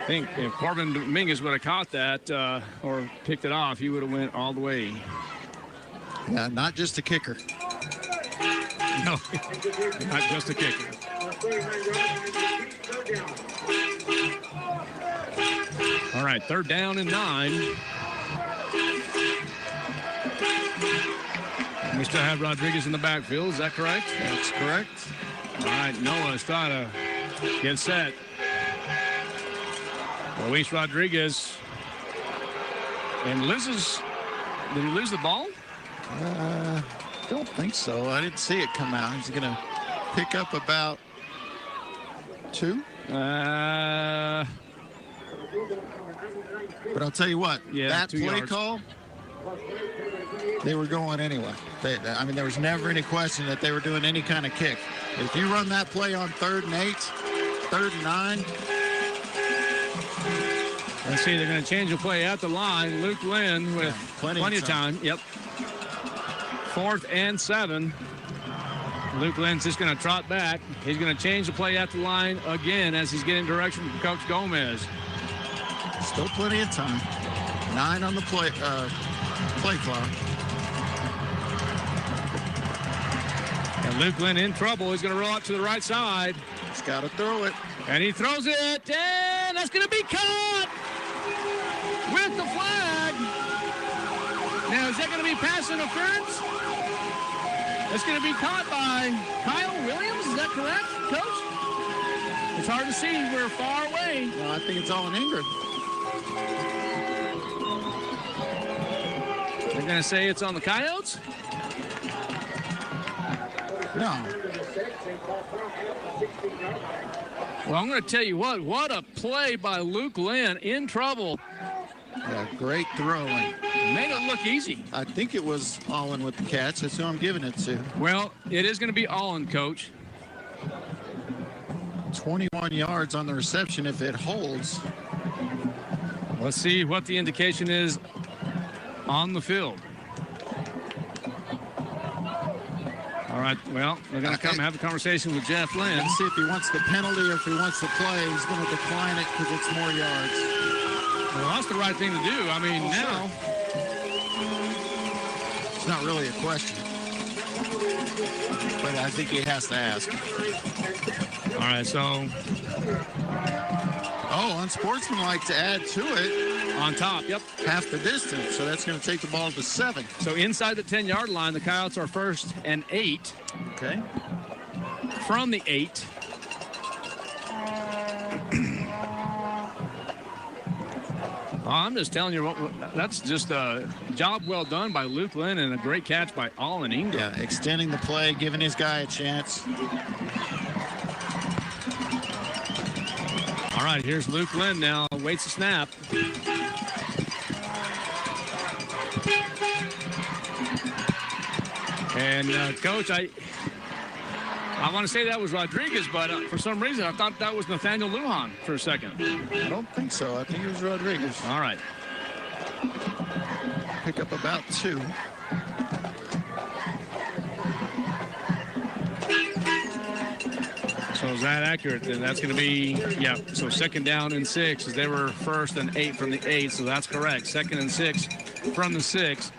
think if Corbin Dominguez would have caught that or picked it off, he would have went all the way. Yeah, not just a kicker. No, not just a kicker. All right, 3rd down and 9. We still have Rodriguez in the backfield. Is that correct? That's correct. All right, Noah's trying to get set. Luis Rodriguez. And loses. Did he lose the ball? Don't think so. I didn't see it come out. He's going to pick up about 2. But I'll tell you what, that 2 play yards. call, they were going anyway. I mean, there was never any question that they were doing any kind of kick. If you run that play on 3rd and 8, 3rd and 9. Let's see, they're going to change the play at the line. Luke Lynn with plenty of time. Yep. 4th and 7. Luke Lynn's just going to trot back. He's going to change the play at the line again as he's getting direction from Coach Gomez. Still plenty of time. 9 on the play clock. And Luke Lynn in trouble. He's going to roll out to the right side. He's got to throw it. And he throws it, and that's going to be caught with the flag. Now, is that going to be pass interference? That's going to be caught by Kyle Williams. Is that correct, Coach? It's hard to see. We're far away. Well, I think it's Olin Ingram. They're going to say it's on the Coyotes? No. Well, I'm going to tell you what a play by Luke Lynn in trouble. Yeah, great throwing. Made it look easy. I think it was Olin with the catch. That's who I'm giving it to. Well, it is going to be Olin, Coach. 21 yards on the reception if it holds. Let's see what the indication is on the field. All right, well, they're going to come have a conversation with Jeff Lynn. Let's see if he wants the penalty or if he wants the play. He's going to decline it because it's more yards. Well, that's the right thing to do. I mean, now. It's not really a question. But I think he has to ask. All right, so. Oh, unsportsmanlike to add to it. On top, yep. Half the distance, so that's going to take the ball to 7. So inside the 10-yard line, the Coyotes are 1st and 8. Okay. from the 8. I'm just telling you, that's just a job well done by Luke Lynn and a great catch by Allen Ingram. Yeah, extending the play, giving his guy a chance. All right, here's Luke Lynn now. Waits the snap. And, Coach, I want to say that was Rodriguez, but for some reason I thought that was Nathaniel Lujan for a second. I don't think so. I think it was Rodriguez. All right. Pick up about 2. So is that accurate? Then that's going to be, yeah, so 2nd down and 6, as they were 1st and 8 from the 8, so that's correct. 2nd and 6 from the 6.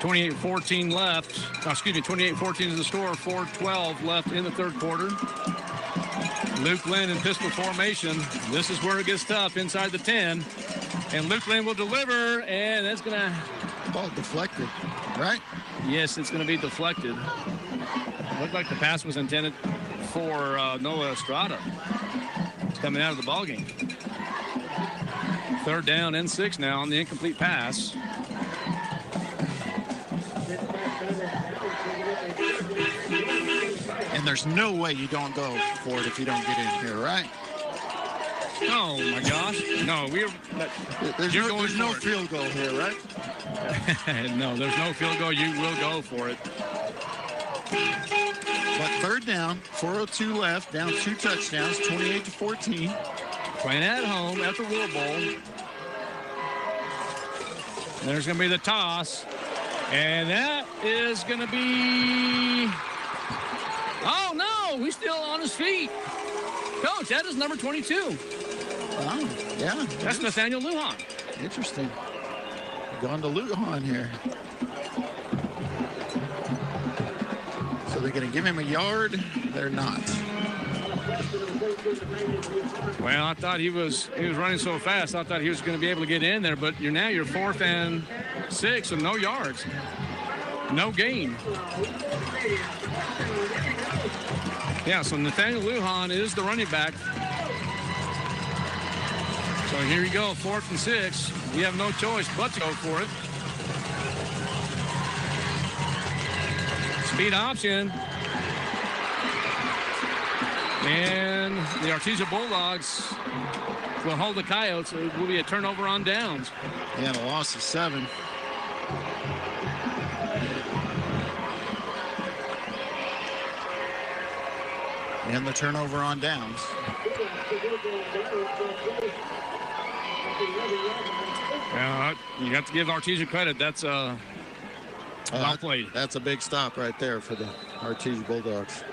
28-14 left. 28-14 is the score. 4:12 left in the 3rd quarter. Luke Lynn in pistol formation. This is where it gets tough inside the 10. And Luke Lynn will deliver, and that's going to... Ball deflected, right? Yes, it's going to be deflected. Looked like the pass was intended for Noah Estrada. It's coming out of the ballgame. 3rd down and 6 now on the incomplete pass. And there's no way you don't go for it if you don't get in here, right? Oh, my gosh. No, there's no field goal here, right? No, there's no field goal. You will go for it. But 3rd down, 4:02 left, down 2 touchdowns, 28-14. Playing at home at the War Bowl. There's going to be the toss. And that is going to be... Oh, no, he's still on his feet. Coach, that is number 22. Oh, yeah. That's Nathaniel Lujan. Interesting. Going to Lujan here. So they're going to give him a yard. They're not. Well, I thought he was running so fast. I thought he was going to be able to get in there, but you're 4th and 6, so no yards. No gain. Yeah, so Nathaniel Lujan is the running back. So here you go, 4th and 6. You have no choice but to go for it. Speed option. And the Artesia Bulldogs will hold the Coyotes. It will be a turnover on downs. Yeah, a loss of 7. And the turnover on downs. Yeah, you have to give Artesia credit. That's well played. That's a big stop right there for the Artesia Bulldogs.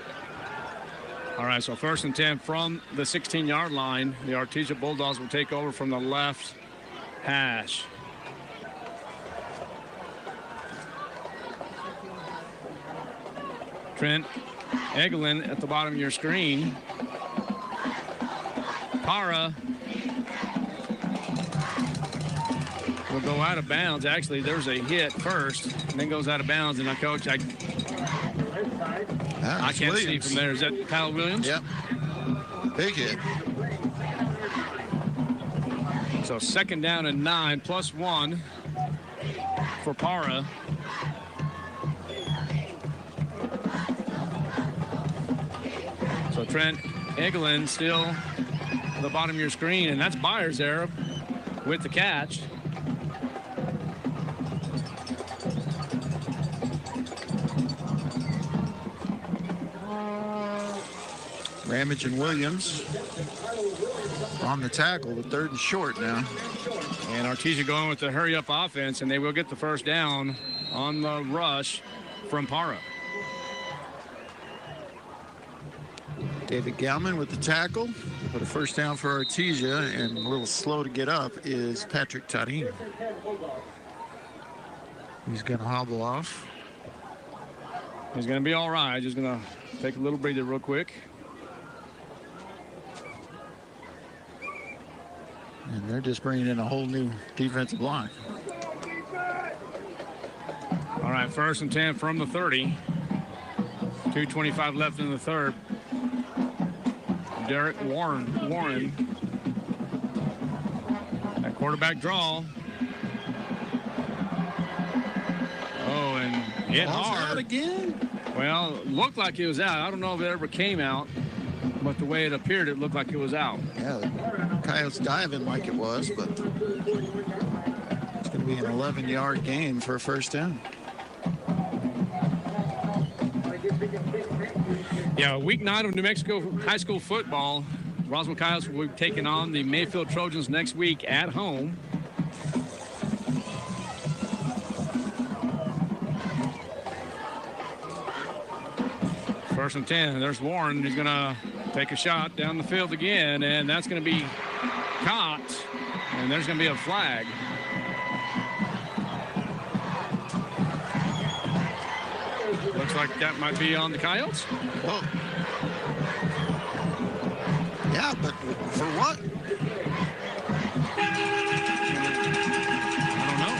All right, so 1st and 10 from the 16-yard line. The Artesia Bulldogs will take over from the left hash. Trent Egelin at the bottom of your screen. Para will go out of bounds. Actually, there's a hit first, and then goes out of bounds. And Coach, I can't see from there. Is that Kyle Williams? Yep. Big hit. So 2nd down and 9, +1 for Para. So Trent Egelin still at the bottom of your screen, and that's Byers there with the catch. Ramage and Williams on the tackle, the 3rd and short now. And Artesia going with the hurry-up offense, and they will get the 1st down on the rush from Para. David Gallman with the tackle, but a 1st down for Artesia, and a little slow to get up is Patrick Tarim. He's going to hobble off. He's going to be all right. Just going to take a little breather real quick. And they're just bringing in a whole new defensive line. All right, 1st and 10 from the 30. 2:25 left in the third. Derek Warren. That quarterback draw. Oh, and hit hard. Out again? Well, it looked like it was out. I don't know if it ever came out, but the way it appeared, it looked like it was out. Yeah, the Coyotes diving like it was, but it's going to be an 11-yard gain for a first down. Yeah, week 9 of New Mexico high school football. Roswell Coyotes will be taking on the Mayfield Trojans next week at home. First and 10. There's Warren. He's going to take a shot down the field again, and that's going to be caught. And there's going to be a flag. Looks like that might be on the Coyotes. Well, yeah, but for what? I don't know.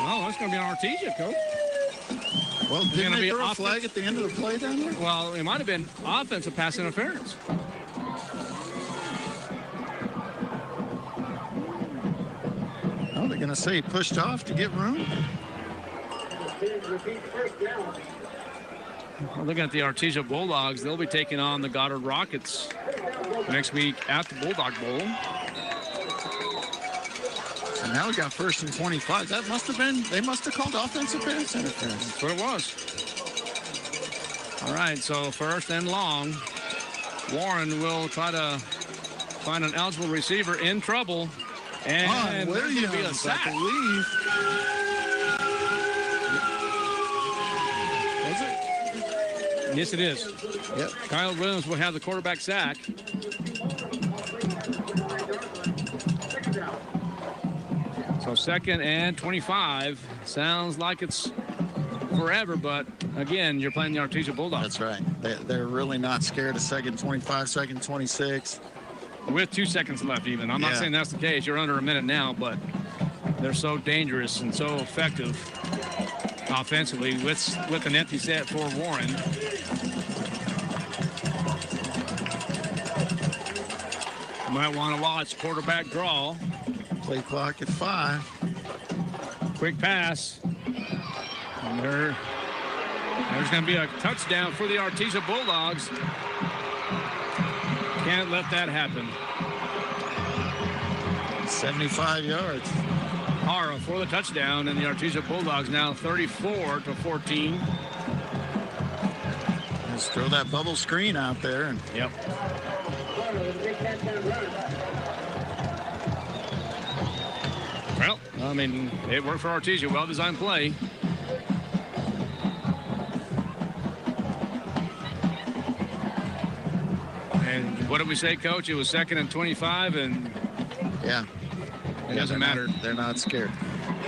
Oh, that's going to be on Artesia, Coach. Well, didn't they throw a flag at the end of the play down there? Well, it might have been offensive pass interference. Oh, they're going to say he pushed off to get room? We're looking at the Artesia Bulldogs. They'll be taking on the Goddard Rockets next week at the Bulldog Bowl. And now we got first and 25. That must have been, they must have called offensive pass interference. That's what it was. All right, so first and long. Warren will try to find an eligible receiver in trouble. And there's going to be a sack. I believe. Was it? Yes, it is. Yep. Kyle Williams will have the quarterback sack. So second and 25. Sounds like it's forever, but again, you're playing the Artesia Bulldogs. That's right. They're really not scared of second 25, second 26. With 2 seconds left even. I'm not saying that's the case. You're under a minute now, but they're so dangerous and so effective offensively with an empty set for Warren. You might want to watch quarterback draw. Play clock at 5. Quick pass. And there's going to be a touchdown for the Artesia Bulldogs. Can't let that happen. 75 yards. Hara for the touchdown, and the Artesia Bulldogs now 34-14. Just throw that bubble screen out there. And yep. Well, I mean, it worked for Artesia. Well-designed play. And what did we say, Coach? It was second and 25, and yeah, it doesn't matter. They're not scared.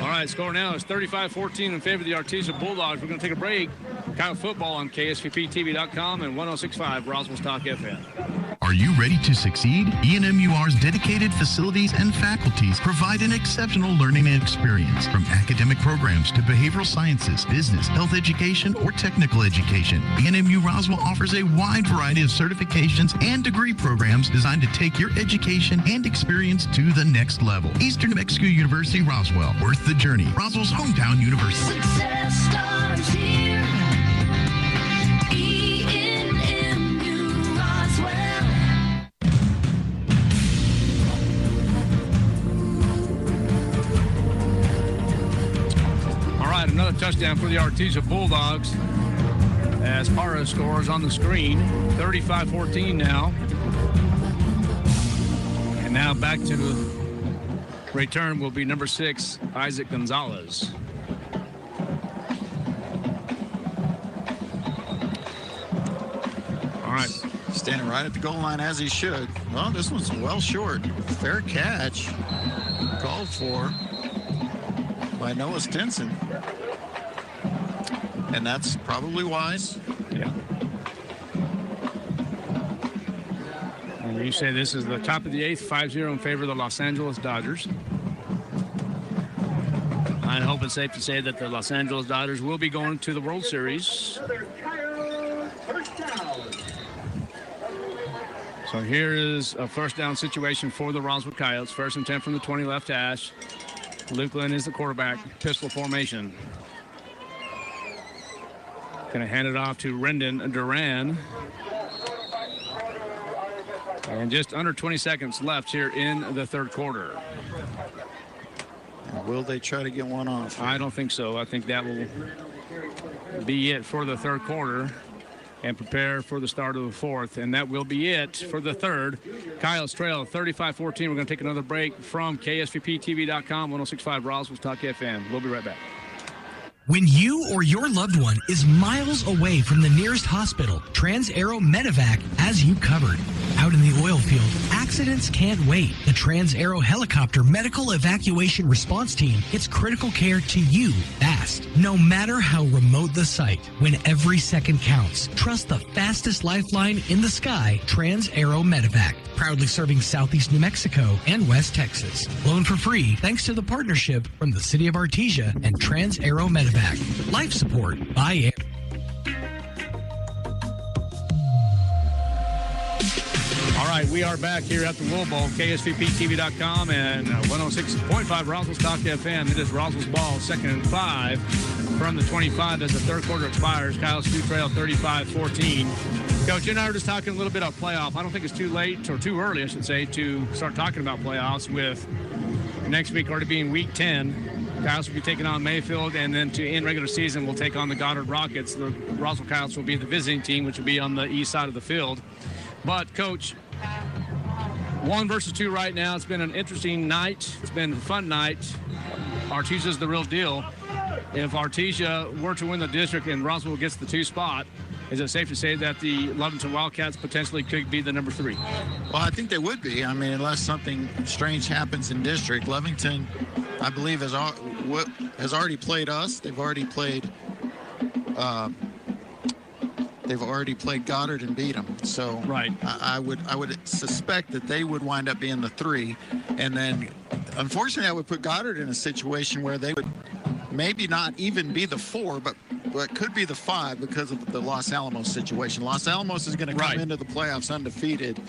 All right, score now is 35-14 in favor of the Artesia Bulldogs. We're going to take a break. Coyote football on KSVPTV.com and 106.5 Roswell's Talk FM. Are you ready to succeed? ENMUR's dedicated facilities and faculties provide an exceptional learning experience, from academic programs to behavioral sciences, business, health education, or technical education. ENMU Roswell offers a wide variety of certifications and degree programs designed to take your education and experience to the next level. Eastern New Mexico University Roswell, worth the journey. Roswell's hometown university. Success starts here. Another touchdown for the Artesia Bulldogs as Parra scores on the screen. 35-14 now. And now back to the return will be number 6, Isaac Gonzalez. All right. Standing right at the goal line as he should. Well, this one's well short. Fair catch. Called for by Noah Stinson. And that's probably wise. Yeah. And you say this is the top of the 8th, 5-0 in favor of the Los Angeles Dodgers. I hope it's safe to say that the Los Angeles Dodgers will be going to the World Series. So here is a first down situation for the Roswell Coyotes. 1st and 10 from the 20 left hash. Luke Lynn is the quarterback. Pistol formation. Going to hand it off to Rendon Duran. And just under 20 seconds left here in the third quarter. Will they try to get one off? I don't think so. I think that will be it for the third quarter and prepare for the start of the fourth. And that will be it for the third. Coyotes trail 35-14. We're going to take another break from KSVPTV.com, 106.5 Roswell's Talk FM. We'll be right back. When you or your loved one is miles away from the nearest hospital, Trans-Aero Medevac has you covered. Out in the oil field, accidents can't wait. The Trans-Aero Helicopter Medical Evacuation Response Team gets critical care to you fast. No matter how remote the site, when every second counts, trust the fastest lifeline in the sky, Trans-Aero Medevac. Proudly serving Southeast New Mexico and West Texas. Flown for free thanks to the partnership from the City of Artesia and Trans-Aero Medevac. Life support by air. All right, we are back here at the Wool Bowl, KSVPTV.com and 106.5 Roswell's Talk FM. It is Roswell's ball, 2nd and 5 from the 25 as the third quarter expires. Coyotes do trail 35-14. Coach, you and I were just talking a little bit about playoff. I don't think it's too late, or too early, I should say, to start talking about playoffs with next week already being week 10. Coyotes will be taking on Mayfield, and then to end regular season, we'll take on the Goddard Rockets. The Roswell Coyotes will be the visiting team, which will be on the east side of the field. But, Coach, 1 versus 2 right now. It's been an interesting night. It's been a fun night. Artesia's the real deal. If Artesia were to win the district and Roswell gets the 2 spot, is it safe to say that the Lovington Wildcats potentially could be the number 3? Well, I think they would be. I mean, unless something strange happens in district. Lovington, I believe, has already played us. They've already played Goddard and beat them. So right. I would suspect that they would wind up being the 3. And then, unfortunately, I would put Goddard in a situation where they would maybe not even be the 4, but could be the 5 because of the Los Alamos situation. Los Alamos is going to come into the playoffs undefeated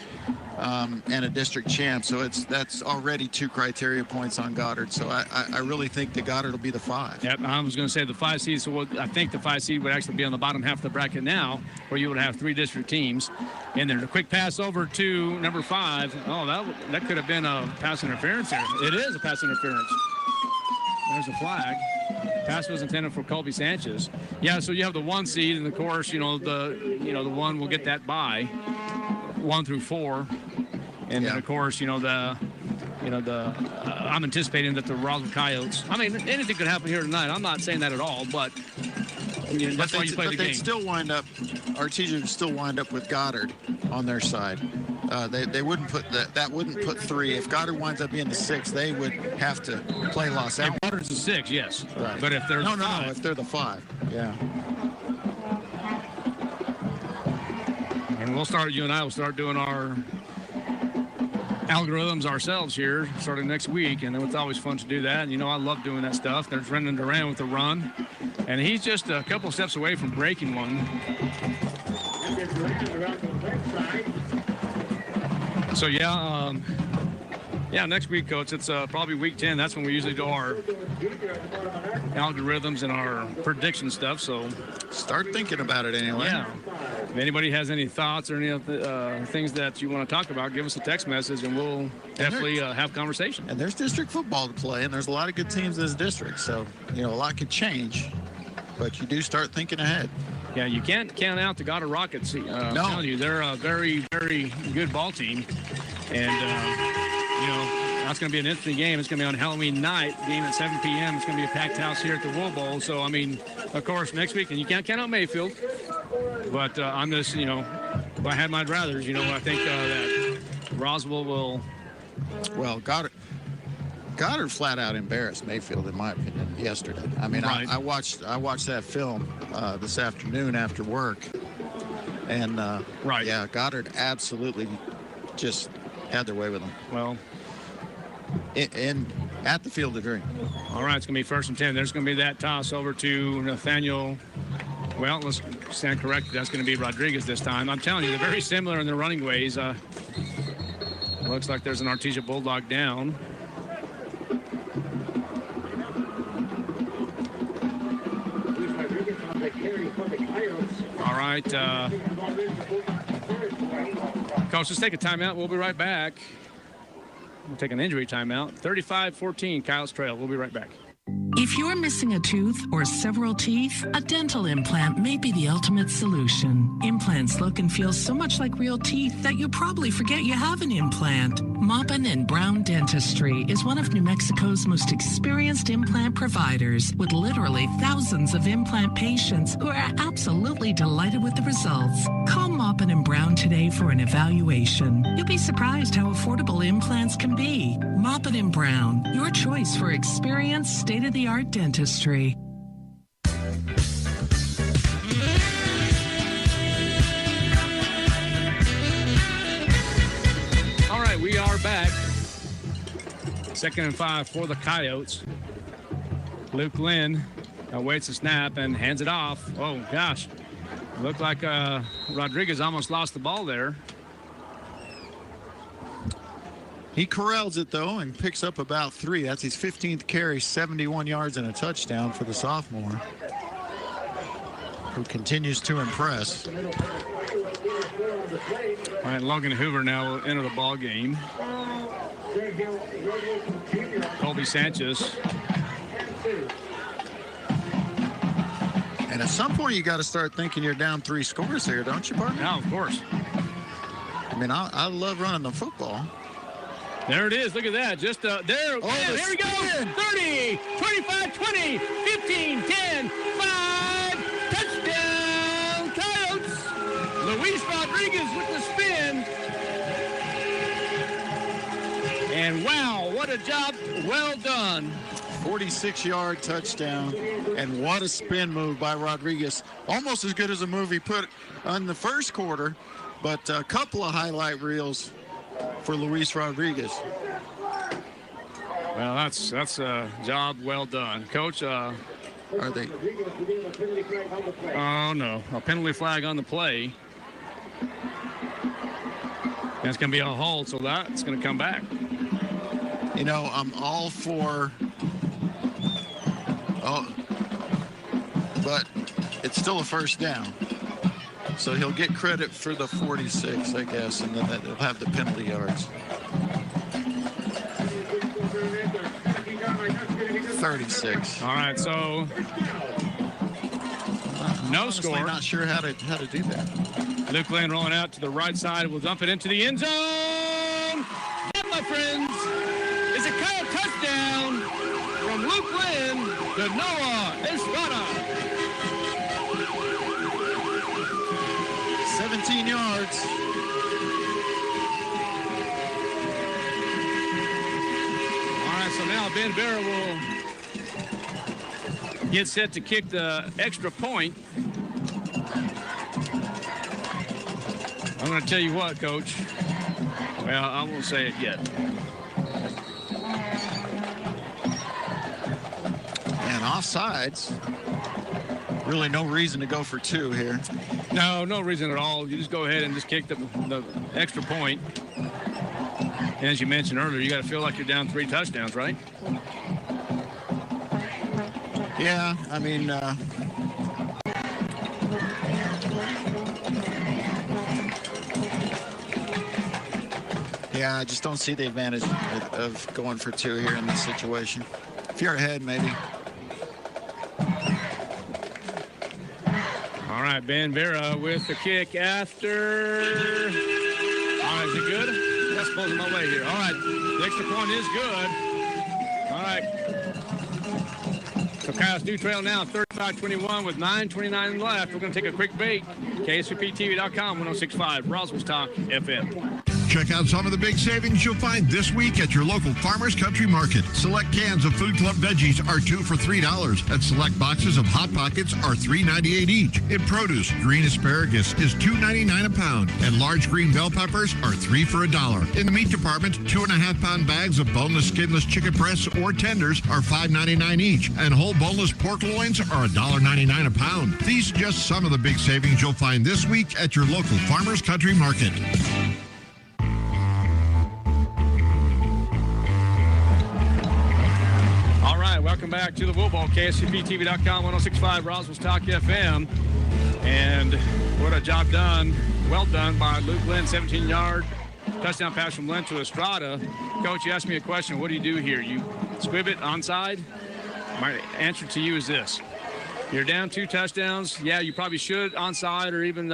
and a district champ. So that's already 2 criteria points on Goddard. So I really think that Goddard will be the 5. Yep, I was going to say the 5 seed. So I think the 5 seed would actually be on the bottom half of the bracket now, where you would have 3 district teams. And then a quick pass over to number 5. Oh, that could have been a pass interference here. It is a pass interference. There's a flag. Pass was intended for Colby Sanchez. Yeah, so you have the 1 seed, and of course, the 1 will get that bye, 1 through 4, and then of course, I'm anticipating that the Roswell Coyotes. I mean, anything could happen here tonight. I'm not saying that at all, but that's why you play the game. They'd still wind up. Artesia would still wind up with Goddard on their side. They wouldn't put that wouldn't put 3. If Goddard winds up being the 6, they would have to play Los Alamos. If Goddard's the 6, yes. Right. But if they're no, if they're the 5, yeah. And you and I will start doing our algorithms ourselves here starting next week, and it's always fun to do that. And I love doing that stuff. There's Rendon Duran with the run, and he's just a couple steps away from breaking one. So next week, Coach, it's probably week 10. That's when we usually do our algorithms and our prediction stuff. So start thinking about it anyway. Yeah. If anybody has any thoughts or any things that you want to talk about, give us a text message, and we'll definitely have conversation. And there's district football to play, and there's a lot of good teams in this district. So, a lot could change, but you do start thinking ahead. Yeah, you can't count out the Goddard Rockets. I'm telling you, they're a very, very good ball team. And, that's going to be an interesting game. It's going to be on Halloween night, game at 7 p.m. It's going to be a packed house here at the Wool Bowl. So, of course, next week, and you can't count out Mayfield. But I'm just, if I had my druthers, I think that Roswell will. Well, Goddard flat out embarrassed Mayfield, in my opinion, yesterday. I watched that film this afternoon after work, and Goddard absolutely just had their way with him. Well, and at the Field of Dreams. All right, it's going to be 1st and 10. There's going to be that toss over to Nathaniel. Well, let's stand corrected. That's going to be Rodriguez this time. I'm telling you, they're very similar in their running ways. Looks like there's an Artesia Bulldog down. All right. Coach, let's take a timeout. We'll be right back. We'll take an injury timeout. 35-14, Coyotes trail. We'll be right back. If you're missing a tooth or several teeth, a dental implant may be the ultimate solution. Implants look and feel so much like real teeth that you probably forget you have an implant. Maupin and Brown Dentistry is one of New Mexico's most experienced implant providers, with literally thousands of implant patients who are absolutely delighted with the results. Call Maupin and Brown today for an evaluation. You'll be surprised how affordable implants can be. Maupin and Brown, your choice for experienced, state-of-the-art dentistry. All right, we are back. 2nd and 5 for the Coyotes. Luke Lynn awaits the snap and hands it off. Oh, gosh. Looked like Rodriguez almost lost the ball there. He corrals it, though, and picks up about 3. That's his 15th carry, 71 yards and a touchdown for the sophomore, who continues to impress. All right, Logan Hoover now will enter the ball game. Colby Sanchez. And at some point, you got to start thinking you're down 3 scores here, don't you, partner? No, of course. I mean, I love running the football. There it is. Look at that. Just there. Here we go. 30, 25, 20, 15, 10, 5. Touchdown, Coyotes. Luis Rodriguez with the spin. And wow, what a job. Well done. 46-yard touchdown. And what a spin move by Rodriguez. Almost as good as a move he put on the first quarter, but a couple of highlight reels for Luis Rodriguez. Well, that's a job well done, Coach. Are they? Oh no, a penalty flag on the play. And it's going to be a hold, so that's going to come back. You know, I'm all for. Oh, but it's still a first down. So he'll get credit for the 46, I guess, and then they'll have the penalty yards. 36. All right, so no score. Not sure how to do that. Luke Lynn rolling out to the right side will dump it into the end zone. That, my friends, is a Coyote touchdown from Luke Lynn to Noah Estrada. 17 yards. All right, so now Ben Vera will get set to kick the extra point. I'm going to tell you what, Coach. Well, I won't say it yet. And offsides. Really no reason to go for 2 here. No reason at all. You just go ahead and just kick the extra point. And as you mentioned earlier, you got to feel like you're down 3 touchdowns, right? Yeah, I mean, yeah, I just don't see the advantage of going for 2 here in this situation. If you're ahead, maybe. All right, Ben Vera with the kick after. All right, is it good? That's pulling my way here. All right, the extra point is good. All right. So Coyotes do trail now 35-21 with 9:29 left. We're going to take a quick break. KSVPTV.com, 106.5, Roswell's Talk FM. Check out some of the big savings you'll find this week at your local Farmers Country Market. Select cans of Food Club veggies are 2 for $3, and select boxes of Hot Pockets are $3.98 each. In produce, green asparagus is $2.99 a pound, and large green bell peppers are 3 for $1. In the meat department, 2.5-pound bags of boneless, skinless chicken breasts or tenders are $5.99 each, and whole boneless pork loins are $1.99 a pound. These are just some of the big savings you'll find this week at your local Farmers Country Market. All right, welcome back to the Wool Ball, KSCPTV.com, 106.5 Roswell's Talk FM. And what a job done, well done by Luke Lynn, 17-yard touchdown pass from Lynn to Estrada. Coach, you asked me a question. What do you do here? You squib it onside? My answer to you is this. You're down 2 touchdowns. Yeah, you probably should onside or even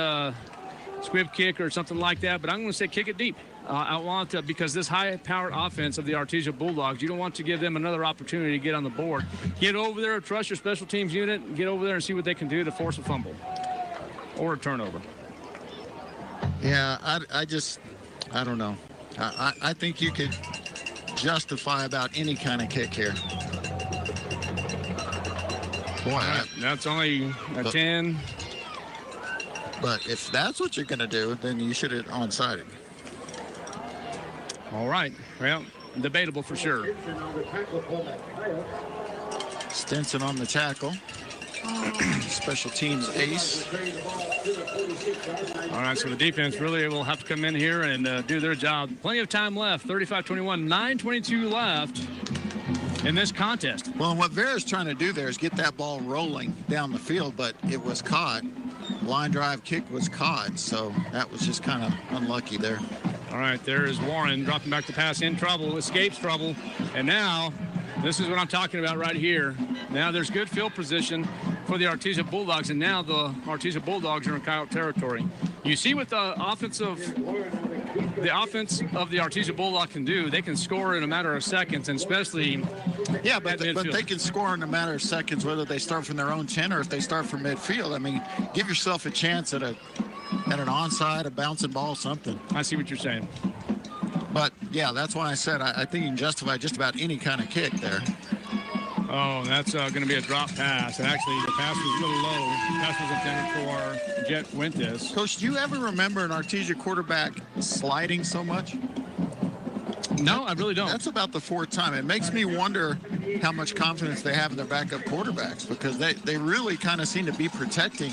squib kick or something like that, but I'm going to say kick it deep. I want to, because this high-powered offense of the Artesia Bulldogs, you don't want to give them another opportunity to get on the board. Get over there, trust your special teams unit, and get over there and see what they can do to force a fumble or a turnover. Yeah, I don't know. I think you could justify about any kind of kick here. Boy, that's only a 10. But if that's what you're going to do, then you should have onside it. All right. Well, debatable for sure. Stinson on the tackle. Special teams ace. All right, so the defense really will have to come in here and do their job. Plenty of time left, 35-21, 9:22 left in this contest. Well, what Vera's trying to do there is get that ball rolling down the field, but it was caught. Line drive kick was caught, so that was just kind of unlucky there. All right, there is Warren dropping back to pass, in trouble, escapes trouble, and now this is what I'm talking about right here. Now there's good field position for the Artesia Bulldogs, and now the Artesia Bulldogs are in Coyote territory. You see what the offense of the Artesia Bulldog can do. They can score in a matter of seconds, and especially but they can score in a matter of seconds whether they start from their own 10 or if they start from midfield. I mean, give yourself a chance at an onside, a bouncing ball, something. I see what you're saying. But, yeah, that's why I said I think you can justify just about any kind of kick there. Oh, that's going to be a drop pass. And actually, the pass was a little low. The pass was intended for Jet Fuentes. Coach, do you ever remember an Artesia quarterback sliding so much? No, I really don't. That's about the 4th time. It makes me wonder how much confidence they have in their backup quarterbacks, because they really kind of seem to be protecting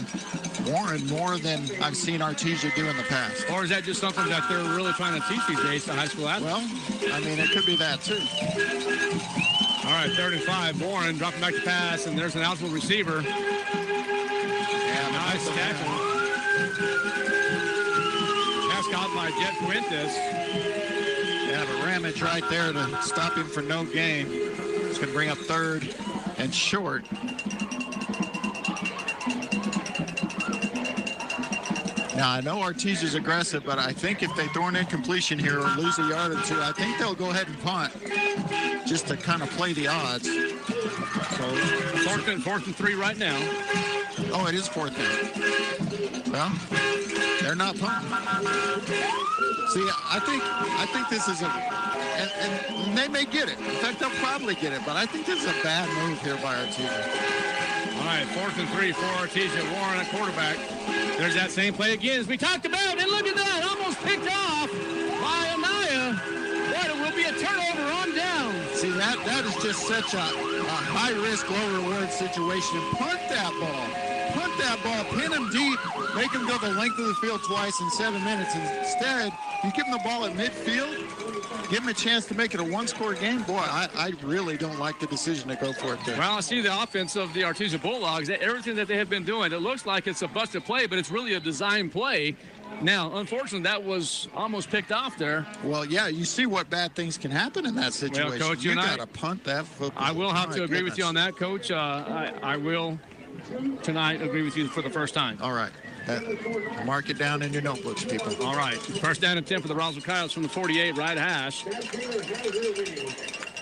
Warren more than I've seen Artesia do in the past. Or is that just something that they're really trying to teach these days to high school athletes? Well, I mean, it could be that too. All right, 3rd and 5. Warren dropping back to pass, and there's an eligible receiver. Yeah, nice tackle. Pass caught by Jet Fuentes. Yeah, but Ramage right there to stop him for no gain. It's going to bring up 3rd and short. Now, I know Artesia's aggressive, but I think if they throw an incompletion here or lose a yard or two, I think they'll go ahead and punt just to kind of play the odds. So, 4th and 3 right now. Oh, it is 4th and. Well, they're not punting. See, I think this is and they may get it. In fact, they'll probably get it, but I think this is a bad move here by Artesia. All right, 4th and 3 for Artesia. Warren at quarterback. There's that same play again as we talked about, and look at that, almost picked off by Anaya. But it will be a turnover on down. See, that is just such a high-risk, low-reward situation. Punt that ball, pin him deep, make him go the length of the field twice in 7 minutes. Instead, you give him the ball at midfield, give him a chance to make it a one-score game. Boy, I really don't like the decision to go for it there. Well, I see the offense of the Artesia Bulldogs. Everything that they have been doing, it looks like it's a busted play, but it's really a design play. Now, unfortunately, that was almost picked off there. Well, yeah, you see what bad things can happen in that situation. Well, Coach, you got to punt that football. I will have to agree with you on that, Coach. I will tonight agree with you for the first time. All right. Mark it down in your notebooks, people. All right. 1st down and 10 for the Roswell Coyotes from the 48, right hash.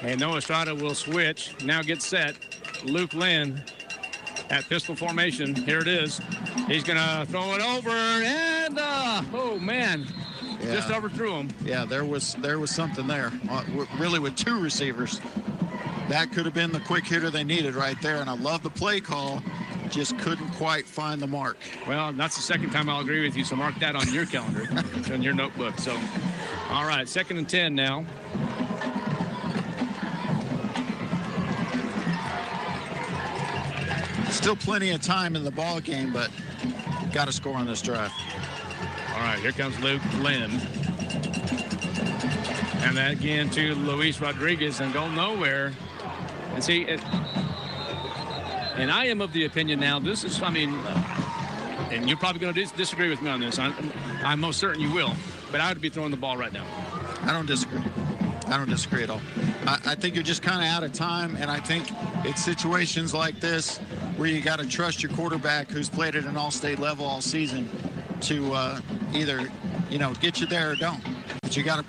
And Noah Estrada will switch. Now get set. Luke Lynn at pistol formation. Here it is. He's going to throw it over, and, oh, man. Just overthrew him. Yeah, there was something there. Really, with two receivers, that could have been the quick hitter they needed right there. And I love the play call. Just couldn't quite find the mark. Well, that's the second time I'll agree with you, so mark that on your calendar, on your notebook. So, all right, 2nd and 10 now. Still plenty of time in the ball game, but got to score on this drive. All right, here comes Luke Lynn. And that again to Luis Rodriguez, and go nowhere. And see, and I am of the opinion now, this is, I mean, and you're probably going to disagree with me on this. I'm most certain you will, but I would be throwing the ball right now. I don't disagree. I don't disagree at all. I think you're just kind of out of time, and I think it's situations like this where you got to trust your quarterback who's played at an all-state level all season to either, get you there or don't. But you got to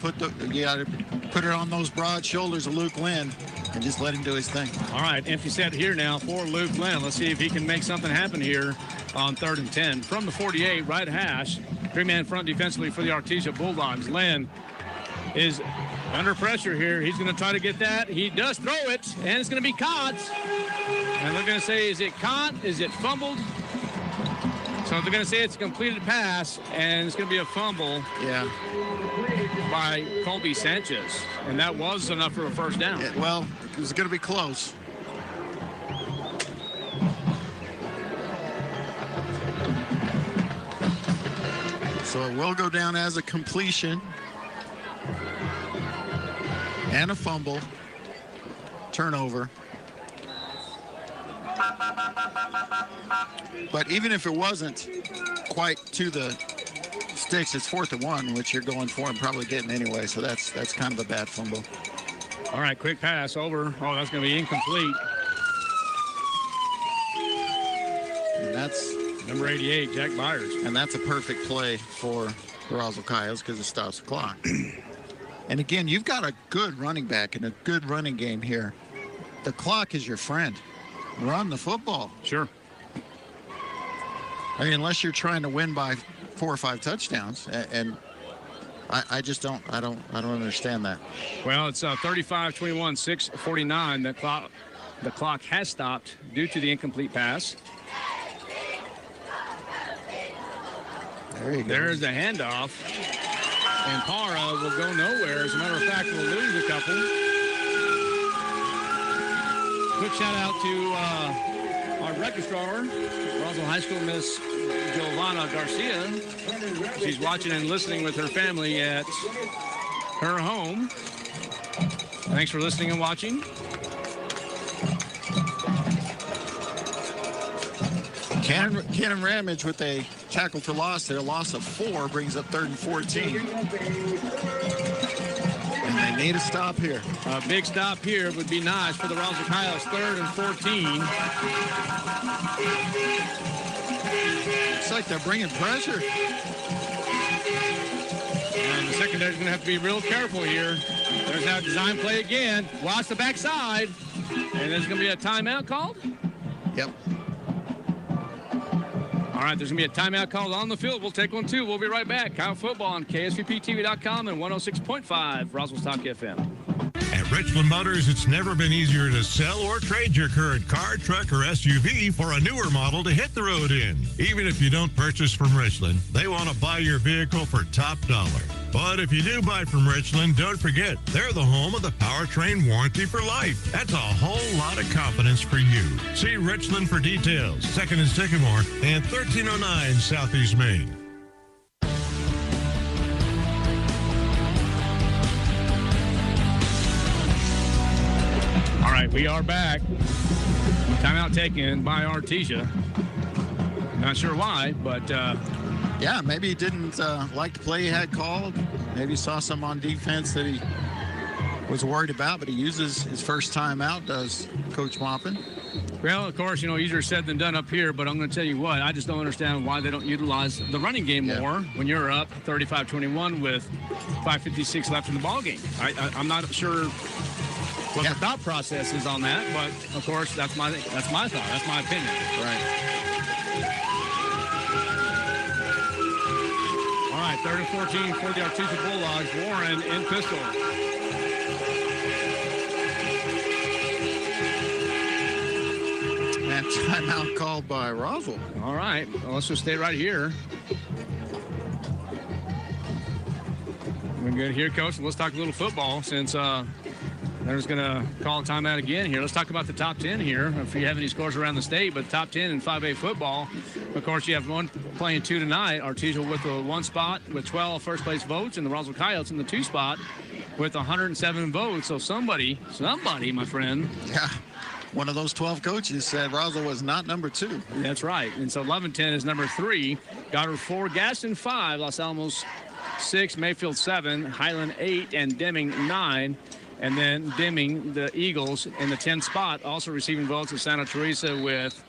put it on those broad shoulders of Luke Lynn and just let him do his thing. All right, empty set here now for Luke Lynn. Let's see if he can make something happen here on 3rd and 10. From the 48, right hash, 3-man front defensively for the Artesia Bulldogs. Lynn is under pressure here. He's going to try to get that. He does throw it, and it's going to be caught. And they're going to say, is it caught? Is it fumbled? So they're going to say it's a completed pass, and it's going to be a fumble. Yeah. By Colby Sanchez. And that was enough for a first down. Well, it was going to be close. So it will go down as a completion. And a fumble. Turnover. But even if it wasn't quite to the sticks, it's 4th and 1, which you're going for and probably getting anyway. So that's kind of a bad fumble. All right, quick pass over. Oh, that's going to be incomplete. And that's number 88, Jack Byers. And that's a perfect play for the Roswell Coyotes because it stops the clock. And again, you've got a good running back and a good running game here. The clock is your friend. Run the football. Sure. I mean, unless you're trying to win by 4 or 5 touchdowns, and I just don't understand that. Well, it's 35-21, 6:49. The clock has stopped due to the incomplete pass. There you go. There's the handoff. And Para will go nowhere. As a matter of fact, we'll lose a couple. Quick shout out to our registrar, Roswell High School Miss Giovanna Garcia. She's watching and listening with her family at her home. Thanks for listening and watching. Cannon Ramage with a tackle for loss there. A loss of 4 brings up 3rd and 14. And they need a stop here. A big stop here would be nice for the Roswell Coyotes. 3rd and 14. Looks like they're bringing pressure. And the secondary's going to have to be real careful here. There's that design play again. Watch the backside. And there's going to be a timeout called? Yep. All right, there's going to be a timeout called on the field. We'll take one, too. We'll be right back. Kyle Football on KSVPTV.com and 106.5 Roswell Talk FM. At Richland Motors, it's never been easier to sell or trade your current car, truck, or SUV for a newer model to hit the road in. Even if you don't purchase from Richland, they want to buy your vehicle for top dollar. But if you do buy from Richland, don't forget, they're the home of the powertrain warranty for life. That's a whole lot of confidence for you. See Richland for details. 2nd and Sycamore and 1309 Southeast Main. All right, we are back. Timeout taken by Artesia. Not sure why, but... yeah, maybe he didn't like the play he had called. Maybe he saw some on defense that he was worried about, but he uses his first timeout, does Coach Maupin. Well, of course, easier said than done up here, but I'm going to tell you what, I just don't understand why they don't utilize the running game more when you're up 35-21 with 5:56 left in the ball game. I'm not sure what the thought process is on that, but of course that's my thought. That's my opinion. Right. All right, 3rd and 14 for the Artesia Bulldogs. Warren in pistol. And timeout called by Roswell. All right, well, let's just stay right here. We're good here, Coach. Let's talk a little football since there's going to call a timeout again here. Let's talk about the top 10 here. If you have any scores around the state, but top 10 in 5A football. Of course, you have one playing 2 tonight. Artesia with the 1 spot with 12 first-place votes, and the Roswell Coyotes in the 2 spot with 107 votes. So somebody, my friend. Yeah. One of those 12 coaches said Roswell was not number 2. That's right. And so Leventon is number 3. Goddard 4, Gaston 5, Los Alamos 6, Mayfield 7, Highland 8, and Deming 9. And then Deming, the Eagles, in the 10th spot, also receiving votes at Santa Teresa with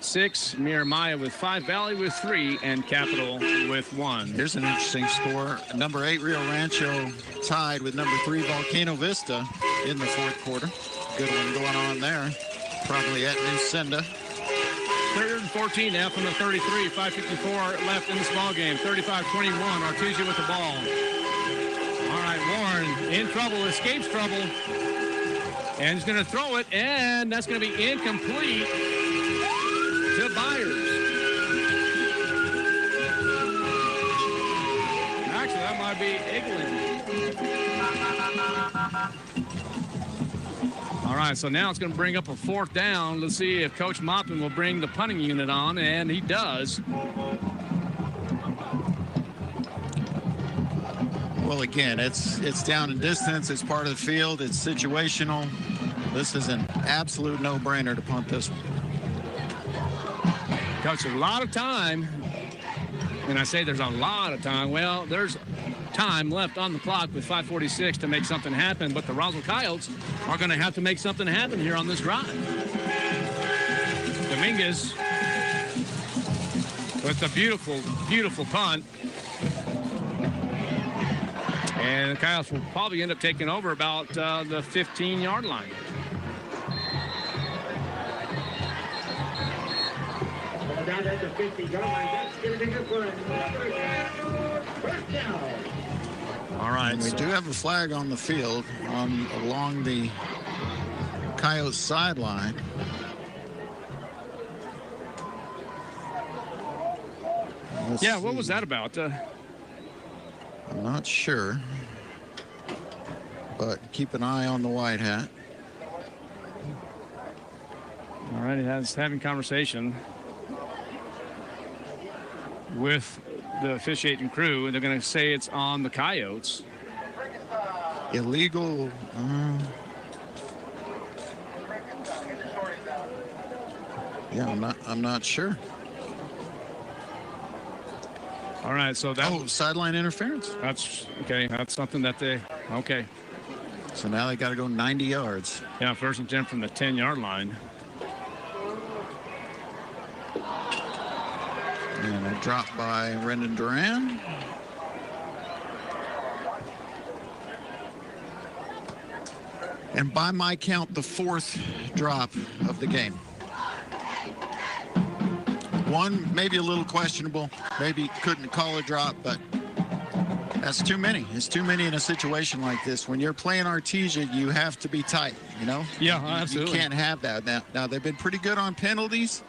6, Miramaya with 5, Valley with 3, and Capital with 1. Here's an interesting score. Number 8, Rio Rancho tied with number 3, Volcano Vista in the 4th quarter. Good one going on there. Probably at New Senda. 3rd and 14 now from the 33. 5:54 left in this ball game. 35-21. Artesia with the ball. All right, Warren in trouble, escapes trouble, and he's going to throw it, and that's going to be incomplete to Byers. Actually, that might be Eglin. All right, so now it's going to bring up a 4th down. Let's see if Coach Moppin will bring the punting unit on, and he does. Well, again, it's down in distance. It's part of the field. It's situational. This is an absolute no-brainer to punt this one. Coach, a lot of time. And I say there's a lot of time. Well, there's time left on the clock with 5:46 to make something happen, but the Roswell Coyotes are going to have to make something happen here on this drive. Dominguez with a beautiful, beautiful punt. And the Coyotes will probably end up taking over about the 15-yard line. Down at the 50-yard line. That's going to be good for first down. All right, we do have a flag on the field along the Coyotes sideline. Yeah, what was that about? I'm not sure, but keep an eye on the white hat. All right, he's having conversation with the officiating crew, and they're going to say it's on the Coyotes. Illegal. Yeah, I'm not sure. All right, so that sideline interference. That's okay. That's something that they okay. So now they got to go 90 yards. Yeah, 1st and 10 from the 10-yard line. And a drop by Rendon Duran. And by my count, the 4th drop of the game. One, maybe a little questionable. Maybe couldn't call a drop, but that's too many. It's too many in a situation like this. When you're playing Artesia, you have to be tight, you know? Yeah, absolutely. You can't have that. Now they've been pretty good on penalties.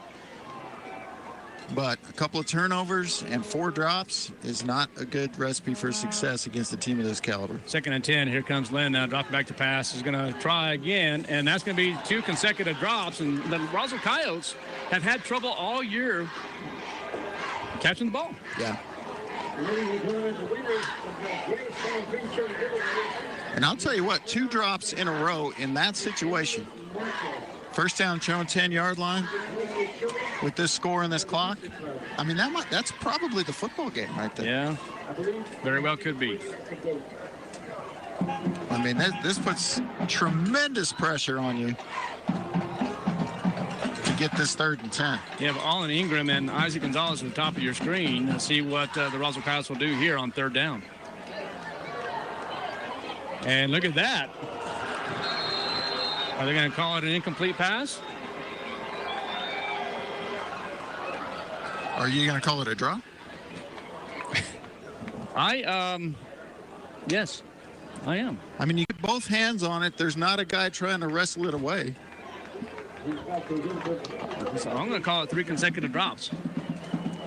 But a couple of turnovers and 4 drops is not a good recipe for success against a team of this caliber. 2nd and 10. Here comes Lynn now. Dropping back to pass. He's going to try again, and that's going to be 2 consecutive drops. And the Roswell Coyotes have had trouble all year catching the ball. Yeah. And I'll tell you what, 2 drops in a row in that situation. 1st down, showing 10-yard line with this score and this clock. I mean, that's probably the football game right there. Yeah, very well could be. I mean, this puts tremendous pressure on you to get this 3rd and 10. You have Allen Ingram and Isaac Gonzalez at the top of your screen. Let's see what the Roswell Coyotes will do here on 3rd down. And look at that. Are they going to call it an incomplete pass? Are you going to call it a draw? Yes, I am. I mean, you get both hands on it. There's not a guy trying to wrestle it away. So I'm going to call it 3 consecutive drops.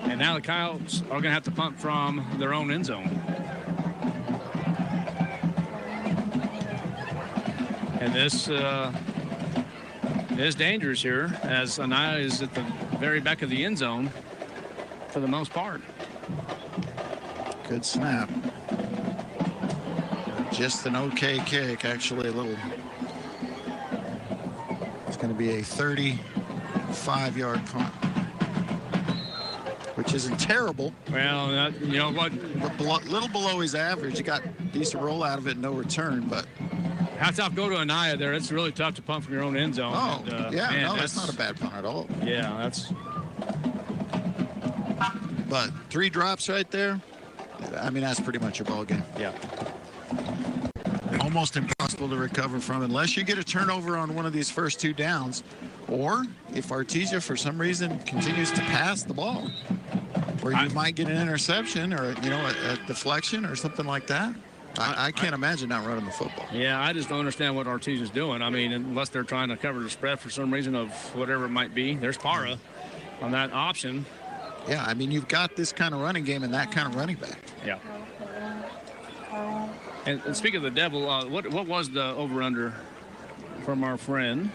And now the Coyotes are going to have to punt from their own end zone. And this is dangerous here, as Anaya is at the very back of the end zone for the most part. Good snap. Just an okay kick, actually a little. It's going to be a 35-yard punt, which isn't terrible. Well, you know what? But little below his average. You got decent roll out of it, no return, but. Hats off go to Anaya there. It's really tough to punt from your own end zone. Oh, and, yeah, man, no, that's not a bad punt at all. Yeah, that's. But 3 drops right there. I mean, that's pretty much your ball game. Yeah. Almost impossible to recover from unless you get a turnover on one of these first 2 downs, or if Artesia for some reason continues to pass the ball, or you might get an interception or a deflection or something like that. I can't imagine not running the football. Yeah, I just don't understand what Artesia's doing. I mean, unless they're trying to cover the spread for some reason of whatever it might be. There's Para on that option. Yeah, I mean, you've got this kind of running game and that kind of running back. Yeah. And speaking of the devil, what was the over-under from our friend?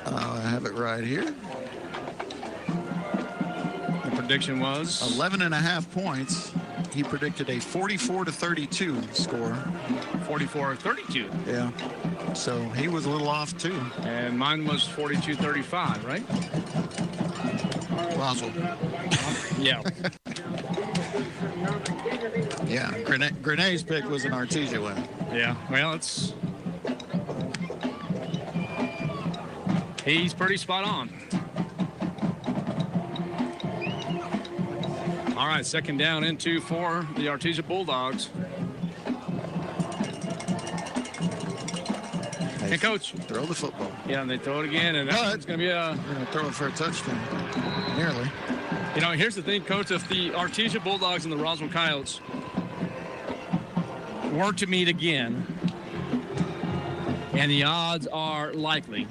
I have it right here. The prediction was? 11.5 points. He predicted a 44-32 score. 44-32. Yeah. So he was a little off too. And mine was 42-35, right? Roswell. Yeah. Yeah. Grenade's pick was an Artesia win. Yeah. Well, he's pretty spot on. All right, 2nd down and 2 for the Artesia Bulldogs. Hey, Coach. Throw the football. Yeah, and they throw it again, and that's going to be going to throw it for a touchdown. Nearly. You know, here's the thing, Coach. If the Artesia Bulldogs and the Roswell Coyotes were to meet again, and the odds are likely,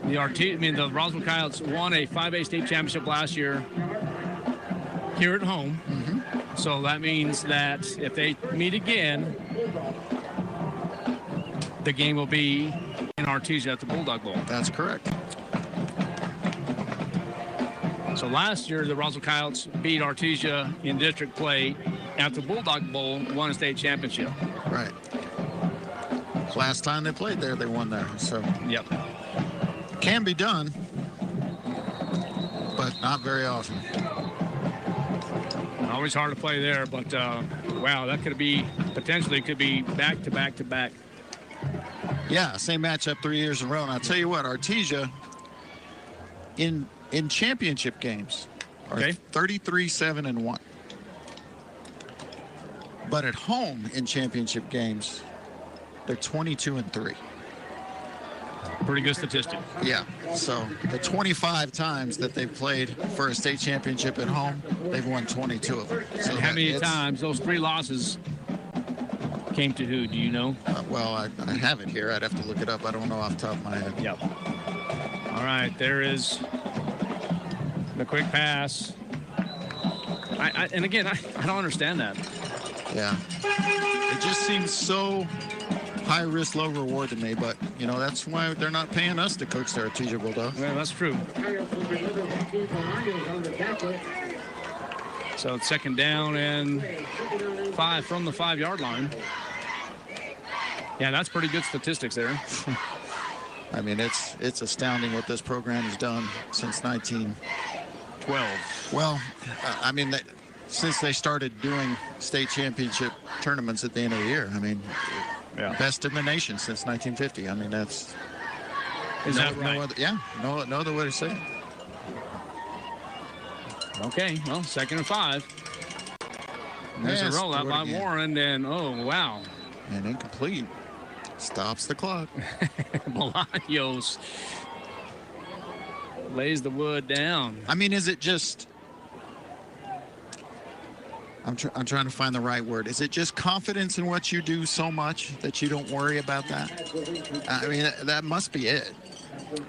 the Roswell Coyotes won a 5A state championship last year here at home. Mm-hmm. So that means that if they meet again, the game will be in Artesia at the Bulldog Bowl. That's correct. So last year, the Roswell Coyotes beat Artesia in district play at the Bulldog Bowl, won a state championship. Right. Last time they played there, they won there. So yep. Can be done, but not very often. Always hard to play there, but wow, that could be back to back to back. Yeah, same matchup 3 years in a row. And I'll tell you what, Artesia in championship games are 33-7-1. But at home in championship games, they're 22-3. Pretty good statistic. Yeah. So the 25 times that they've played for a state championship at home, they've won 22 of them. So how many times those 3 losses came to who? Do you know? Well, I have it here. I'd have to look it up. I don't know off the top of my head. Yep. All right. There is the quick pass. And again, I don't understand that. Yeah. It just seems so high risk, low reward to me, but that's why they're not paying us to coach their Artesia Bulldogs. Yeah, that's true. So it's 2nd down and 5 from the 5-yard line. Yeah, that's pretty good statistics there. I mean, it's astounding what this program has done since 1912. Well, I mean, since they started doing state championship tournaments at the end of the year. I mean, best in the nation since 1950. I mean, that's... Is that right? No other way to say it. Okay, well, 2nd and 5. There's a rollout by Warren, and oh, wow. And incomplete. Stops the clock. Bolaños lays the wood down. I mean, is it just... I'm trying to find the right word. Is it just confidence in what you do so much that you don't worry about that? I mean, that must be it.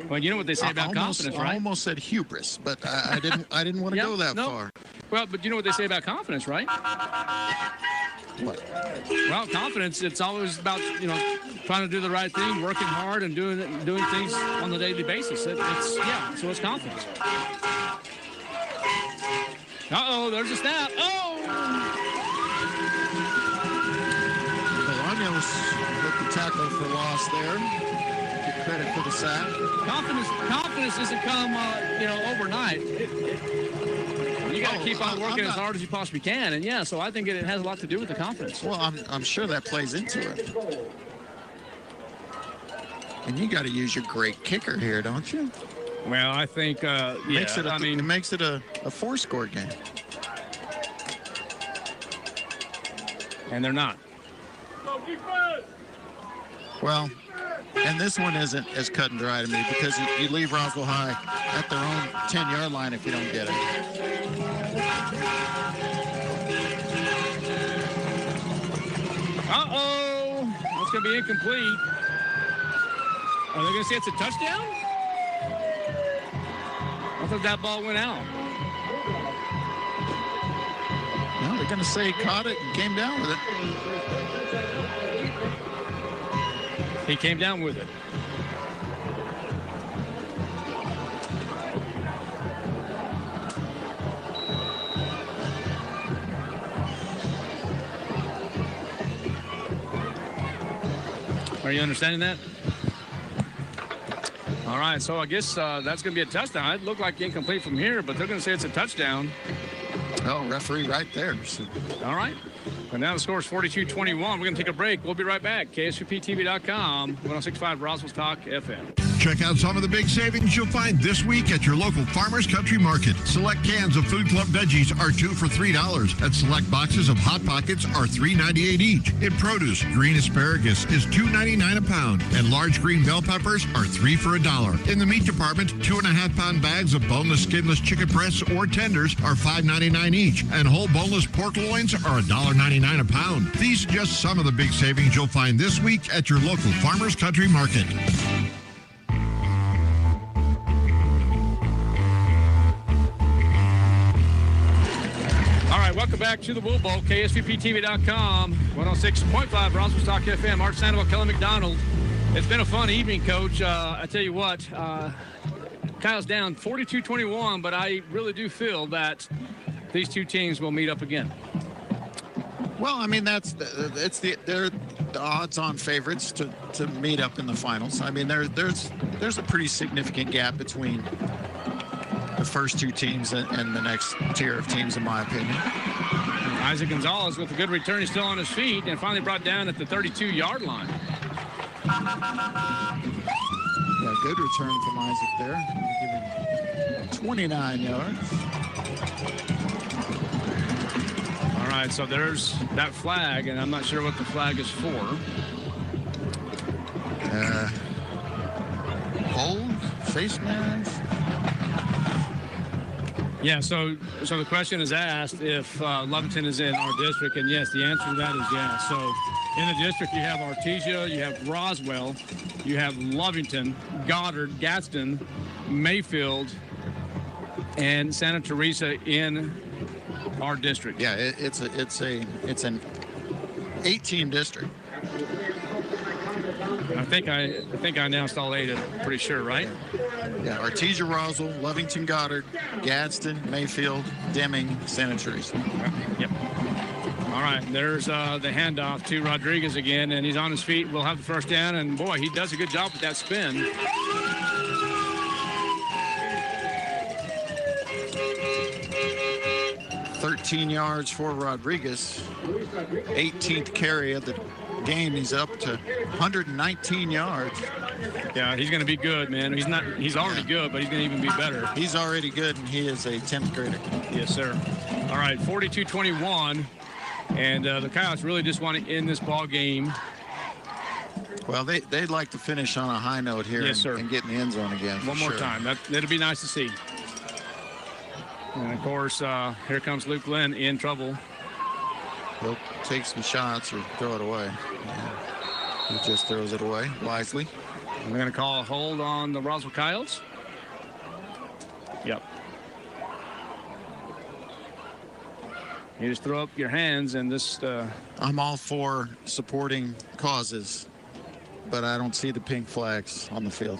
Well, you know what they say about confidence, right? I almost said hubris, but I didn't want to go that far. Well, but you know what they say about confidence, right? What? Well, confidence, it's always about, trying to do the right thing, working hard, and doing things on a daily basis. So it's confidence. Uh-oh, there's a snap. Oh! Bolaños with the tackle for loss there. Get credit for the sack. Confidence doesn't come, overnight. You got to keep on working as hard as you possibly can, and so I think it has a lot to do with the confidence. Well, I'm sure that plays into it. And you got to use your great kicker here, don't you? Well, I think, it makes it a 4-score game. And they're not. Well, and this one isn't as cut and dry to me because you leave Roswell High at their own 10-yard line if you don't get it. Uh-oh. That's going to be incomplete. Are they going to say it's a touchdown? I thought that ball went out. No, they're going to say he caught it and came down with it. He came down with it. Are you understanding that? All right, so I guess that's going to be a touchdown. It looked like incomplete from here, but they're going to say it's a touchdown. Oh, referee right there. All right. And now the score is 42-21. We're going to take a break. We'll be right back. KSVPTV.com, 106.5 Roswell's Talk FM. Check out some of the big savings you'll find this week at your local Farmers Country Market. Select cans of Food Club veggies are 2 for $3, and select boxes of Hot Pockets are $3.98 each. In produce, green asparagus is $2.99 a pound, and large green bell peppers are 3 for $1. In the meat department, 2.5-pound bags of boneless, skinless chicken breasts or tenders are $5.99 each, and whole boneless pork loins are $1.99 a pound. These are just some of the big savings you'll find this week at your local Farmers Country Market. Welcome back to the Wool Bowl, KSVPTV.com, 106.5 Roswell's Talk FM. Art Sandoval, Kelly McDonald. It's been a fun evening, Coach. I tell you what, Kyle's down 42-21, but I really do feel that these two teams will meet up again. Well, I mean, they're the odds-on favorites to meet up in the finals. I mean, there's a pretty significant gap between the first two teams and the next tier of teams, in my opinion. Isaac Gonzalez with a good return. He's still on his feet and finally brought down at the 32-yard line. Yeah, good return from Isaac there. Give him 29 yards. All right, so there's that flag, and I'm not sure what the flag is for. Hold, face mask. Yeah, so the question is asked if Lovington is in our district, and yes, the answer to that is yes. So in the district, you have Artesia, you have Roswell, you have Lovington, Goddard, Gadsden, Mayfield, and Santa Teresa in our district. Yeah, it's an 8-team district. I think I announced all 8. I'm pretty sure, right? Yeah, Artesia, Roswell, Lovington, Goddard, Gadsden, Mayfield, Deming, Santa Teresa. Yep. All right, there's the handoff to Rodriguez again, and he's on his feet. We'll have the first down, and boy, he does a good job with that spin. $13 yards for Rodriguez. 18th carry of the game. He's up to 119 yards. Yeah, he's going to be good, man. He's already good, but he's going to even be better. He's already good, and he is a 10th grader. Yes, sir. All right, 42-21, and the Coyotes really just want to end this ball game. Well, they'd like to finish on a high note here. Yes, sir. And get in the end zone again. One more time. That'd be nice to see. And, of course, here comes Luke Lynn in trouble. he'll take some shots or throw it away. He just throws it away wisely. We're going to call a hold on the Roswell Coyotes. Yep. You just throw up your hands and this. I'm all for supporting causes, but I don't see the pink flags on the field.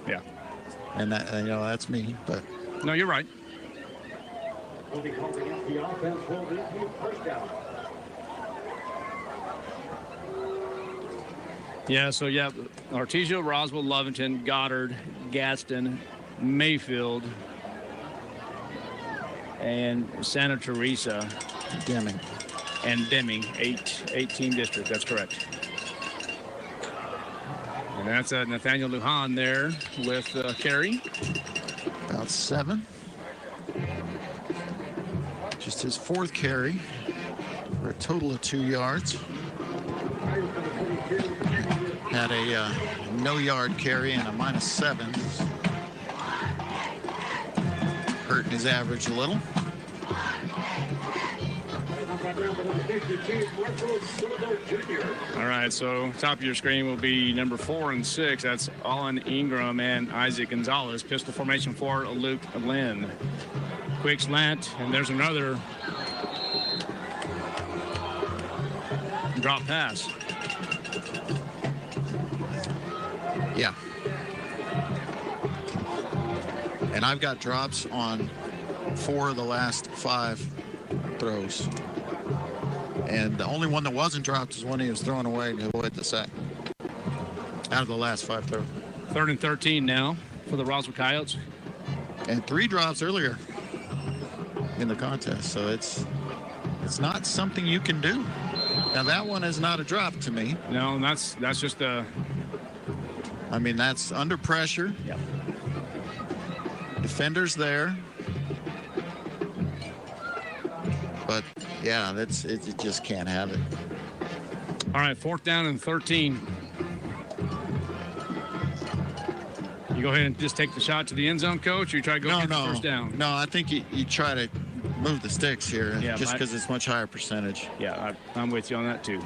Yeah. And that, that's me. But no, you're right. Yeah, so Artesia, Roswell, Lovington, Goddard, Gadsden, Mayfield, and Santa Teresa. Deming. And Deming, 8-team district, that's correct. And that's Nathaniel Lujan there with Carey. About 7. Just his 4th carry for a total of 2 yards. Had a no-yard carry and a -7. Hurting his average a little. All right, so top of your screen will be number 4 and 6. That's Allen Ingram and Isaac Gonzalez. Pistol formation for Luke Lynn. Quick slant, and there's another drop pass. Yeah. And I've got drops on 4 of the last 5 throws. And the only one that wasn't dropped is when he was thrown away to avoid the sack. Out of the last 5 throws. 3rd and 13 now for the Roswell Coyotes. And 3 drops earlier in the contest. So it's not something you can do. Now that one is not a drop to me. No, and that's just a... I mean, that's under pressure. Yep. Defenders there. But yeah, it just can't have it. All right, 4th down and 13. You go ahead and just take the shot to the end zone, coach, or you try to go get the first down? No, I think you try to move the sticks here, yeah, just because it's much higher percentage. Yeah, I'm with you on that too.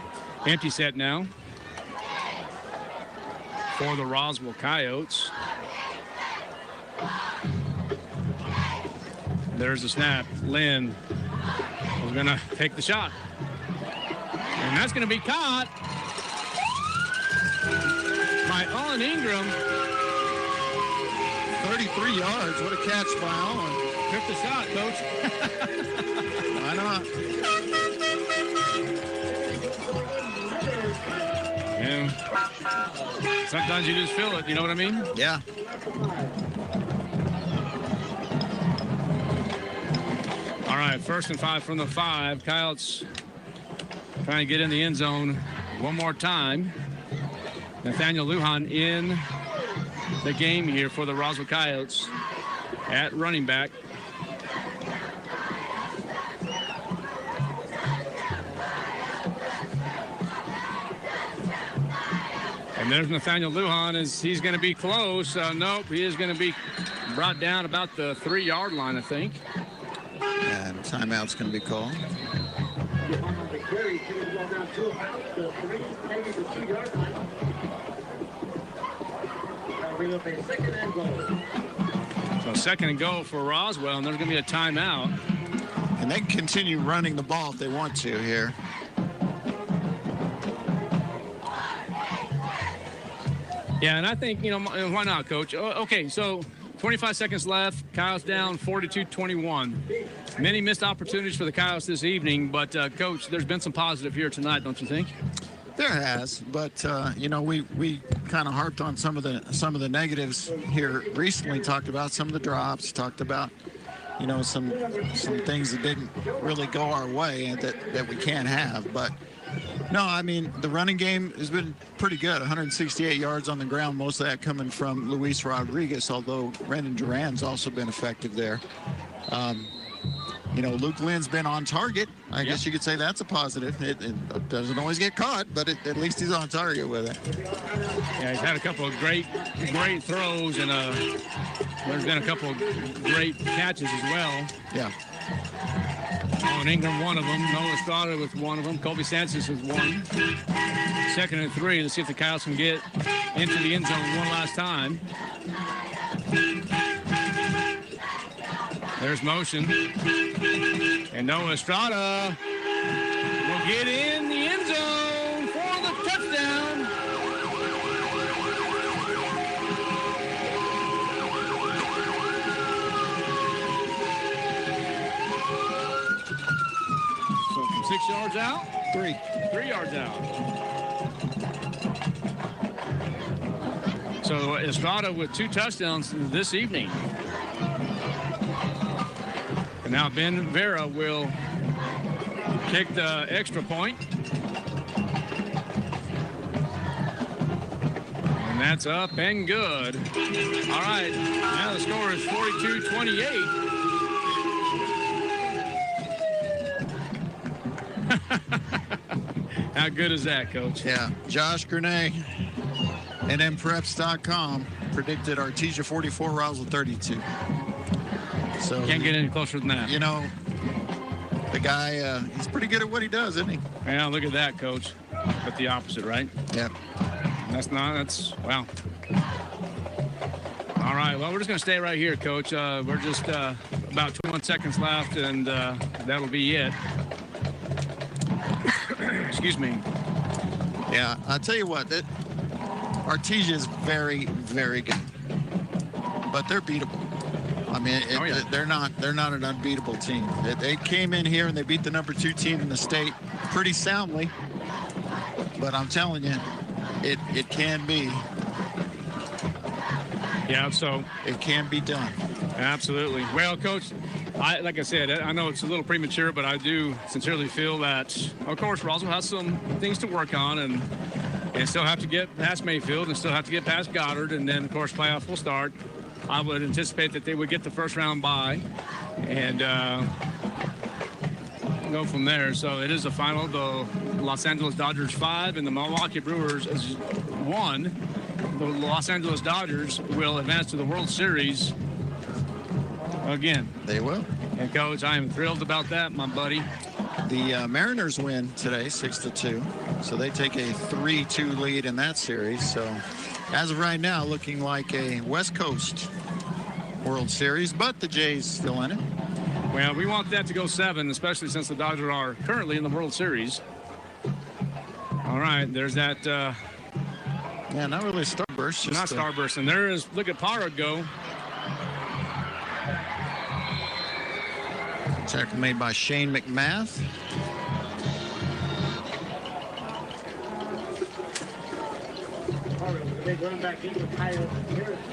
Empty set now for the Roswell Coyotes. There's the snap. Lynn is going to take the shot. And that's going to be caught by Allen Ingram. 33 yards. What a catch by Allen. Took the shot, coach. Why not? And sometimes you just feel it, you know what I mean? Yeah. All right, 1st and 5 from the 5. Coyotes trying to get in the end zone one more time. Nathaniel Lujan in the game here for the Roswell Coyotes at running back. And there's Nathaniel Lujan. He's going to be close. Nope, he is going to be brought down about the 3-yard line, I think. And timeout's going to be called. So 2nd and goal for Roswell, and there's going to be a timeout. And they can continue running the ball if they want to here. Yeah, and I think, why not, Coach? Okay, so 25 seconds left. Coyotes down 42-21. Many missed opportunities for the Coyotes this evening, but, Coach, there's been some positive here tonight, don't you think? There has, but we kind of harped on some of the negatives here recently. Talked about some of the drops. Talked about some things that didn't really go our way and that we can't have. But no, I mean the running game has been pretty good. 168 yards on the ground. Most of that coming from Luis Rodriguez, although Brendan Duran's also been effective there. Luke Lynn's been on target. I guess you could say that's a positive. It doesn't always get caught, but at least he's on target with it. Yeah, he's had a couple of great throws, and there's been a couple of great catches as well. Yeah. Owen Ingram, one of them. Noah Estrada with one of them. Colby Sanchez with one. 2nd and 3. Let's see if the Coyotes can get into the end zone one last time. There's motion. And Noah Estrada will get in the end zone for the touchdown. So from 6 yards out? 3 yards out. So Estrada with 2 touchdowns this evening. And now Ben Vera will kick the extra point. And that's up and good. All right, now the score is 42-28. How good is that, Coach? Yeah, Josh Grenay and mpreps.com predicted Artesia 44, Roswell 32. So can't get any closer than that. You know, the guy, he's pretty good at what he does, isn't he? Yeah, look at that, Coach. But the opposite, right? Yeah. Wow. All right, well, we're just going to stay right here, Coach. We're just about 21 seconds left, and that'll be it. Excuse me. Yeah, I'll tell you what, Artesia is very, very good. But they're beatable. I mean, they're not an unbeatable team. They came in here and they beat the number 2 team in the state pretty soundly. But I'm telling you, it can be. Yeah, so it can be done. Absolutely. Well, Coach, like I said, I know it's a little premature, but I do sincerely feel that, of course, Roswell has some things to work on and still have to get past Mayfield and still have to get past Goddard, and then, of course, playoff will start. I would anticipate that they would get the first round bye and go from there. So it is a final. The Los Angeles Dodgers 5 and the Milwaukee Brewers is 1. The Los Angeles Dodgers will advance to the World Series again. They will. And, Coach, I am thrilled about that, my buddy. The Mariners win today, 6-2. So they take a 3-2 lead in that series. So as of right now, looking like a West Coast World Series, but the Jays still in it. Well, we want that to go 7, especially since the Dodgers are currently in the World Series. All right, there's that. Yeah, not really starburst. Not starburst. And there is, look at Pollard go. Tackle made by Shane McMath.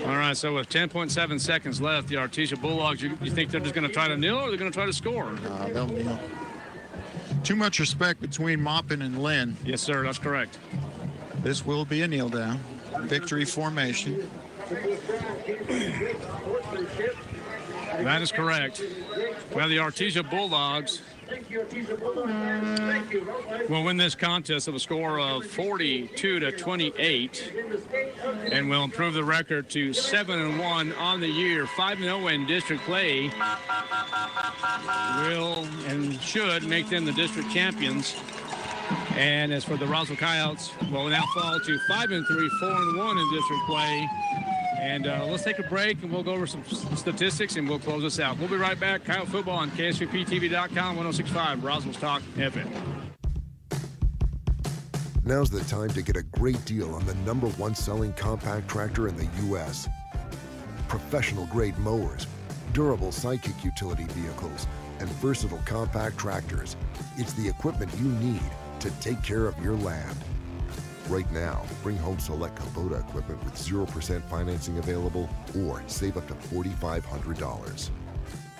All right, so with 10.7 seconds left, the Artesia Bulldogs, you think they're just going to try to kneel or they're going to try to score? They'll kneel. Too much respect between Maupin and Lynn. Yes, sir, that's correct. This will be a kneel down. Victory formation. That is correct. Well, the Artesia Bulldogs will win this contest with a score of 42-28 and will improve the record to 7-1 on the year. 5-0 in district play will and should make them the district champions. And as for the Roswell Coyotes, will now fall to 5-3, 4-1 in district play. And let's take a break, and we'll go over some statistics, and we'll close this out. We'll be right back. Coyote Football on KSVPTV.com, 106.5, Roswell's Talk FM. Now's the time to get a great deal on the #1 selling compact tractor in the U.S. Professional-grade mowers, durable sidekick utility vehicles, and versatile compact tractors. It's the equipment you need to take care of your land. Right now, bring home select Kubota equipment with 0% financing available or save up to $4,500.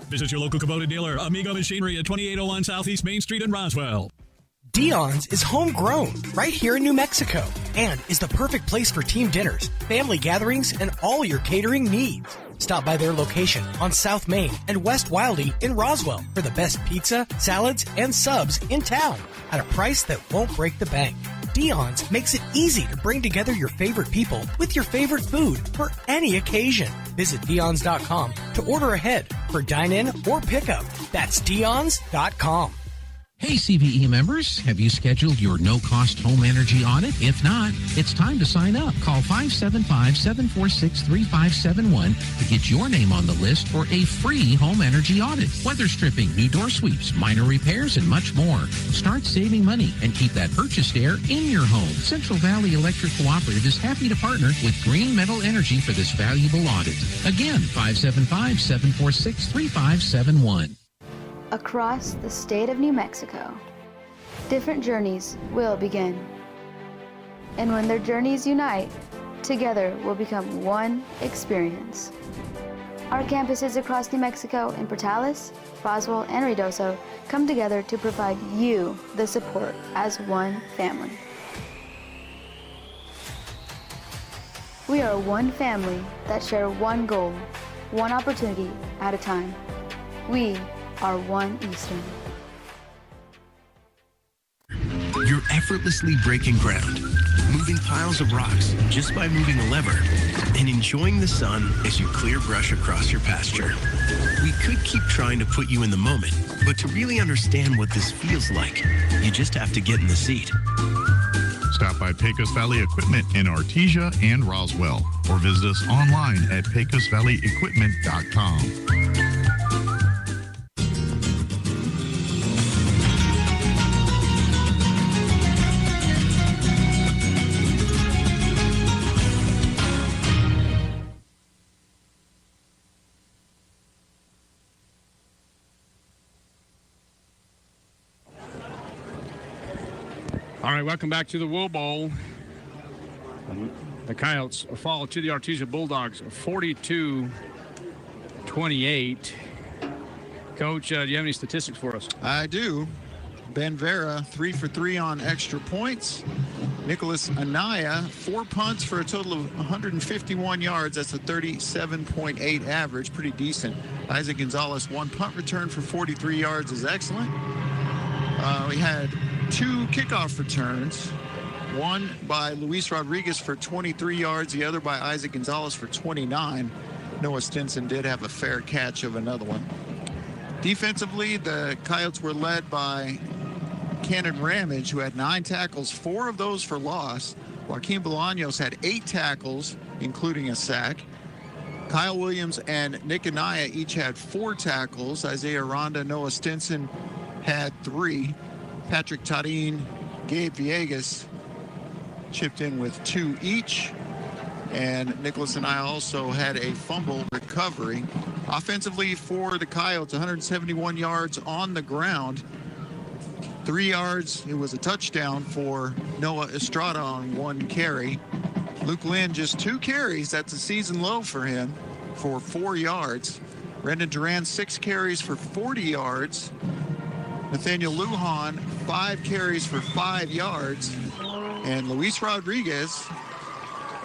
Visit your local Kubota dealer, Amigo Machinery at 2801 Southeast Main Street in Roswell. Dion's is homegrown right here in New Mexico and is the perfect place for team dinners, family gatherings, and all your catering needs. Stop by their location on South Main and West Wildy in Roswell for the best pizza, salads, and subs in town at a price that won't break the bank. Dion's makes it easy to bring together your favorite people with your favorite food for any occasion. Visit Dion's.com to order ahead for dine-in or pickup. That's Dion's.com. Hey, CVE members, have you scheduled your no-cost home energy audit? If not, it's time to sign up. Call 575-746-3571 to get your name on the list for a free home energy audit. Weather stripping, new door sweeps, minor repairs, and much more. Start saving money and keep that purchased air in your home. Central Valley Electric Cooperative is happy to partner with Green Metal Energy for this valuable audit. Again, 575-746-3571. Across the state of New Mexico, different journeys will begin. And when their journeys unite, together will become one experience. Our campuses across New Mexico in Portales, Roswell, and Ruidoso come together to provide you the support as one family. We are one family that share one goal, one opportunity at a time. We are one Eastern. You're effortlessly breaking ground, moving piles of rocks just by moving a lever, and enjoying the sun as you clear brush across your pasture. We could keep trying to put you in the moment, but to really understand what this feels like, you just have to get in the seat. Stop by Pecos Valley Equipment in Artesia and Roswell, or visit us online at pecosvalleyequipment.com. All right, welcome back to the Wool Bowl. The Coyotes fall to the Artesia Bulldogs 42-28. Coach, do you have any statistics for us? I do. Ben Vera, 3 for 3 on extra points. Nicholas Anaya, 4 punts for a total of 151 yards. That's a 37.8 average, pretty decent. Isaac Gonzalez, 1 punt return for 43 yards is excellent. We had 2 kickoff returns, one by Luis Rodriguez for 23 yards, the other by Isaac Gonzalez for 29. Noah Stinson did have a fair catch of another one. Defensively, the Coyotes were led by Cannon Ramage, who had 9 tackles, 4 of those for loss. Joaquin Bolaños had 8 tackles, including a sack. Kyle Williams and Nick Anaya each had 4 tackles. Isaiah Ronda, Noah Stinson had 3. Patrick Tarin, Gabe Villegas chipped in with 2 each. And Nicholas and I also had a fumble recovery. Offensively for the Coyotes, 171 yards on the ground. 3 yards, it was a touchdown for Noah Estrada on 1 carry. Luke Lynn, just 2 carries. That's a season low for him for 4 yards. Brendan Duran, 6 carries for 40 yards. Nathaniel Lujan, 5 carries for 5 yards. And Luis Rodriguez,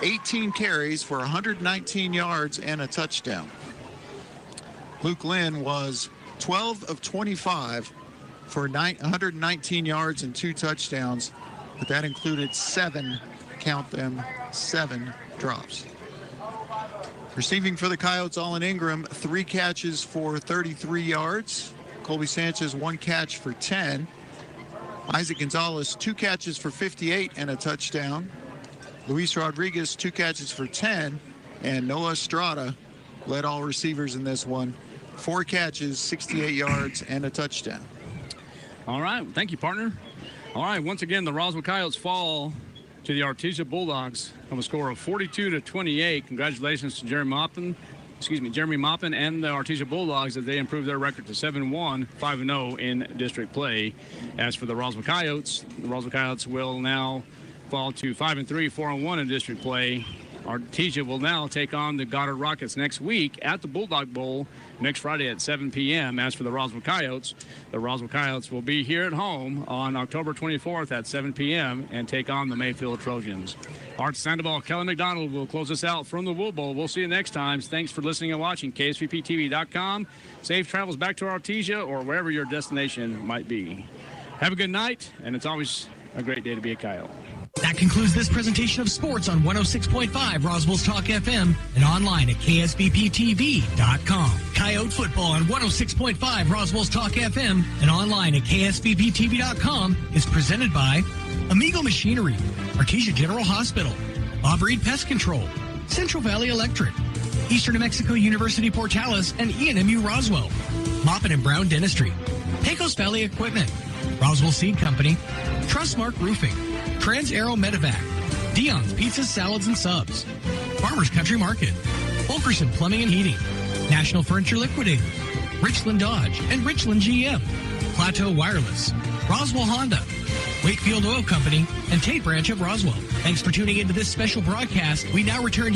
18 carries for 119 yards and a touchdown. Luke Lynn was 12 of 25 for 119 yards and 2 touchdowns, but that included 7, count them, 7 drops. Receiving for the Coyotes, Allen Ingram, 3 catches for 33 yards. Colby Sanchez, 1 catch for 10. Isaac Gonzalez, 2 catches for 58 and a touchdown. Luis Rodriguez, 2 catches for 10. And Noah Estrada led all receivers in this one. 4 catches, 68 yards, and a touchdown. All right. Thank you, partner. All right. Once again, the Roswell Coyotes fall to the Artesia Bulldogs of a score of 42-28. Congratulations to Jeremy Maupin and the Artesia Bulldogs as they improved their record to 7-1, 5-0 in district play. As for the Roswell Coyotes will now fall to 5-3, 4-1 in district play. Artesia will now take on the Goddard Rockets next week at the Bulldog Bowl next Friday at 7 p.m. As for the Roswell Coyotes will be here at home on October 24th at 7 p.m. and take on the Mayfield Trojans. Art Sandoval, Kelly McDonald will close us out from the Wool Bowl. We'll see you next time. Thanks for listening and watching. KSVPTV.com. Safe travels back to Artesia or wherever your destination might be. Have a good night, and it's always a great day to be a Coyote. That concludes this presentation of sports on 106.5 Roswell's Talk FM and online at ksbptv.com. Coyote football on 106.5 Roswell's Talk FM and online at ksbptv.com is presented by Amigo Machinery, Artesia General Hospital, Bob Reed Pest Control, Central Valley Electric, Eastern New Mexico University Portales and ENMU Roswell, Moppin and Brown Dentistry, Pecos Valley Equipment, Roswell Seed Company, Trustmark Roofing, Trans Aero Medevac, Dion's Pizzas, Salads, and Subs, Farmers Country Market, Fulkerson Plumbing and Heating, National Furniture Liquidators, Richland Dodge and Richland GM, Plateau Wireless, Roswell Honda, Wakefield Oil Company, and Tate Branch of Roswell. Thanks for tuning into this special broadcast. We now return